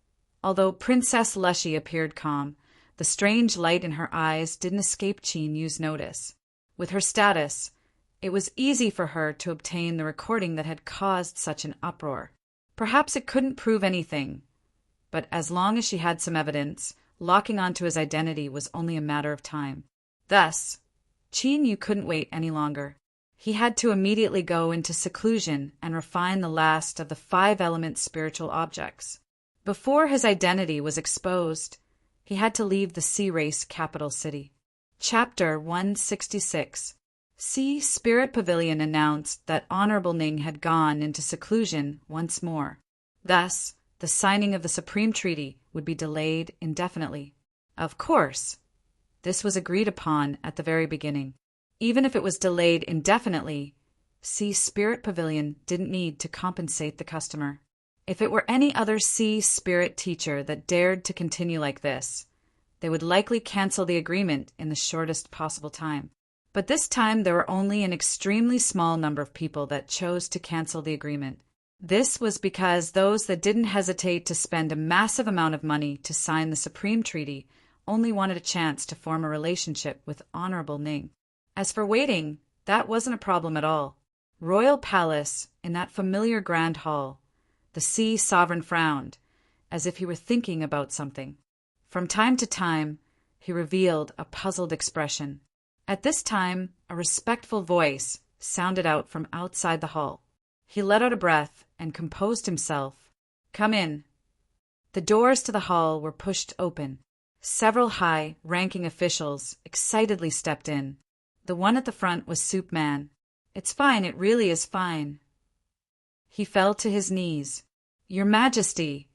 Although Princess Lushy appeared calm, the strange light in her eyes didn't escape Qin Yu's notice. With her status, it was easy for her to obtain the recording that had caused such an uproar. Perhaps it couldn't prove anything, but as long as she had some evidence, locking onto his identity was only a matter of time. Thus, Qin Yu couldn't wait any longer. He had to immediately go into seclusion and refine the last of the 5-element spiritual objects. Before his identity was exposed, he had to leave the Sea Race capital city. Chapter 166. Sea Spirit Pavilion announced that Honorable Ning had gone into seclusion once more. Thus, the signing of the Supreme Treaty would be delayed indefinitely. Of course, this was agreed upon at the very beginning. Even if it was delayed indefinitely, Sea Spirit Pavilion didn't need to compensate the customer. If it were any other Sea Spirit teacher that dared to continue like this, they would likely cancel the agreement in the shortest possible time. But this time there were only an extremely small number of people that chose to cancel the agreement. This was because those that didn't hesitate to spend a massive amount of money to sign the Supreme Treaty only wanted a chance to form a relationship with Honorable Ning. As for waiting, that wasn't a problem at all. Royal Palace, in that familiar grand hall, the Sea Sovereign frowned, as if he were thinking about something. From time to time, he revealed a puzzled expression. At this time, a respectful voice sounded out from outside the hall. He let out a breath and composed himself. "Come in." The doors to the hall were pushed open. Several high-ranking officials excitedly stepped in. The one at the front was Soup Man. "It's fine, it really is fine." He fell to his knees. "Your Majesty,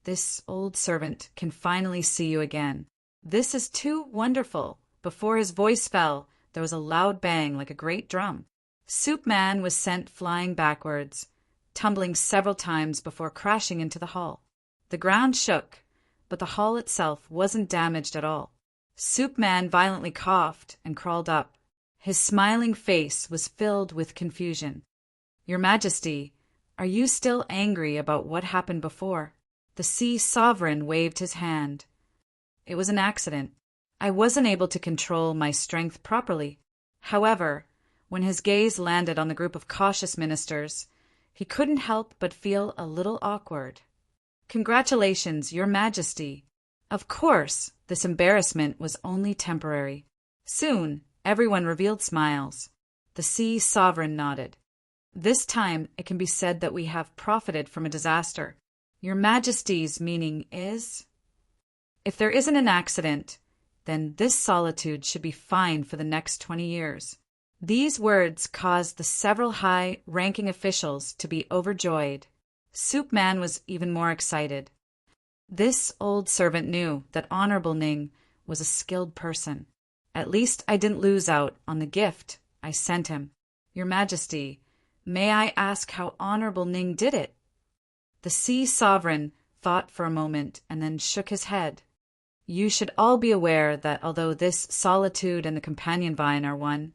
this old servant can finally see you again. This is too wonderful." Before his voice fell, there was a loud bang like a great drum. Soup Man was sent flying backwards, tumbling several times before crashing into the hall. The ground shook, but the hall itself wasn't damaged at all. Soup Man violently coughed and crawled up. His smiling face was filled with confusion. "Your Majesty, are you still angry about what happened before?" The Sea Sovereign waved his hand. "It was an accident. I wasn't able to control my strength properly." However, when his gaze landed on the group of cautious ministers, he couldn't help but feel a little awkward. "Congratulations, Your Majesty." Of course, this embarrassment was only temporary. Soon, everyone revealed smiles. The Sea Sovereign nodded. "This time, it can be said that we have profited from a disaster. Your Majesty's meaning is?" "If there isn't an accident, then this solitude should be fine for the next 20 years. These words caused the several high-ranking officials to be overjoyed. Soup Man was even more excited. This old servant knew that Honorable Ning was a skilled person. "At least I didn't lose out on the gift I sent him. Your Majesty, may I ask how Honorable Ning did it?" The Sea Sovereign thought for a moment and then shook his head. "You should all be aware that although this solitude and the companion vine are one,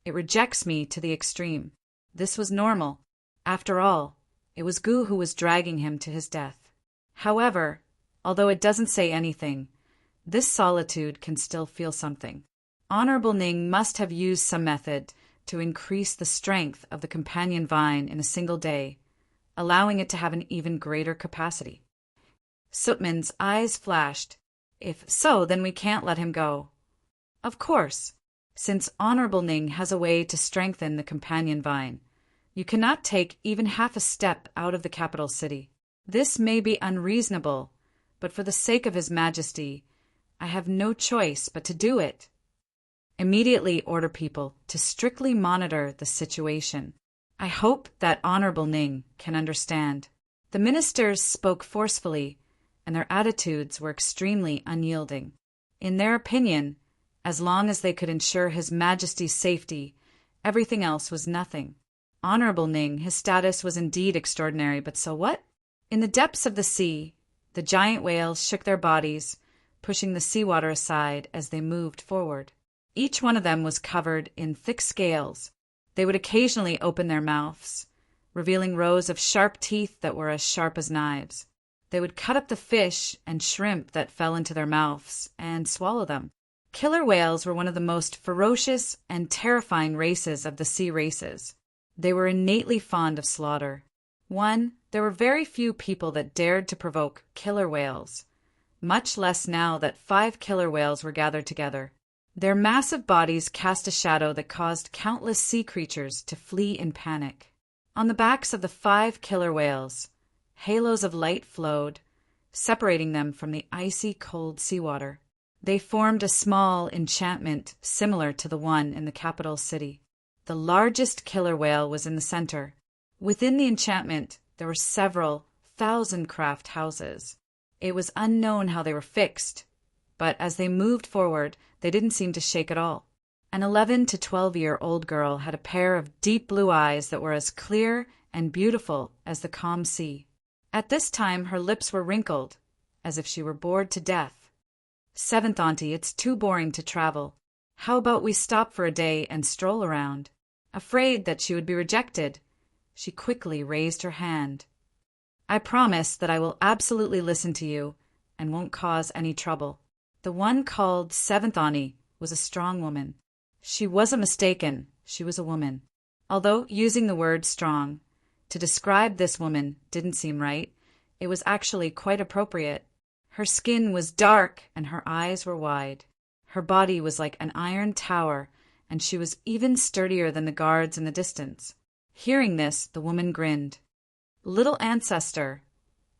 it rejects me to the extreme. This was normal. After all, it was Gu who was dragging him to his death. However, although it doesn't say anything, this solitude can still feel something. Honorable Ning must have used some method to increase the strength of the companion vine in a single day, allowing it to have an even greater capacity." Sutman's eyes flashed. "If so, then we can't let him go." Of course, since Honorable Ning has a way to strengthen the companion vine, you cannot take even half a step out of the capital city. This may be unreasonable, but for the sake of His Majesty, I have no choice but to do it. Immediately order people to strictly monitor the situation. I hope that Honorable Ning can understand. The ministers spoke forcefully, and their attitudes were extremely unyielding. In their opinion, as long as they could ensure His Majesty's safety, everything else was nothing. Honorable Ning, his status was indeed extraordinary, but so what? In the depths of the sea, the giant whales shook their bodies, pushing the seawater aside as they moved forward. Each one of them was covered in thick scales. They would occasionally open their mouths, revealing rows of sharp teeth that were as sharp as knives. They would cut up the fish and shrimp that fell into their mouths and swallow them. Killer whales were one of the most ferocious and terrifying races of the sea races. They were innately fond of slaughter. There were very few people that dared to provoke killer whales, much less now that 5 killer whales were gathered together. Their massive bodies cast a shadow that caused countless sea creatures to flee in panic. On the backs of the 5 killer whales, halos of light flowed, separating them from the icy cold seawater. They formed a small enchantment similar to the one in the capital city. The largest killer whale was in the center. Within the enchantment, there were several thousand craft houses. It was unknown how they were fixed, but as they moved forward, they didn't seem to shake at all. An 11 to 12-year-old girl had a pair of deep blue eyes that were as clear and beautiful as the calm sea. At this time, her lips were wrinkled, as if she were bored to death. "Seventh Auntie, it's too boring to travel. How about we stop for a day and stroll around?" Afraid that she would be rejected, she quickly raised her hand. "I promise that I will absolutely listen to you and won't cause any trouble." The one called Seventh Auntie was a strong woman. She wasn't mistaken, she was a woman. Although using the word strong to describe this woman didn't seem right, it was actually quite appropriate. Her skin was dark and her eyes were wide. Her body was like an iron tower, and she was even sturdier than the guards in the distance. Hearing this, the woman grinned. "Little ancestor,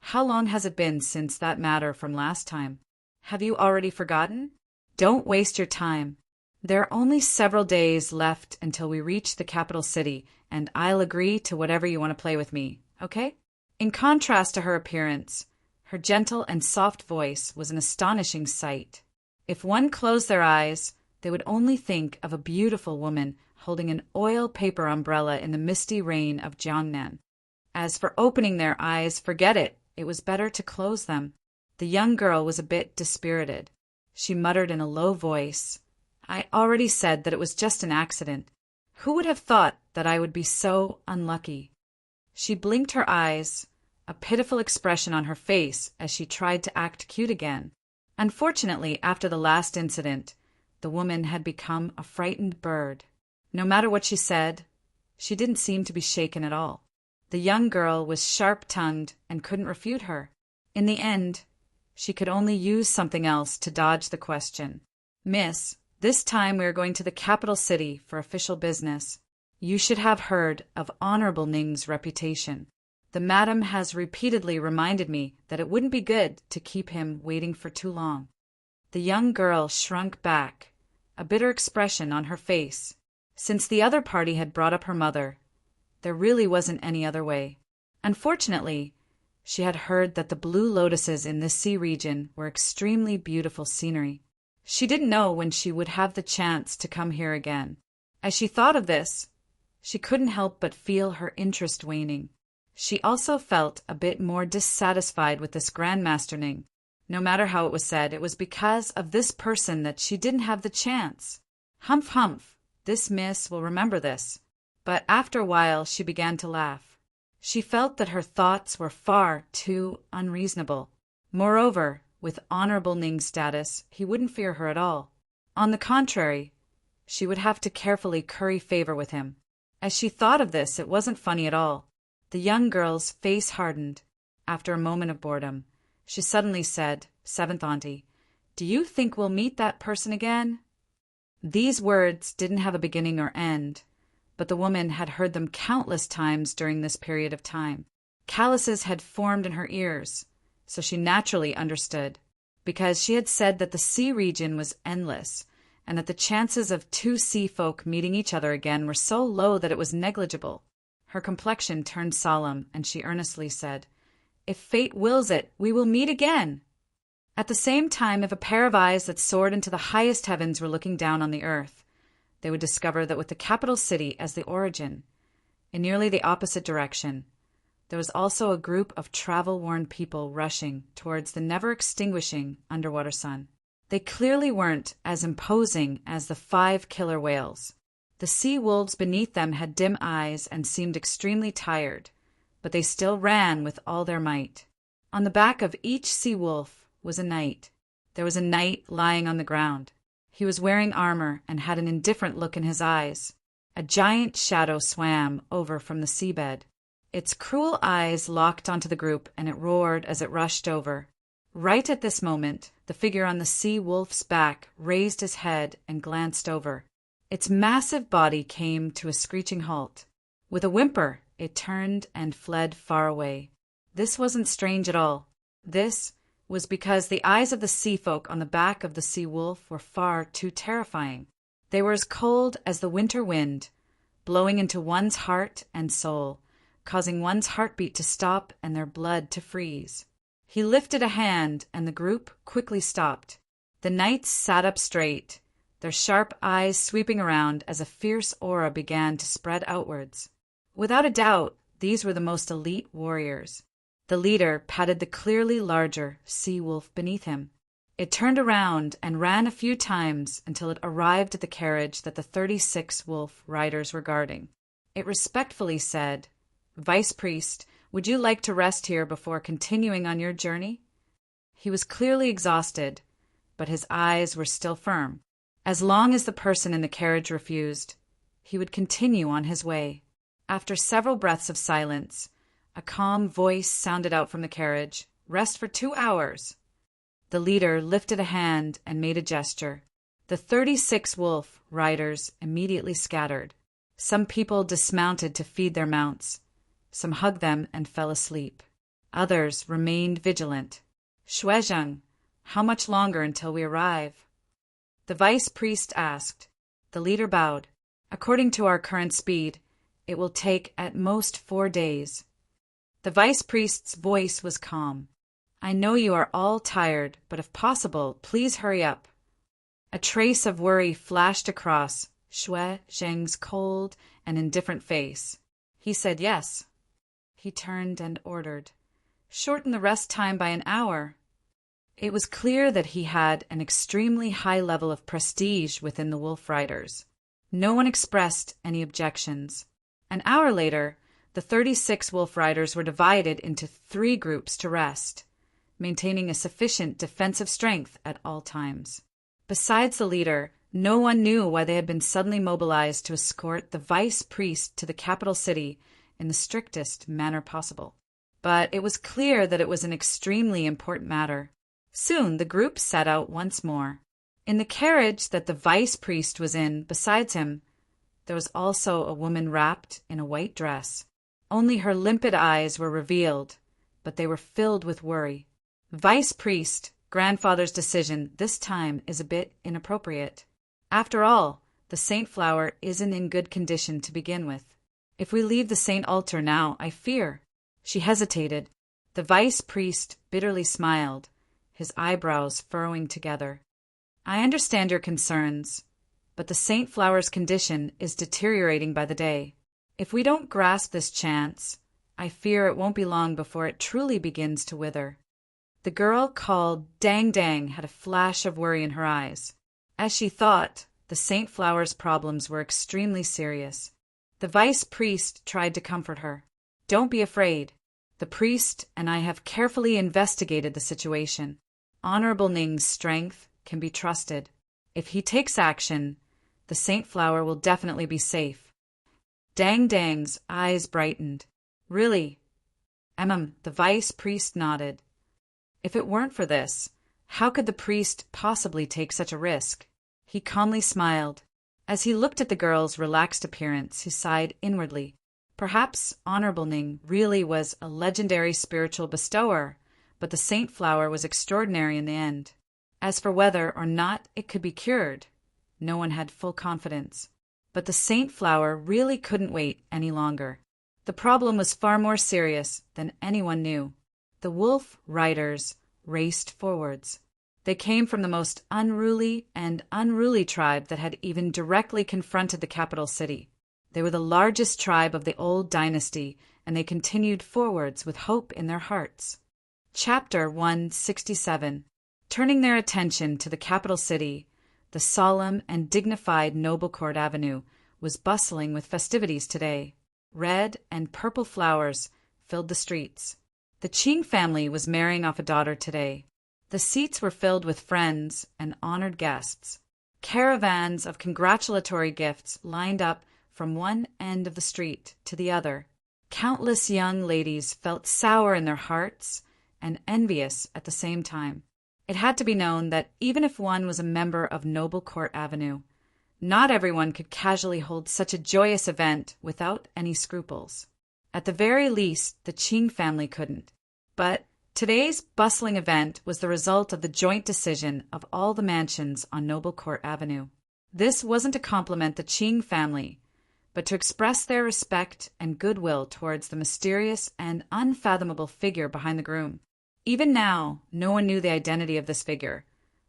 how long has it been since that matter from last time? Have you already forgotten? Don't waste your time. There are only several days left until we reach the capital city, and I'll agree to whatever you want to play with me, okay?" In contrast to her appearance, her gentle and soft voice was an astonishing sight. If one closed their eyes, they would only think of a beautiful woman holding an oil paper umbrella in the misty rain of Jiangnan. As for opening their eyes, forget it. It was better to close them. The young girl was a bit dispirited. She muttered in a low voice, "I already said that it was just an accident. Who would have thought that I would be so unlucky?" She blinked her eyes, a pitiful expression on her face as she tried to act cute again. Unfortunately, after the last incident, the woman had become a frightened bird. No matter what she said, she didn't seem to be shaken at all. The young girl was sharp-tongued and couldn't refute her. In the end, she could only use something else to dodge the question. "Miss, this time we are going to the capital city for official business. You should have heard of Honorable Ning's reputation. The madam has repeatedly reminded me that it wouldn't be good to keep him waiting for too long." The young girl shrunk back, a bitter expression on her face. Since the other party had brought up her mother, there really wasn't any other way. Unfortunately, she had heard that the blue lotuses in this sea region were extremely beautiful scenery. She didn't know when she would have the chance to come here again. As she thought of this, she couldn't help but feel her interest waning. She also felt a bit more dissatisfied with this Grandmaster Ning. No matter how it was said, it was because of this person that she didn't have the chance. Humph, humph, this miss will remember this. But after a while she began to laugh. She felt that her thoughts were far too unreasonable. Moreover, with Honorable Ning's status, he wouldn't fear her at all. On the contrary, she would have to carefully curry favor with him. As she thought of this, it wasn't funny at all. The young girl's face hardened. After a moment of boredom, she suddenly said, "Seventh Auntie, do you think we'll meet that person again?" These words didn't have a beginning or end, but the woman had heard them countless times during this period of time. Calluses had formed in her ears, so she naturally understood, because she had said that the sea region was endless, and that the chances of two sea folk meeting each other again were so low that it was negligible. Her complexion turned solemn, and she earnestly said, "If fate wills it, we will meet again." At the same time, if a pair of eyes that soared into the highest heavens were looking down on the earth, they would discover that with the capital city as the origin, in nearly the opposite direction, there was also a group of travel-worn people rushing towards the never-extinguishing underwater sun. They clearly weren't as imposing as the 5 killer whales. The sea wolves beneath them had dim eyes and seemed extremely tired, but they still ran with all their might. On the back of each sea wolf was a knight. There was a knight lying on the ground. He was wearing armor and had an indifferent look in his eyes. A giant shadow swam over from the seabed. Its cruel eyes locked onto the group, and it roared as it rushed over. Right at this moment, the figure on the sea wolf's back raised his head and glanced over. Its massive body came to a screeching halt. With a whimper, it turned and fled far away. This wasn't strange at all. This was because the eyes of the sea folk on the back of the sea wolf were far too terrifying. They were as cold as the winter wind, blowing into one's heart and soul, causing one's heartbeat to stop and their blood to freeze. He lifted a hand, and the group quickly stopped. The knights sat up straight, their sharp eyes sweeping around as a fierce aura began to spread outwards. Without a doubt, these were the most elite warriors. The leader patted the clearly larger sea wolf beneath him. It turned around and ran a few times until it arrived at the carriage that the 36 wolf riders were guarding. It respectfully said, "Vice Priest, would you like to rest here before continuing on your journey?" He was clearly exhausted, but his eyes were still firm. As long as the person in the carriage refused, he would continue on his way. After several breaths of silence, a calm voice sounded out from the carriage, "Rest for 2 hours." The leader lifted a hand and made a gesture. The 36 wolf riders immediately scattered. Some people dismounted to feed their mounts. Some hugged them and fell asleep. Others remained vigilant. "Shuezheng, how much longer until we arrive?" The vice priest asked. The leader bowed. "According to our current speed, it will take at most 4 days." The vice priest's voice was calm. "I know you are all tired, but if possible, please hurry up." A trace of worry flashed across Shui Zheng's cold and indifferent face. He said yes. He turned and ordered, "Shorten the rest time by an hour." It was clear that he had an extremely high level of prestige within the Wolf Riders. No one expressed any objections. An hour later, the 36 Wolf Riders were divided into 3 groups to rest, maintaining a sufficient defensive strength at all times. Besides the leader, no one knew why they had been suddenly mobilized to escort the vice priest to the capital city in the strictest manner possible. But it was clear that it was an extremely important matter. Soon the group set out once more. In the carriage that the vice priest was in besides him, there was also a woman wrapped in a white dress. Only her limpid eyes were revealed, but they were filled with worry. "Vice priest, grandfather's decision this time is a bit inappropriate. After all, the saint flower isn't in good condition to begin with. If we leave the saint altar now, I fear—" She hesitated. The vice priest bitterly smiled, his eyebrows furrowing together. "I understand your concerns, but the saint flower's condition is deteriorating by the day. If we don't grasp this chance, I fear it won't be long before it truly begins to wither." The girl called Dang Dang had a flash of worry in her eyes. As she thought, the saint flower's problems were extremely serious. The vice priest tried to comfort her. "Don't be afraid. The priest and I have carefully investigated the situation. Honorable Ning's strength can be trusted. If he takes action, the saint flower will definitely be safe." Dang Dang's eyes brightened. "Really?" The vice priest nodded. If it weren't for this, how could the priest possibly take such a risk? He calmly smiled. As he looked at the girl's relaxed appearance, he sighed inwardly. Perhaps Honorable Ning really was a legendary spiritual bestower, but the saint flower was extraordinary in the end. As for whether or not it could be cured, no one had full confidence. But the saint flower really couldn't wait any longer. The problem was far more serious than anyone knew. The wolf riders raced forwards. They came from the most unruly tribe that had even directly confronted the capital city. They were the largest tribe of the old dynasty, and they continued forwards with hope in their hearts. Chapter 167. Turning their attention to the capital city, the solemn and dignified Noble Court Avenue was bustling with festivities today. Red and purple flowers filled the streets. The Qing family was marrying off a daughter today. The seats were filled with friends and honored guests. Caravans of congratulatory gifts lined up from one end of the street to the other. Countless young ladies felt sour in their hearts and envious at the same time. It had to be known that even if one was a member of Noble Court Avenue, not everyone could casually hold such a joyous event without any scruples. At the very least, the Qing family couldn't. But today's bustling event was the result of the joint decision of all the mansions on Noble Court Avenue. This wasn't to compliment the Qing family, but to express their respect and goodwill towards the mysterious and unfathomable figure behind the groom. Even now, no one knew the identity of this figure,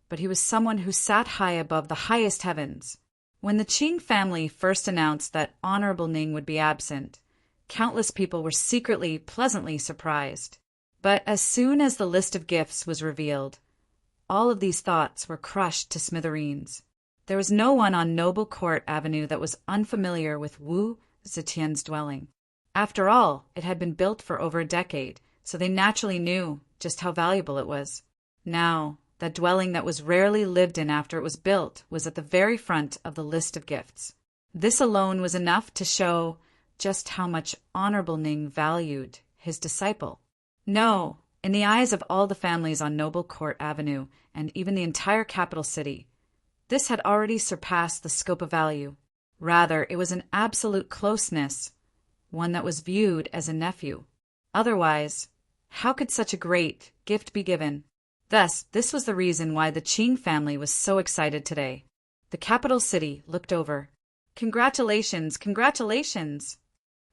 but he was someone who sat high above the highest heavens. When the Qing family first announced that Honorable Ning would be absent, countless people were secretly pleasantly surprised. But as soon as the list of gifts was revealed, all of these thoughts were crushed to smithereens. There was no one on Noble Court Avenue that was unfamiliar with Wu Zetian's dwelling. After all, it had been built for over a decade, so they naturally knew just how valuable it was. Now, that dwelling that was rarely lived in after it was built was at the very front of the list of gifts. This alone was enough to show just how much Honorable Ning valued his disciple. No, in the eyes of all the families on Noble Court Avenue and even the entire capital city, this had already surpassed the scope of value. Rather, it was an absolute closeness, one that was viewed as a nephew. Otherwise, how could such a great gift be given? Thus, this was the reason why the Qing family was so excited today. The capital city looked over. Congratulations, congratulations!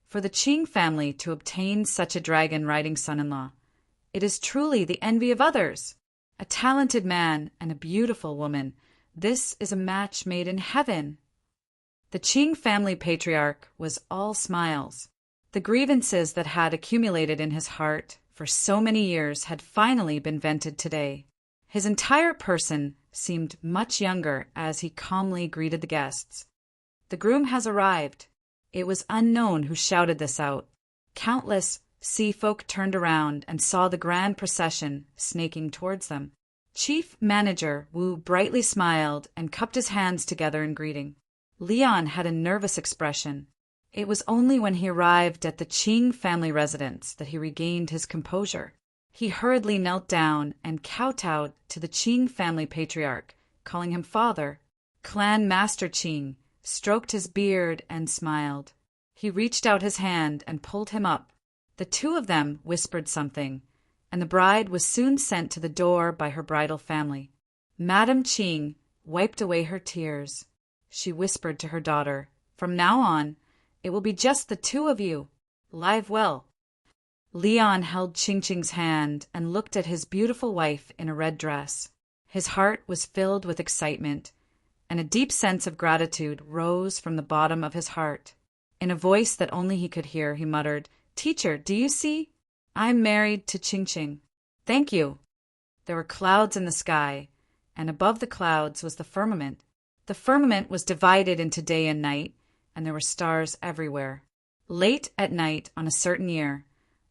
For the Qing family to obtain such a dragon-riding son-in-law, it is truly the envy of others. A talented man and a beautiful woman, this is a match made in heaven. The Qing family patriarch was all smiles. The grievances that had accumulated in his heart for so many years had finally been vented today. His entire person seemed much younger as he calmly greeted the guests. The groom has arrived. It was unknown who shouted this out. Countless sea folk turned around and saw the grand procession snaking towards them. Chief Manager Wu brightly smiled and cupped his hands together in greeting. Leon had a nervous expression. It was only when he arrived at the Qing family residence that he regained his composure. He hurriedly knelt down and kowtowed to the Qing family patriarch, calling him father. Clan Master Qing stroked his beard and smiled. He reached out his hand and pulled him up. The two of them whispered something, and the bride was soon sent to the door by her bridal family. Madame Qing wiped away her tears. She whispered to her daughter, "From now on, it will be just the two of you. Live well." Leon held Qingqing's hand and looked at his beautiful wife in a red dress. His heart was filled with excitement, and a deep sense of gratitude rose from the bottom of his heart. In a voice that only he could hear, he muttered, "Teacher, do you see? I'm married to Qingqing." "Thank you." There were clouds in the sky, and above the clouds was the firmament. The firmament was divided into day and night, and there were stars everywhere. Late at night on a certain year,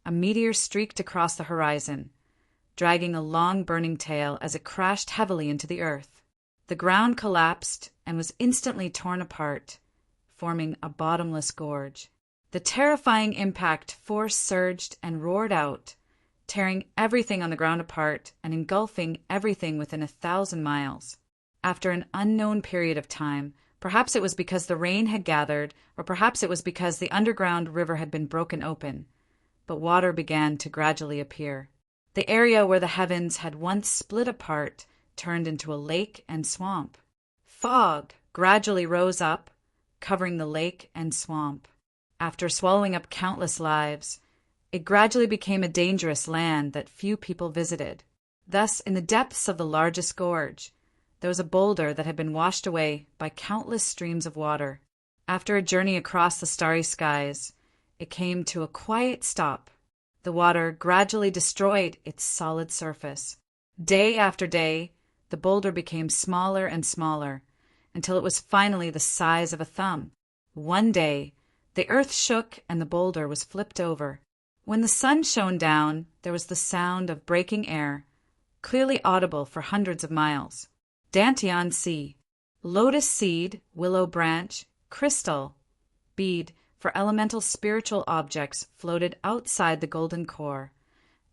a meteor streaked across the horizon, dragging a long burning tail as it crashed heavily into the earth. The ground collapsed and was instantly torn apart, forming a bottomless gorge. The terrifying impact force surged and roared out, tearing everything on the ground apart and engulfing everything within 1,000 miles. After an unknown period of time, perhaps it was because the rain had gathered, or perhaps it was because the underground river had been broken open, but water began to gradually appear. The area where the heavens had once split apart turned into a lake and swamp. Fog gradually rose up, covering the lake and swamp. After swallowing up countless lives, it gradually became a dangerous land that few people visited. Thus, in the depths of the largest gorge, there was a boulder that had been washed away by countless streams of water. After a journey across the starry skies, it came to a quiet stop. The water gradually destroyed its solid surface. Day after day, the boulder became smaller and smaller, until it was finally the size of a thumb. One day, the earth shook and the boulder was flipped over. When the sun shone down, there was the sound of breaking air, clearly audible for hundreds of miles. Dantian Sea, lotus seed, willow branch, crystal, bead for elemental spiritual objects floated outside the golden core,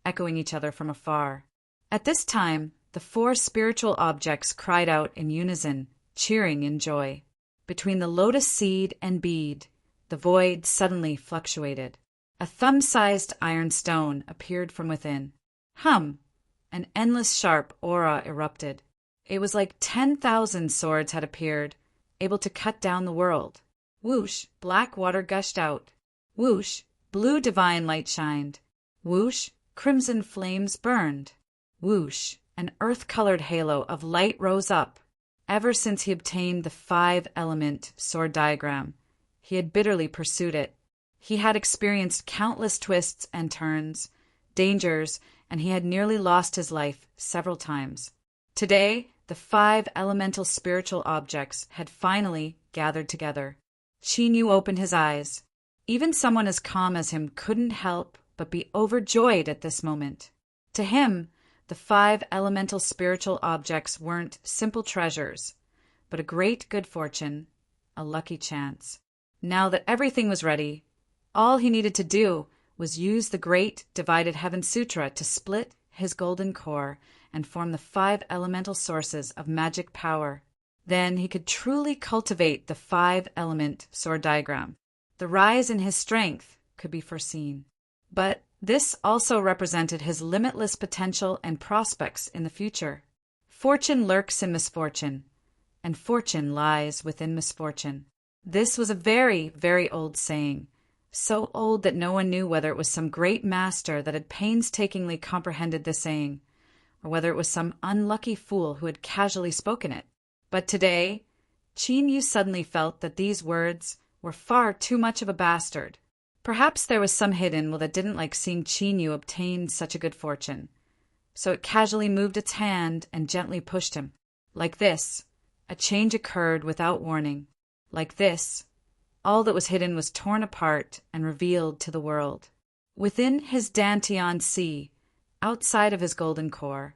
echoing each other from afar. At this time, the 4 spiritual objects cried out in unison, cheering in joy. Between the lotus seed and bead, the void suddenly fluctuated. A thumb-sized iron stone appeared from within. Hum! An endless sharp aura erupted. It was like 10,000 swords had appeared, able to cut down the world. Whoosh! Black water gushed out. Whoosh! Blue divine light shined. Whoosh! Crimson flames burned. Whoosh! An earth-colored halo of light rose up. Ever since he obtained the 5-element sword diagram, he had bitterly pursued it. He had experienced countless twists and turns, dangers, and he had nearly lost his life several times. Today, the 5 elemental spiritual objects had finally gathered together. Qin Yu opened his eyes. Even someone as calm as him couldn't help but be overjoyed at this moment. To him, the 5 elemental spiritual objects weren't simple treasures, but a great good fortune, a lucky chance. Now that everything was ready, all he needed to do was use the great Divided Heaven Sutra to split his golden core and form the 5 elemental sources of magic power. Then he could truly cultivate the 5-element sword diagram. The rise in his strength could be foreseen. But this also represented his limitless potential and prospects in the future. Fortune lurks in misfortune, and fortune lies within misfortune. This was a very, very old saying, so old that no one knew whether it was some great master that had painstakingly comprehended the saying, or whether it was some unlucky fool who had casually spoken it. But today, Qin Yu suddenly felt that these words were far too much of a bastard. Perhaps there was some hidden will that didn't like seeing Qin Yu obtain such a good fortune. So it casually moved its hand and gently pushed him. Like this, a change occurred without warning. Like this, all that was hidden was torn apart and revealed to the world. Within his Dantian Sea, outside of his golden core,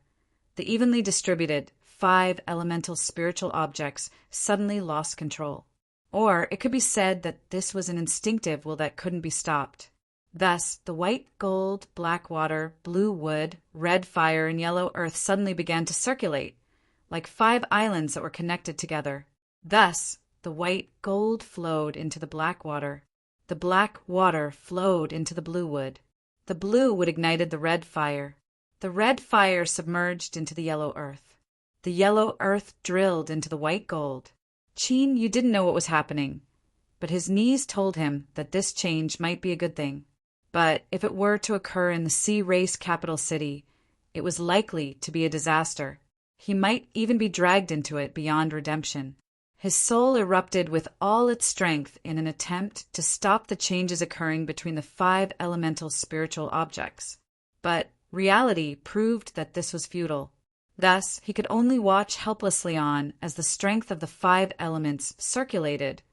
the evenly distributed 5 elemental spiritual objects suddenly lost control. Or it could be said that this was an instinctive will that couldn't be stopped. Thus, the white gold, black water, blue wood, red fire, and yellow earth suddenly began to circulate, like 5 islands that were connected together. Thus, the white gold flowed into the black water. The black water flowed into the blue wood. The blue wood ignited the red fire. The red fire submerged into the yellow earth. The yellow earth drilled into the white gold. Qin Yu didn't know what was happening, but his knees told him that this change might be a good thing. But if it were to occur in the sea race capital city, it was likely to be a disaster. He might even be dragged into it beyond redemption. His soul erupted with all its strength in an attempt to stop the changes occurring between the 5 elemental spiritual objects. But reality proved that this was futile. Thus, he could only watch helplessly on as the strength of the 5 elements circulated,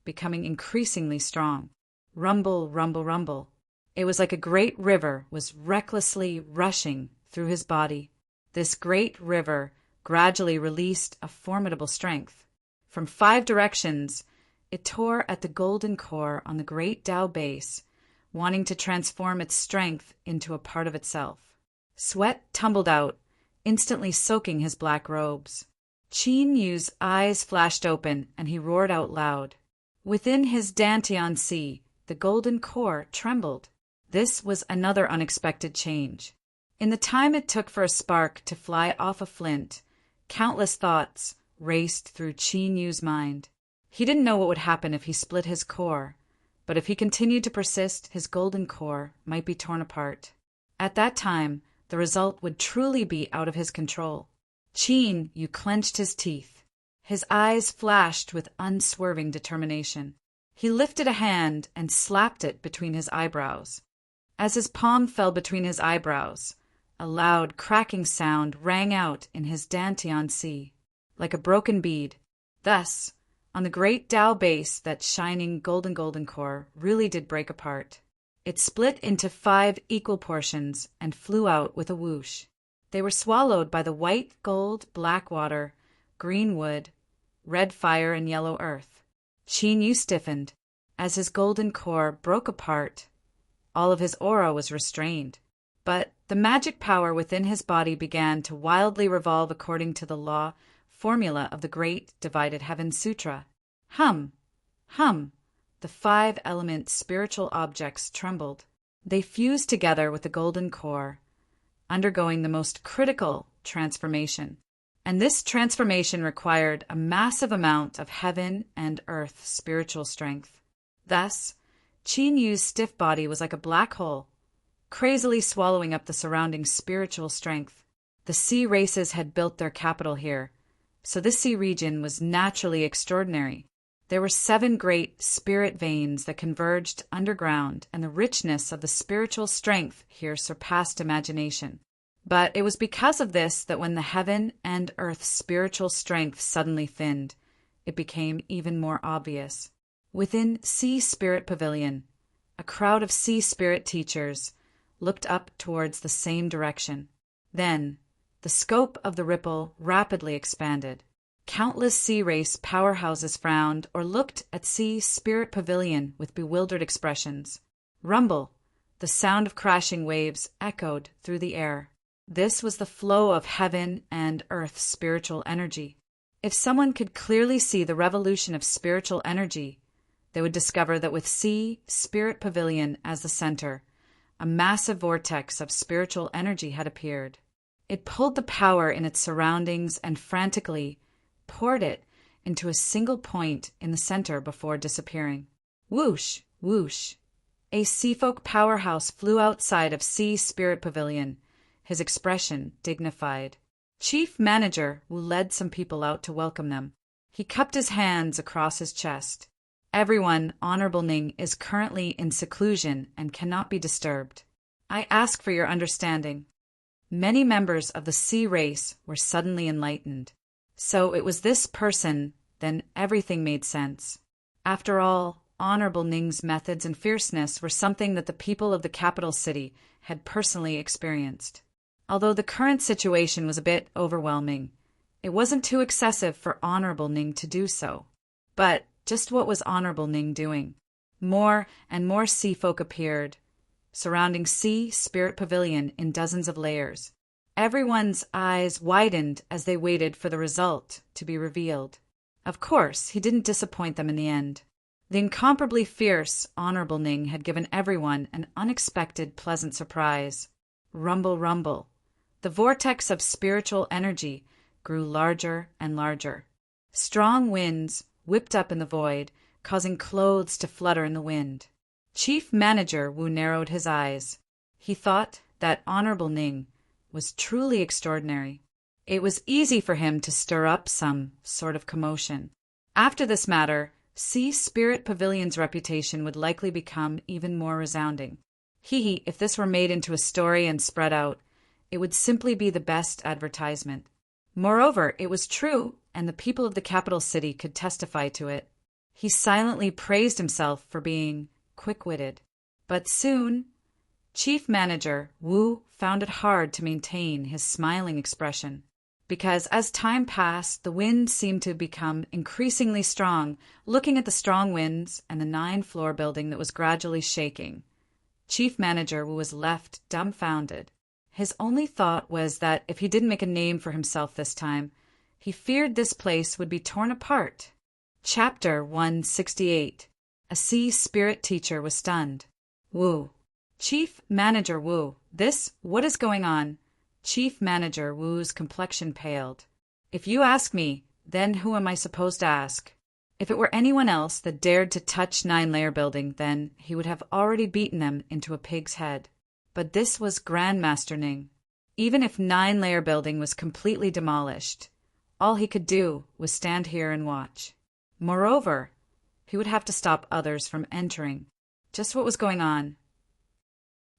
becoming increasingly strong. Rumble, rumble, rumble. It was like a great river was recklessly rushing through his body. This great river gradually released a formidable strength. From 5 directions, it tore at the golden core on the great Tao base, wanting to transform its strength into a part of itself. Sweat tumbled out, instantly soaking his black robes. Qin Yu's eyes flashed open, and he roared out loud. Within his Dantian Sea, the golden core trembled. This was another unexpected change. In the time it took for a spark to fly off a flint, countless thoughts raced through Qin Yu's mind. He didn't know what would happen if he split his core, but if he continued to persist, his golden core might be torn apart. At that time, the result would truly be out of his control. Qin Yu clenched his teeth. His eyes flashed with unswerving determination. He lifted a hand and slapped it between his eyebrows. As his palm fell between his eyebrows, a loud cracking sound rang out in his Dantian Sea, like a broken bead. Thus, on the great Tao base, that shining golden core really did break apart. It split into 5 equal portions and flew out with a whoosh. They were swallowed by the white gold, black water, green wood, red fire, and yellow earth. Qin Yu stiffened. As his golden core broke apart, all of his aura was restrained. But the magic power within his body began to wildly revolve according to the formula of the Great Divided Heaven Sutra. Hum, hum, the 5-element spiritual objects trembled. They fused together with the golden core, undergoing the most critical transformation. And this transformation required a massive amount of heaven and earth spiritual strength. Thus, Qin Yu's stiff body was like a black hole, crazily swallowing up the surrounding spiritual strength. The sea races had built their capital here, so this sea region was naturally extraordinary. There were 7 great spirit veins that converged underground, and the richness of the spiritual strength here surpassed imagination. But it was because of this that when the heaven and earth spiritual strength suddenly thinned, it became even more obvious. Within Sea Spirit Pavilion, a crowd of sea spirit teachers looked up towards the same direction. Then, the scope of the ripple rapidly expanded. Countless sea race powerhouses frowned or looked at Sea Spirit Pavilion with bewildered expressions. Rumble, the sound of crashing waves, echoed through the air. This was the flow of heaven and earth spiritual energy. If someone could clearly see the revolution of spiritual energy, they would discover that with Sea Spirit Pavilion as the center, a massive vortex of spiritual energy had appeared. It pulled the power in its surroundings and frantically poured it into a single point in the center before disappearing. Whoosh, whoosh. A seafolk powerhouse flew outside of Sea Spirit Pavilion, his expression dignified. Chief Manager Wu led some people out to welcome them. He cupped his hands across his chest. Everyone, Honorable Ning, is currently in seclusion and cannot be disturbed. I ask for your understanding. Many members of the sea race were suddenly enlightened. So it was this person, then everything made sense. After all, Honorable Ning's methods and fierceness were something that the people of the capital city had personally experienced. Although the current situation was a bit overwhelming, it wasn't too excessive for Honorable Ning to do so. But just what was Honorable Ning doing? More and more sea folk appeared, surrounding Sea Spirit Pavilion in dozens of layers. Everyone's eyes widened as they waited for the result to be revealed. Of course, he didn't disappoint them in the end. The incomparably fierce Honorable Ning had given everyone an unexpected pleasant surprise. Rumble, rumble. The vortex of spiritual energy grew larger and larger. Strong winds whipped up in the void, causing clothes to flutter in the wind. Chief Manager Wu narrowed his eyes. He thought that Honorable Ning was truly extraordinary. It was easy for him to stir up some sort of commotion. After this matter, Sea Spirit Pavilion's reputation would likely become even more resounding. If this were made into a story and spread out, it would simply be the best advertisement. Moreover, it was true, and the people of the capital city could testify to it. He silently praised himself for being quick-witted. But soon, Chief Manager Wu found it hard to maintain his smiling expression, because as time passed, the wind seemed to become increasingly strong. Looking at the strong winds and the 9-floor building that was gradually shaking, Chief Manager Wu was left dumbfounded. His only thought was that if he didn't make a name for himself this time, He feared this place would be torn apart. Chapter 168. A Sea Spirit Teacher was stunned. Wu. Chief Manager Wu. What is going on? Chief Manager Wu's complexion paled. If you ask me, then who am I supposed to ask? If it were anyone else that dared to touch 9-layer building, then he would have already beaten them into a pig's head. But this was Grandmaster Ning. Even if 9-layer building was completely demolished, all he could do was stand here and watch. Moreover, he would have to stop others from entering. Just what was going on?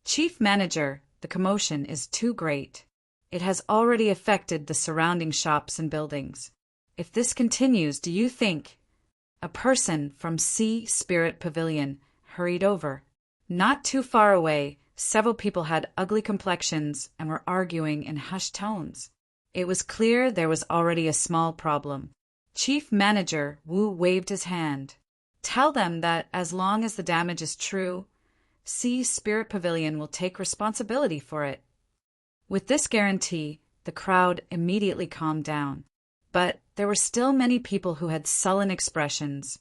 Chief Manager, the commotion is too great. It has already affected the surrounding shops and buildings. If this continues, do you think? A person from Sea Spirit Pavilion hurried over. Not too far away, several people had ugly complexions and were arguing in hushed tones. It was clear there was already a small problem. Chief Manager Wu waved his hand. Tell them that as long as the damage is true, Sea Spirit Pavilion will take responsibility for it. With this guarantee, the crowd immediately calmed down. But there were still many people who had sullen expressions,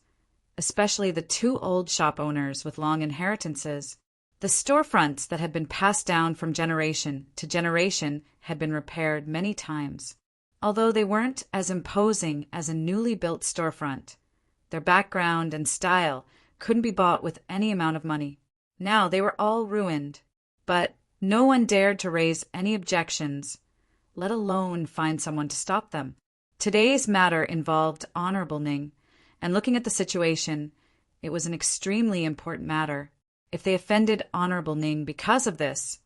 especially the 2 old shop owners with long inheritances. The storefronts that had been passed down from generation to generation had been repaired many times. Although they weren't as imposing as a newly built storefront, their background and style couldn't be bought with any amount of money. Now they were all ruined, but no one dared to raise any objections, let alone find someone to stop them. Today's matter involved Honorable Ning, and looking at the situation, it was an extremely important matter. If they offended Honorable Ning because of this,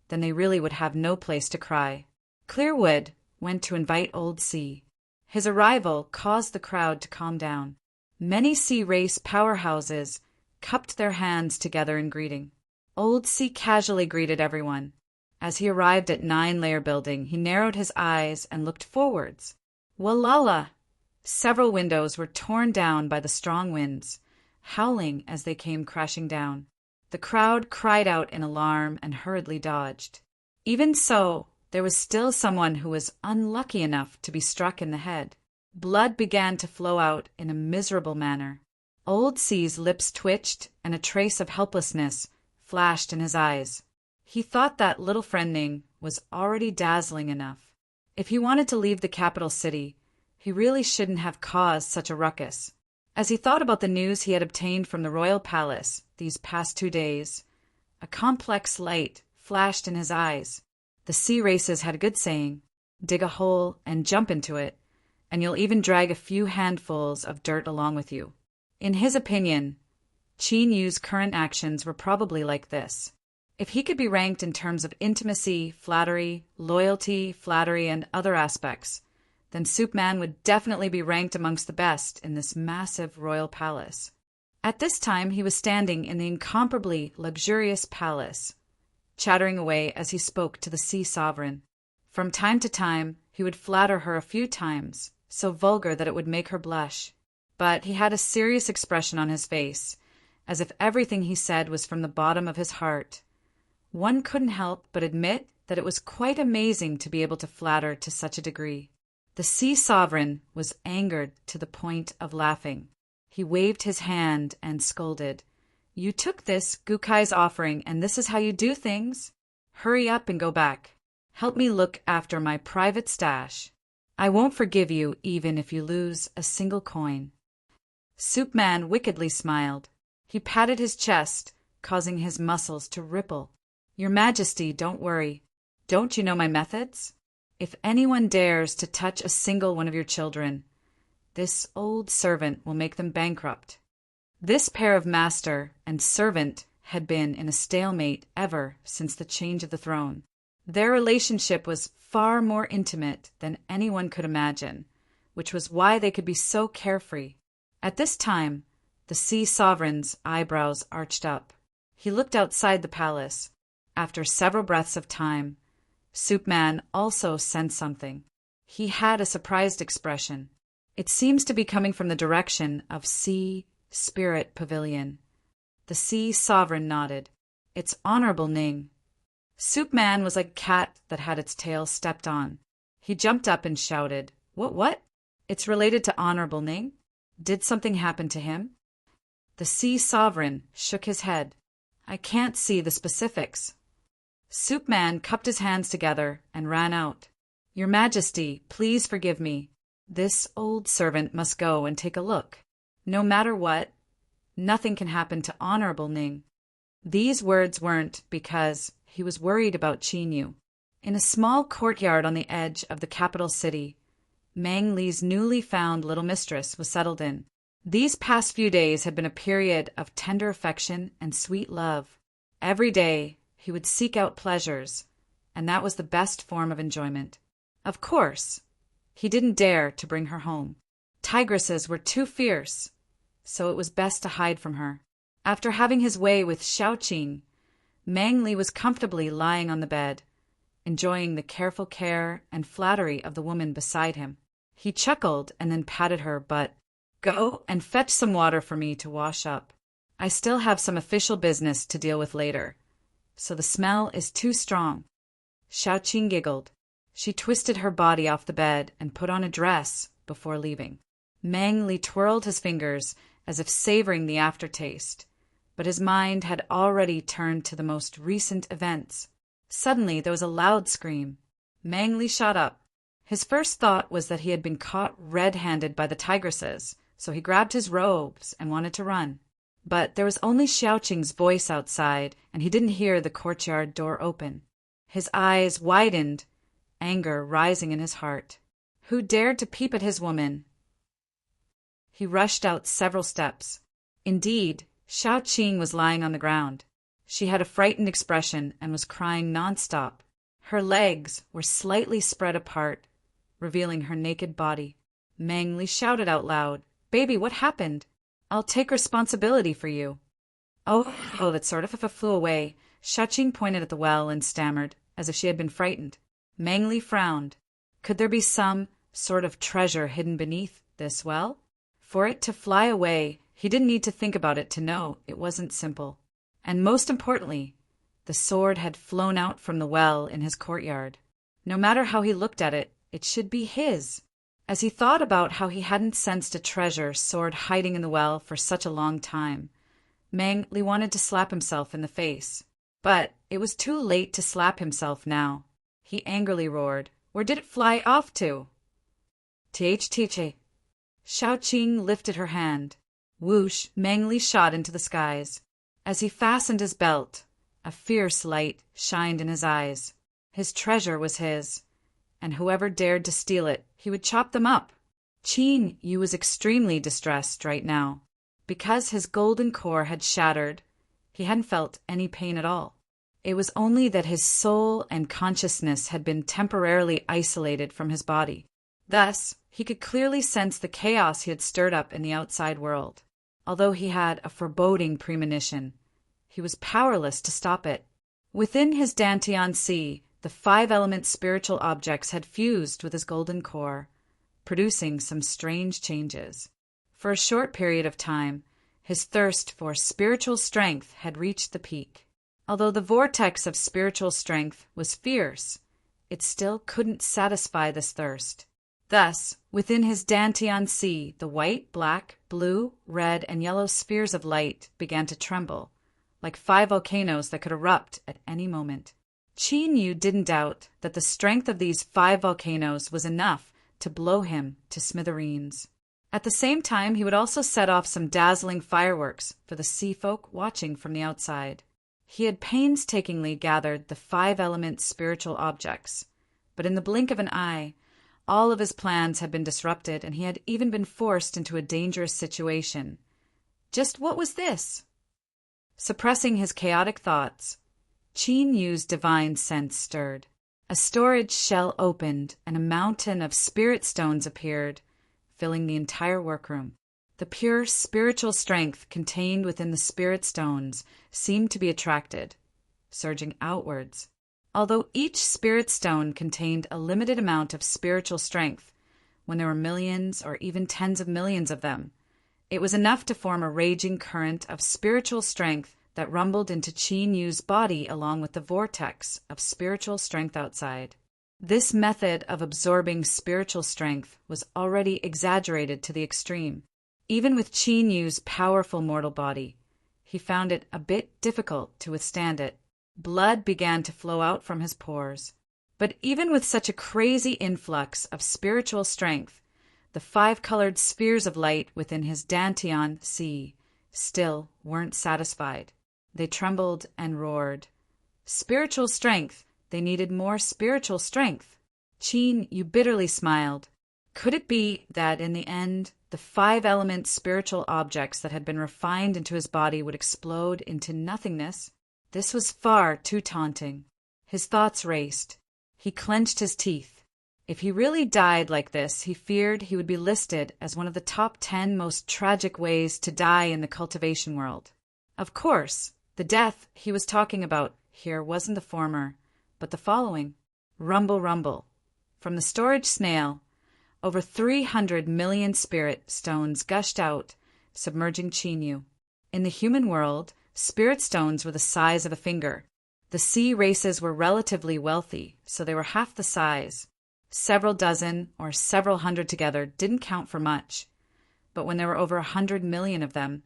then they really would have no place to cry. Clearwood went to invite Old Sea. His arrival caused the crowd to calm down. Many Sea race powerhouses cupped their hands together in greeting. Old Sea casually greeted everyone. As he arrived at 9-layer building, he narrowed his eyes and looked forwards. Walala! Several windows were torn down by the strong winds, howling as they came crashing down. The crowd cried out in alarm and hurriedly dodged. Even so, there was still someone who was unlucky enough to be struck in the head. Blood began to flow out in a miserable manner. Old Sea's lips twitched, and a trace of helplessness flashed in his eyes. He thought that little friend Ning was already dazzling enough. If he wanted to leave the capital city, he really shouldn't have caused such a ruckus. As he thought about the news he had obtained from the royal palace these past 2 days, a complex light flashed in his eyes. The Sea races had a good saying, dig a hole and jump into it, and you'll even drag a few handfuls of dirt along with you. In his opinion, Qin Yu's current actions were probably like this. If he could be ranked in terms of intimacy, flattery, loyalty, flattery, and other aspects, then Soup Man would definitely be ranked amongst the best in this massive royal palace. At this time, he was standing in the incomparably luxurious palace, chattering away as he spoke to the Sea Sovereign. From time to time, he would flatter her a few times, so vulgar that it would make her blush. But he had a serious expression on his face, as if everything he said was from the bottom of his heart. One couldn't help but admit that it was quite amazing to be able to flatter to such a degree. The Sea Sovereign was angered to the point of laughing. He waved his hand and scolded. You took this Gukai's offering, and this is how you do things? Hurry up and go back. Help me look after my private stash. I won't forgive you even if you lose a single coin. Soup Man wickedly smiled. He patted his chest, causing his muscles to ripple. Your Majesty, don't worry. Don't you know my methods? If anyone dares to touch a single one of your children, this old servant will make them bankrupt. This pair of master and servant had been in a stalemate ever since the change of the throne. Their relationship was far more intimate than anyone could imagine, which was why they could be so carefree. At this time, the Sea Sovereign's eyebrows arched up. He looked outside the palace. After several breaths of time, Soup Man also sensed something. He had a surprised expression. It seems to be coming from the direction of Sea Spirit Pavilion. The Sea Sovereign nodded. It's Honorable Ning. Soup Man was like a cat that had its tail stepped on. He jumped up and shouted, What? It's related to Honorable Ning? Did something happen to him? The Sea Sovereign shook his head. I can't see the specifics. Soup Man cupped his hands together and ran out. Your Majesty, please forgive me. This old servant must go and take a look. No matter what, nothing can happen to Honorable Ning. These words weren't because he was worried about Qin Yu. In a small courtyard on the edge of the capital city, Mang Li's newly found little mistress was settled in. These past few days had been a period of tender affection and sweet love. Every day he would seek out pleasures, and that was the best form of enjoyment. Of course, he didn't dare to bring her home. Tigresses were too fierce, so it was best to hide from her. After having his way with Xiaoqing, Mang Li was comfortably lying on the bed, enjoying the careful care and flattery of the woman beside him. He chuckled and then patted her butt. Go and fetch some water for me to wash up. I still have some official business to deal with later, so the smell is too strong. Xiaoqing giggled. She twisted her body off the bed and put on a dress before leaving. Mang Li twirled his fingers as if savoring the aftertaste, but his mind had already turned to the most recent events. Suddenly there was a loud scream. Mang Li shot up. His first thought was that he had been caught red-handed by the tigresses, so he grabbed his robes and wanted to run. But there was only Xiaoqing's voice outside, and he didn't hear the courtyard door open. His eyes widened, anger rising in his heart. Who dared to peep at his woman? He rushed out several steps. Indeed, Xiaoqing was lying on the ground. She had a frightened expression and was crying nonstop. Her legs were slightly spread apart, revealing her naked body. Mang Li shouted out loud, Baby, what happened? I'll take responsibility for you. Oh, that sort of flew away. Xiaoqing pointed at the well and stammered, as if she had been frightened. Mang Li frowned. Could there be some sort of treasure hidden beneath this well? For it to fly away, he didn't need to think about it to know it wasn't simple. And most importantly, the sword had flown out from the well in his courtyard. No matter how he looked at it, it should be his. As he thought about how he hadn't sensed a treasure sword hiding in the well for such a long time, Mang Li wanted to slap himself in the face. But it was too late to slap himself now. He angrily roared, Where did it fly off to? Th. Xiaoqing lifted her hand. Whoosh, Mang Li shot into the skies. As he fastened his belt, a fierce light shined in his eyes. His treasure was his, and whoever dared to steal it, he would chop them up. Qin Yu was extremely distressed right now. Because his golden core had shattered, he hadn't felt any pain at all. It was only that his soul and consciousness had been temporarily isolated from his body. Thus, he could clearly sense the chaos he had stirred up in the outside world. Although he had a foreboding premonition, he was powerless to stop it. Within his Dantian Sea, the 5-element spiritual objects had fused with his golden core, producing some strange changes. For a short period of time, his thirst for spiritual strength had reached the peak. Although the vortex of spiritual strength was fierce, it still couldn't satisfy this thirst. Thus, within his Dantian Sea, the white, black, blue, red, and yellow spheres of light began to tremble, like 5 volcanoes that could erupt at any moment. Qin Yu didn't doubt that the strength of these 5 volcanoes was enough to blow him to smithereens. At the same time, he would also set off some dazzling fireworks for the sea folk watching from the outside. He had painstakingly gathered the 5-element spiritual objects, but in the blink of an eye, all of his plans had been disrupted, and he had even been forced into a dangerous situation. Just what was this? Suppressing his chaotic thoughts, Qin Yu's divine sense stirred. A storage shell opened, and a mountain of spirit stones appeared, filling the entire workroom. The pure spiritual strength contained within the spirit stones seemed to be attracted, surging outwards. Although each spirit stone contained a limited amount of spiritual strength, when there were millions or even tens of millions of them, it was enough to form a raging current of spiritual strength that rumbled into Qin Yu's body along with the vortex of spiritual strength outside. This method of absorbing spiritual strength was already exaggerated to the extreme. Even with Qin Yu's powerful mortal body, he found it a bit difficult to withstand it. Blood began to flow out from his pores. But even with such a crazy influx of spiritual strength, the 5-colored spheres of light within his Dantian sea still weren't satisfied. They trembled and roared. Spiritual strength! They needed more spiritual strength. Qin Yu bitterly smiled. Could it be that in the end, the 5-element spiritual objects that had been refined into his body would explode into nothingness? This was far too taunting. His thoughts raced. He clenched his teeth. If he really died like this, he feared he would be listed as one of the top 10 most tragic ways to die in the cultivation world. Of course, the death he was talking about here wasn't the former, but the following. Rumble, rumble. From the storage snail, over 300 million spirit stones gushed out, submerging Qin Yu. In the human world, spirit stones were the size of a finger. The sea races were relatively wealthy, so they were half the size. Several dozen or several hundred together didn't count for much. But when there were over 100 million of them,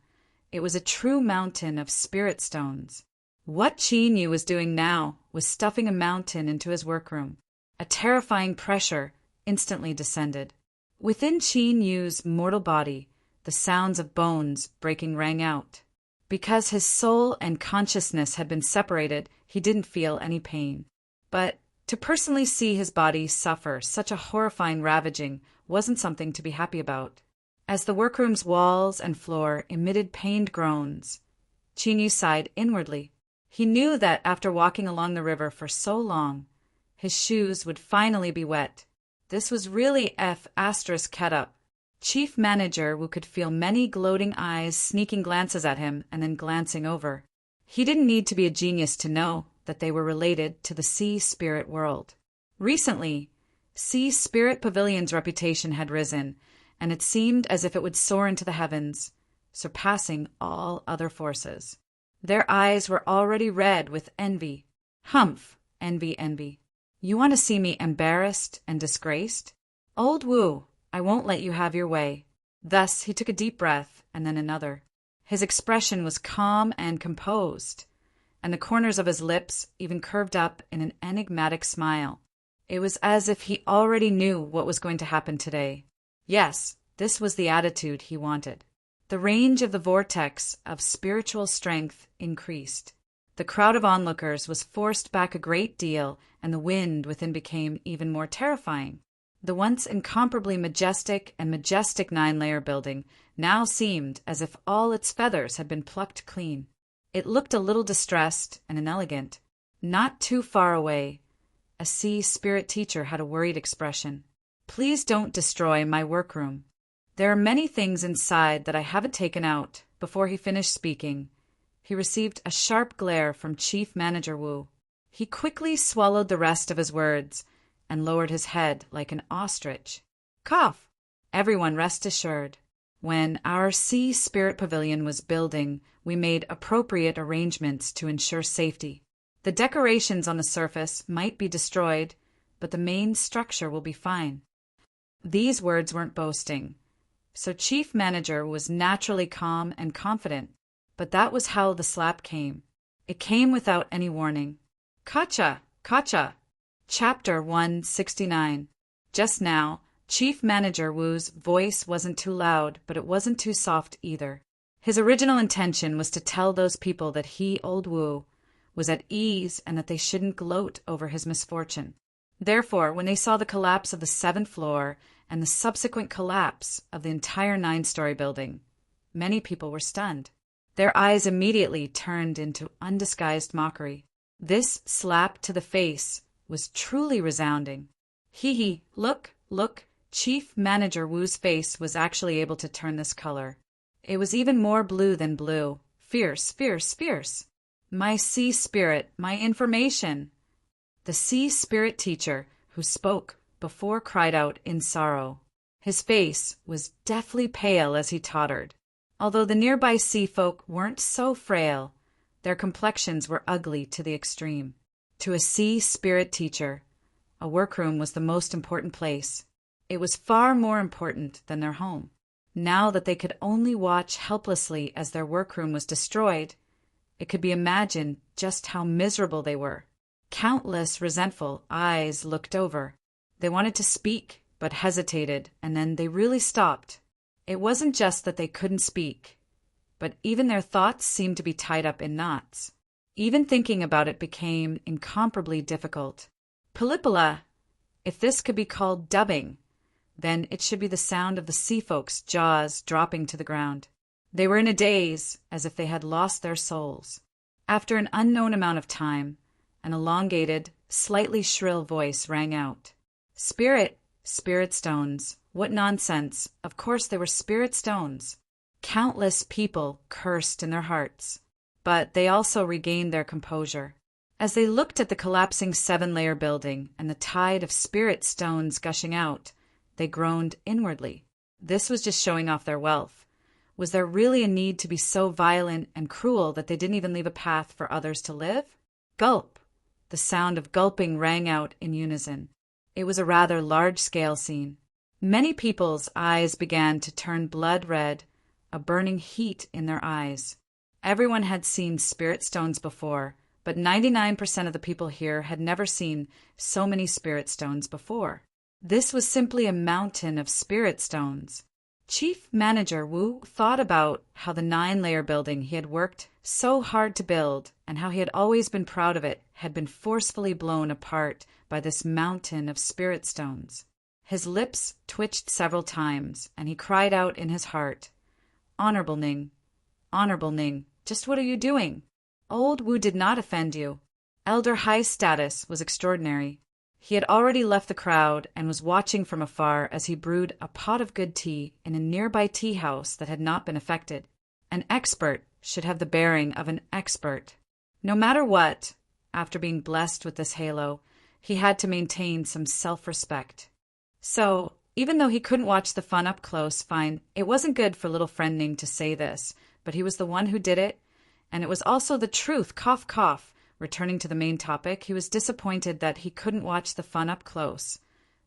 it was a true mountain of spirit stones. What Qin Yu was doing now was stuffing a mountain into his workroom. A terrifying pressure instantly descended. Within Qin Yu's mortal body, the sounds of bones breaking rang out. Because his soul and consciousness had been separated, he didn't feel any pain. But to personally see his body suffer such a horrifying ravaging wasn't something to be happy about. As the workroom's walls and floor emitted pained groans, Qin Yu sighed inwardly. He knew that after walking along the river for so long, his shoes would finally be wet. This was really *ket up. Chief Manager Wu could feel many gloating eyes sneaking glances at him and then glancing over. He didn't need to be a genius to know that they were related to the Sea Spirit world. Recently, Sea Spirit Pavilion's reputation had risen, and it seemed as if it would soar into the heavens, surpassing all other forces. Their eyes were already red with envy. Humph! Envy, envy. You want to see me embarrassed and disgraced? Old Wu, I won't let you have your way. Thus he took a deep breath, and then another. His expression was calm and composed, and the corners of his lips even curved up in an enigmatic smile. It was as if he already knew what was going to happen today. Yes, this was the attitude he wanted. The range of the vortex of spiritual strength increased. The crowd of onlookers was forced back a great deal, and the wind within became even more terrifying. The once incomparably majestic 9-layer building now seemed as if all its feathers had been plucked clean. It looked a little distressed and inelegant. Not too far away, a sea spirit teacher had a worried expression. Please don't destroy my workroom. There are many things inside that I haven't taken out. Before he finished speaking, he received a sharp glare from Chief Manager Wu. He quickly swallowed the rest of his words and lowered his head like an ostrich. Cough! Everyone rest assured. When our Sea Spirit Pavilion was building, we made appropriate arrangements to ensure safety. The decorations on the surface might be destroyed, but the main structure will be fine. These words weren't boasting, so Chief Manager was naturally calm and confident, but that was how the slap came. It came without any warning. Kacha! Kacha! Chapter 169. Just now, Chief Manager Wu's voice wasn't too loud, but it wasn't too soft either. His original intention was to tell those people that he, old Wu, was at ease and that they shouldn't gloat over his misfortune. Therefore, when they saw the collapse of the 7th floor and the subsequent collapse of the entire 9-story building, many people were stunned. Their eyes immediately turned into undisguised mockery. This slap to the face was truly resounding. Hee, look, look. Chief Manager Wu's face was actually able to turn this color. It was even more blue than blue. Fierce, fierce, fierce. My sea spirit, my information. The sea spirit teacher who spoke before cried out in sorrow. His face was deathly pale as he tottered. Although the nearby sea folk weren't so frail, their complexions were ugly to the extreme. To a sea spirit teacher, a workroom was the most important place. It was far more important than their home. Now that they could only watch helplessly as their workroom was destroyed, it could be imagined just how miserable they were. Countless resentful eyes looked over. They wanted to speak, but hesitated, and then they really stopped. It wasn't just that they couldn't speak, but even their thoughts seemed to be tied up in knots. Even thinking about it became incomparably difficult. Pelipala, if this could be called dubbing, then it should be the sound of the sea folks' jaws dropping to the ground. They were in a daze, as if they had lost their souls. After an unknown amount of time, an elongated, slightly shrill voice rang out. Spirit stones. What nonsense. Of course they were spirit stones. Countless people cursed in their hearts, but they also regained their composure. As they looked at the collapsing 7-layer building and the tide of spirit stones gushing out, they groaned inwardly. This was just showing off their wealth. Was there really a need to be so violent and cruel that they didn't even leave a path for others to live? Gulp! The sound of gulping rang out in unison. It was a rather large-scale scene. Many people's eyes began to turn blood red, a burning heat in their eyes. Everyone had seen spirit stones before, but 99% of the people here had never seen so many spirit stones before. This was simply a mountain of spirit stones. Chief Manager Wu thought about how the 9-layer building he had worked so hard to build and how he had always been proud of it had been forcefully blown apart by this mountain of spirit stones. His lips twitched several times, and he cried out in his heart, Honorable Ning, just what are you doing? Old Wu did not offend you. Elder Hai's status was extraordinary. He had already left the crowd and was watching from afar as he brewed a pot of good tea in a nearby tea house that had not been affected. An expert should have the bearing of an expert. No matter what, after being blessed with this halo, he had to maintain some self-respect. So, even though he couldn't watch the fun up close, fine, it wasn't good for little friend Ning to say this, but he was the one who did it, and it was also the truth, cough, cough. Returning to the main topic, he was disappointed that he couldn't watch the fun up close,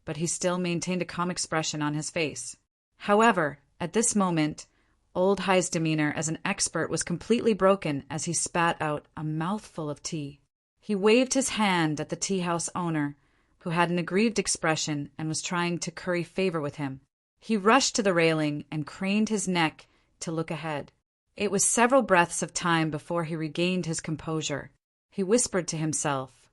but he still maintained a calm expression on his face. However, at this moment, Old Hai's demeanor as an expert was completely broken as he spat out a mouthful of tea. He waved his hand at the tea house owner, who had an aggrieved expression and was trying to curry favor with him. He rushed to the railing and craned his neck to look ahead. It was several breaths of time before he regained his composure. He whispered to himself,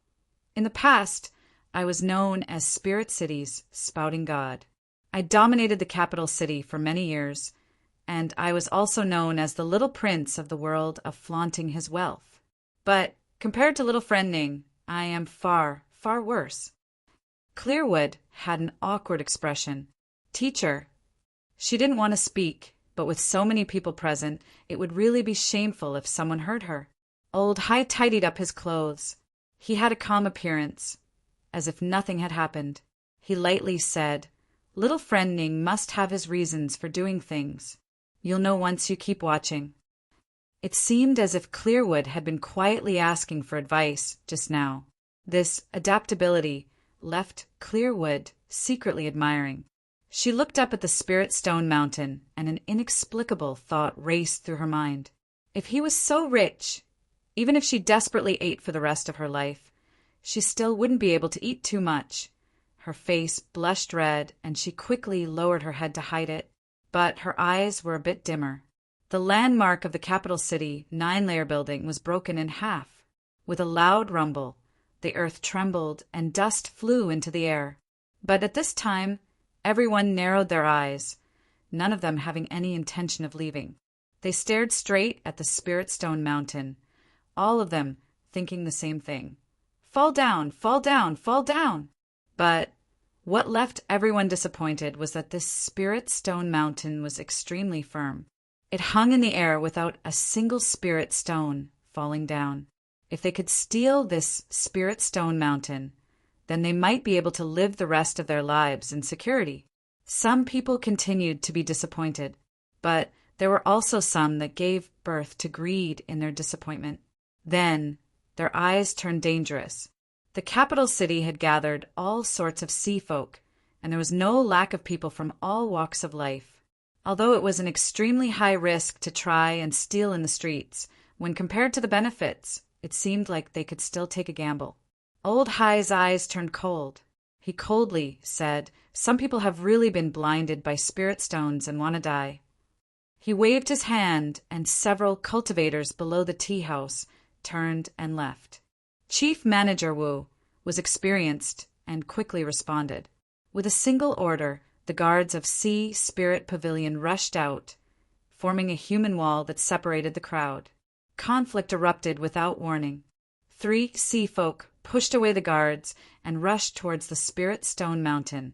In the past, I was known as Spirit City's spouting god. I dominated the capital city for many years, and I was also known as the little prince of the world of flaunting his wealth. But compared to little friend Ning, I am far, far worse. Clearwood had an awkward expression. Teacher. She didn't want to speak, but with so many people present, it would really be shameful if someone heard her. Old Hai tidied up his clothes. He had a calm appearance, as if nothing had happened. He lightly said, Little friend Ning must have his reasons for doing things. You'll know once you keep watching. It seemed as if Clearwood had been quietly asking for advice just now. This adaptability left Clearwood secretly admiring. She looked up at the Spirit Stone Mountain, and an inexplicable thought raced through her mind. If he was so rich, even if she desperately ate for the rest of her life, she still wouldn't be able to eat too much. Her face blushed red, and she quickly lowered her head to hide it, but her eyes were a bit dimmer. The landmark of the capital city 9-layer building was broken in half. With a loud rumble, the earth trembled and dust flew into the air. But at this time, everyone narrowed their eyes, none of them having any intention of leaving. They stared straight at the Spirit Stone Mountain, all of them thinking the same thing. Fall down, fall down, fall down! But what left everyone disappointed was that this Spirit Stone Mountain was extremely firm. It hung in the air without a single spirit stone falling down. If they could steal this Spirit Stone Mountain, then they might be able to live the rest of their lives in security. Some people continued to be disappointed, but there were also some that gave birth to greed in their disappointment. Then their eyes turned dangerous. The capital city had gathered all sorts of sea folk, and there was no lack of people from all walks of life. Although it was an extremely high risk to try and steal in the streets, when compared to the benefits, it seemed like they could still take a gamble. Old High's eyes turned cold. He coldly said, "Some people have really been blinded by spirit stones and want to die." He waved his hand, and several cultivators below the tea house turned and left. Chief Manager Wu was experienced and quickly responded. With a single order, the guards of Sea Spirit Pavilion rushed out, forming a human wall that separated the crowd. Conflict erupted without warning. 3 sea folk pushed away the guards and rushed towards the Spirit Stone Mountain.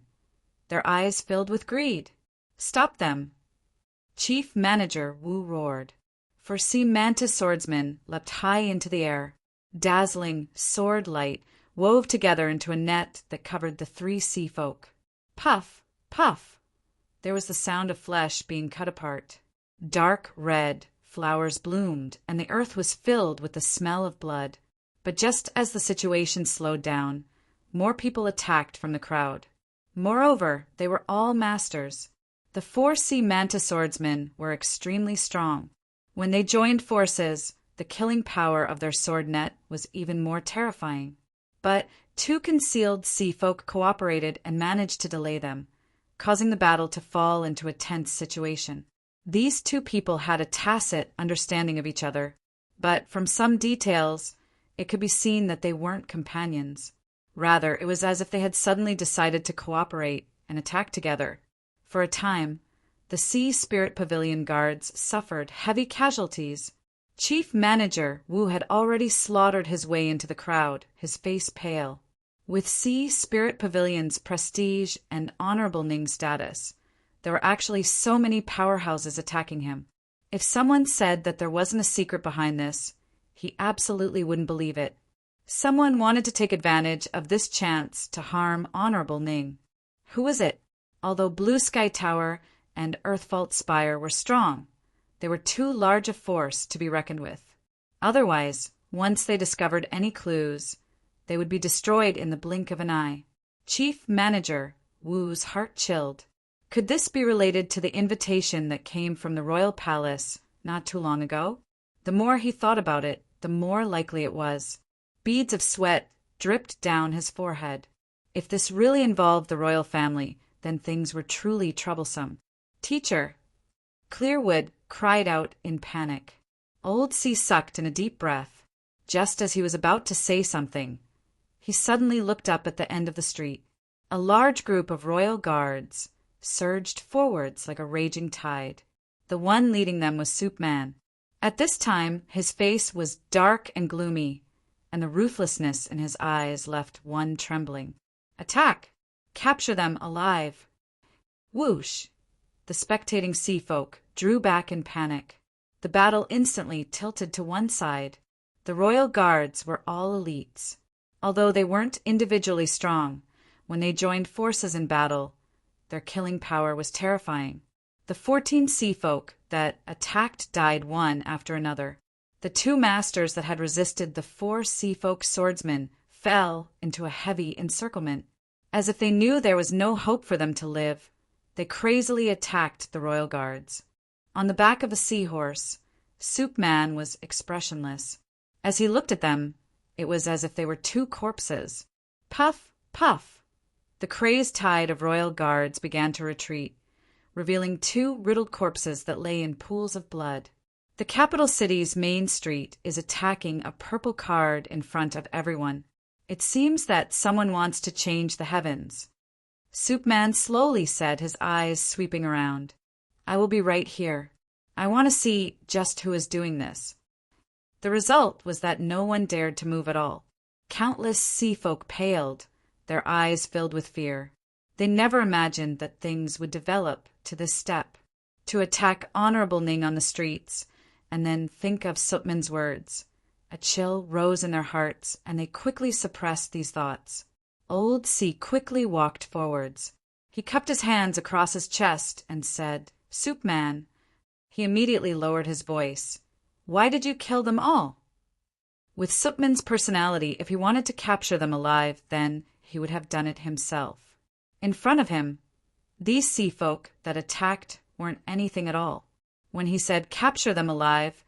Their eyes filled with greed. "Stop them!" Chief Manager Wu roared. For Sea Mantis swordsmen leapt high into the air. Dazzling sword light wove together into a net that covered the 3 sea folk. Puff! Puff! There was the sound of flesh being cut apart. Dark red flowers bloomed, and the earth was filled with the smell of blood. But just as the situation slowed down, more people attacked from the crowd. Moreover, they were all masters. The 4 sea manta swordsmen were extremely strong. When they joined forces, the killing power of their sword net was even more terrifying. But 2 concealed sea folk cooperated and managed to delay them, causing the battle to fall into a tense situation. These 2 people had a tacit understanding of each other, but from some details, it could be seen that they weren't companions. Rather, it was as if they had suddenly decided to cooperate and attack together. For a time, the Sea Spirit Pavilion guards suffered heavy casualties. Chief Manager Wu had already slaughtered his way into the crowd, his face pale. With Sea Spirit Pavilion's prestige and honorable Ning status, there were actually so many powerhouses attacking him. If someone said that there wasn't a secret behind this, he absolutely wouldn't believe it. Someone wanted to take advantage of this chance to harm honorable Ning. Who was it? Although Blue Sky Tower and Earthfault Spire were strong, they were too large a force to be reckoned with. Otherwise, once they discovered any clues, they would be destroyed in the blink of an eye. Chief Manager Wu's heart chilled. Could this be related to the invitation that came from the royal palace not too long ago? The more he thought about it, the more likely it was. Beads of sweat dripped down his forehead. If this really involved the royal family, then things were truly troublesome. "Teacher!" Clearwood cried out in panic. Old Sea sucked in a deep breath. Just as he was about to say something, he suddenly looked up at the end of the street. A large group of royal guards surged forwards like a raging tide. The one leading them was Soup Man. At this time, his face was dark and gloomy, and the ruthlessness in his eyes left one trembling. "Attack! Capture them alive!" Whoosh! The spectating sea folk drew back in panic. The battle instantly tilted to one side. The royal guards were all elites. Although they weren't individually strong, when they joined forces in battle, their killing power was terrifying. The 14 sea folk that attacked died one after another. The 2 masters that had resisted the 4 sea folk swordsmen fell into a heavy encirclement. As if they knew there was no hope for them to live, they crazily attacked the royal guards. On the back of a seahorse, Soup Man was expressionless. As he looked at them, it was as if they were 2 corpses. Puff! Puff! The crazed tide of royal guards began to retreat, revealing 2 riddled corpses that lay in pools of blood. The capital city's main street is attacking a purple card in front of everyone. It seems that someone wants to change the heavens. Soup Man slowly said, his eyes sweeping around. "I will be right here. I want to see just who is doing this." The result was that no one dared to move at all. Countless sea folk paled, their eyes filled with fear. They never imagined that things would develop to this step. To attack Honorable Ning on the streets, and then think of Supman's words. A chill rose in their hearts, and they quickly suppressed these thoughts. Old Sea quickly walked forwards. He cupped his hands across his chest and said, "Soup Man." He immediately lowered his voice. "Why did you kill them all?" With Supman's personality, if he wanted to capture them alive, then he would have done it himself. In front of him, these sea folk that attacked weren't anything at all. When he said capture them alive,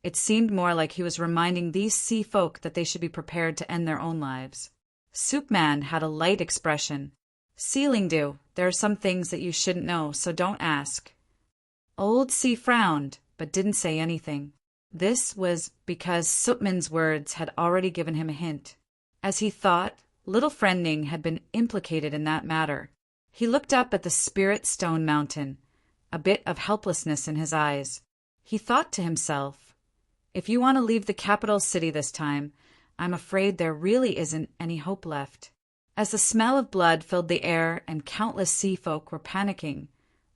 it seemed more like he was reminding these sea folk that they should be prepared to end their own lives. Supman had a light expression. Sealing do, there are some things that you shouldn't know, so don't ask. Old Sea frowned, but didn't say anything. This was because Supman's words had already given him a hint. As he thought, little friend Ning had been implicated in that matter. He looked up at the spirit stone mountain, a bit of helplessness in his eyes. He thought to himself, if you want to leave the capital city this time, I'm afraid there really isn't any hope left. As the smell of blood filled the air and countless sea folk were panicking,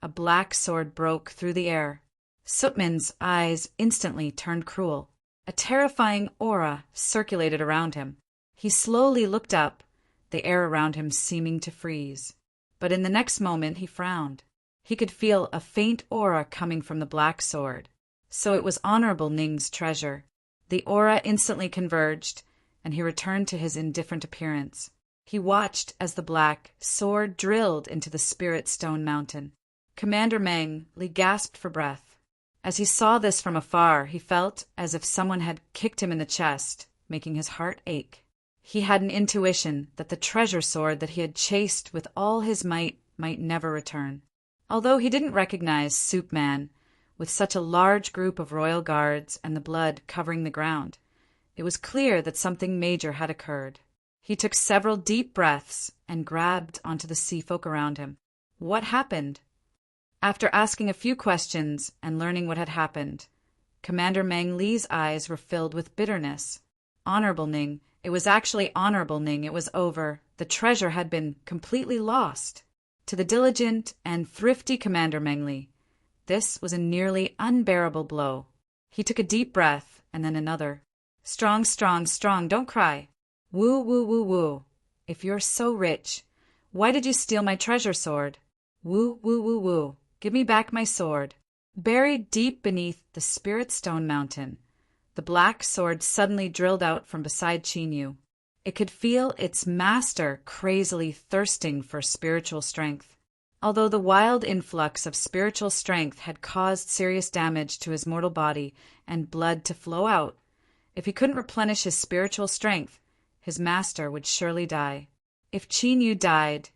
a black sword broke through the air. Supman's eyes instantly turned cruel. A terrifying aura circulated around him. He slowly looked up, the air around him seeming to freeze. But in the next moment he frowned. He could feel a faint aura coming from the black sword. So it was Honorable Ning's treasure. The aura instantly converged, and he returned to his indifferent appearance. He watched as the black sword drilled into the spirit stone mountain. Commander Meng Li gasped for breath. As he saw this from afar, he felt as if someone had kicked him in the chest, making his heart ache. He had an intuition that the treasure sword that he had chased with all his might never return. Although he didn't recognize Supman, with such a large group of royal guards and the blood covering the ground, it was clear that something major had occurred. He took several deep breaths and grabbed onto the sea folk around him. What happened? After asking a few questions and learning what had happened, Commander Meng Li's eyes were filled with bitterness. Honorable Ning, it was actually Honorable Ning, it was over. The treasure had been completely lost. To the diligent and thrifty Commander Meng Li, this was a nearly unbearable blow. He took a deep breath and then another. Strong, strong, strong, don't cry. Woo, woo, woo, woo. If you're so rich, why did you steal my treasure sword? Woo, woo, woo, woo. Give me back my sword. Buried deep beneath the spirit stone mountain, the black sword suddenly drilled out from beside Chinyu. It could feel its master crazily thirsting for spiritual strength. Although the wild influx of spiritual strength had caused serious damage to his mortal body and blood to flow out, if he couldn't replenish his spiritual strength, his master would surely die. If Chinyu died,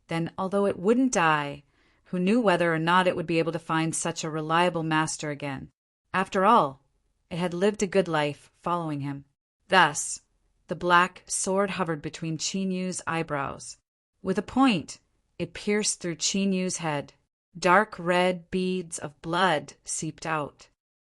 then although it wouldn't die, who knew whether or not it would be able to find such a reliable master again? After all, it had lived a good life following him. Thus, the black sword hovered between Chinyu's eyebrows. With a point, it pierced through Chinyu's head. Dark red beads of blood seeped out.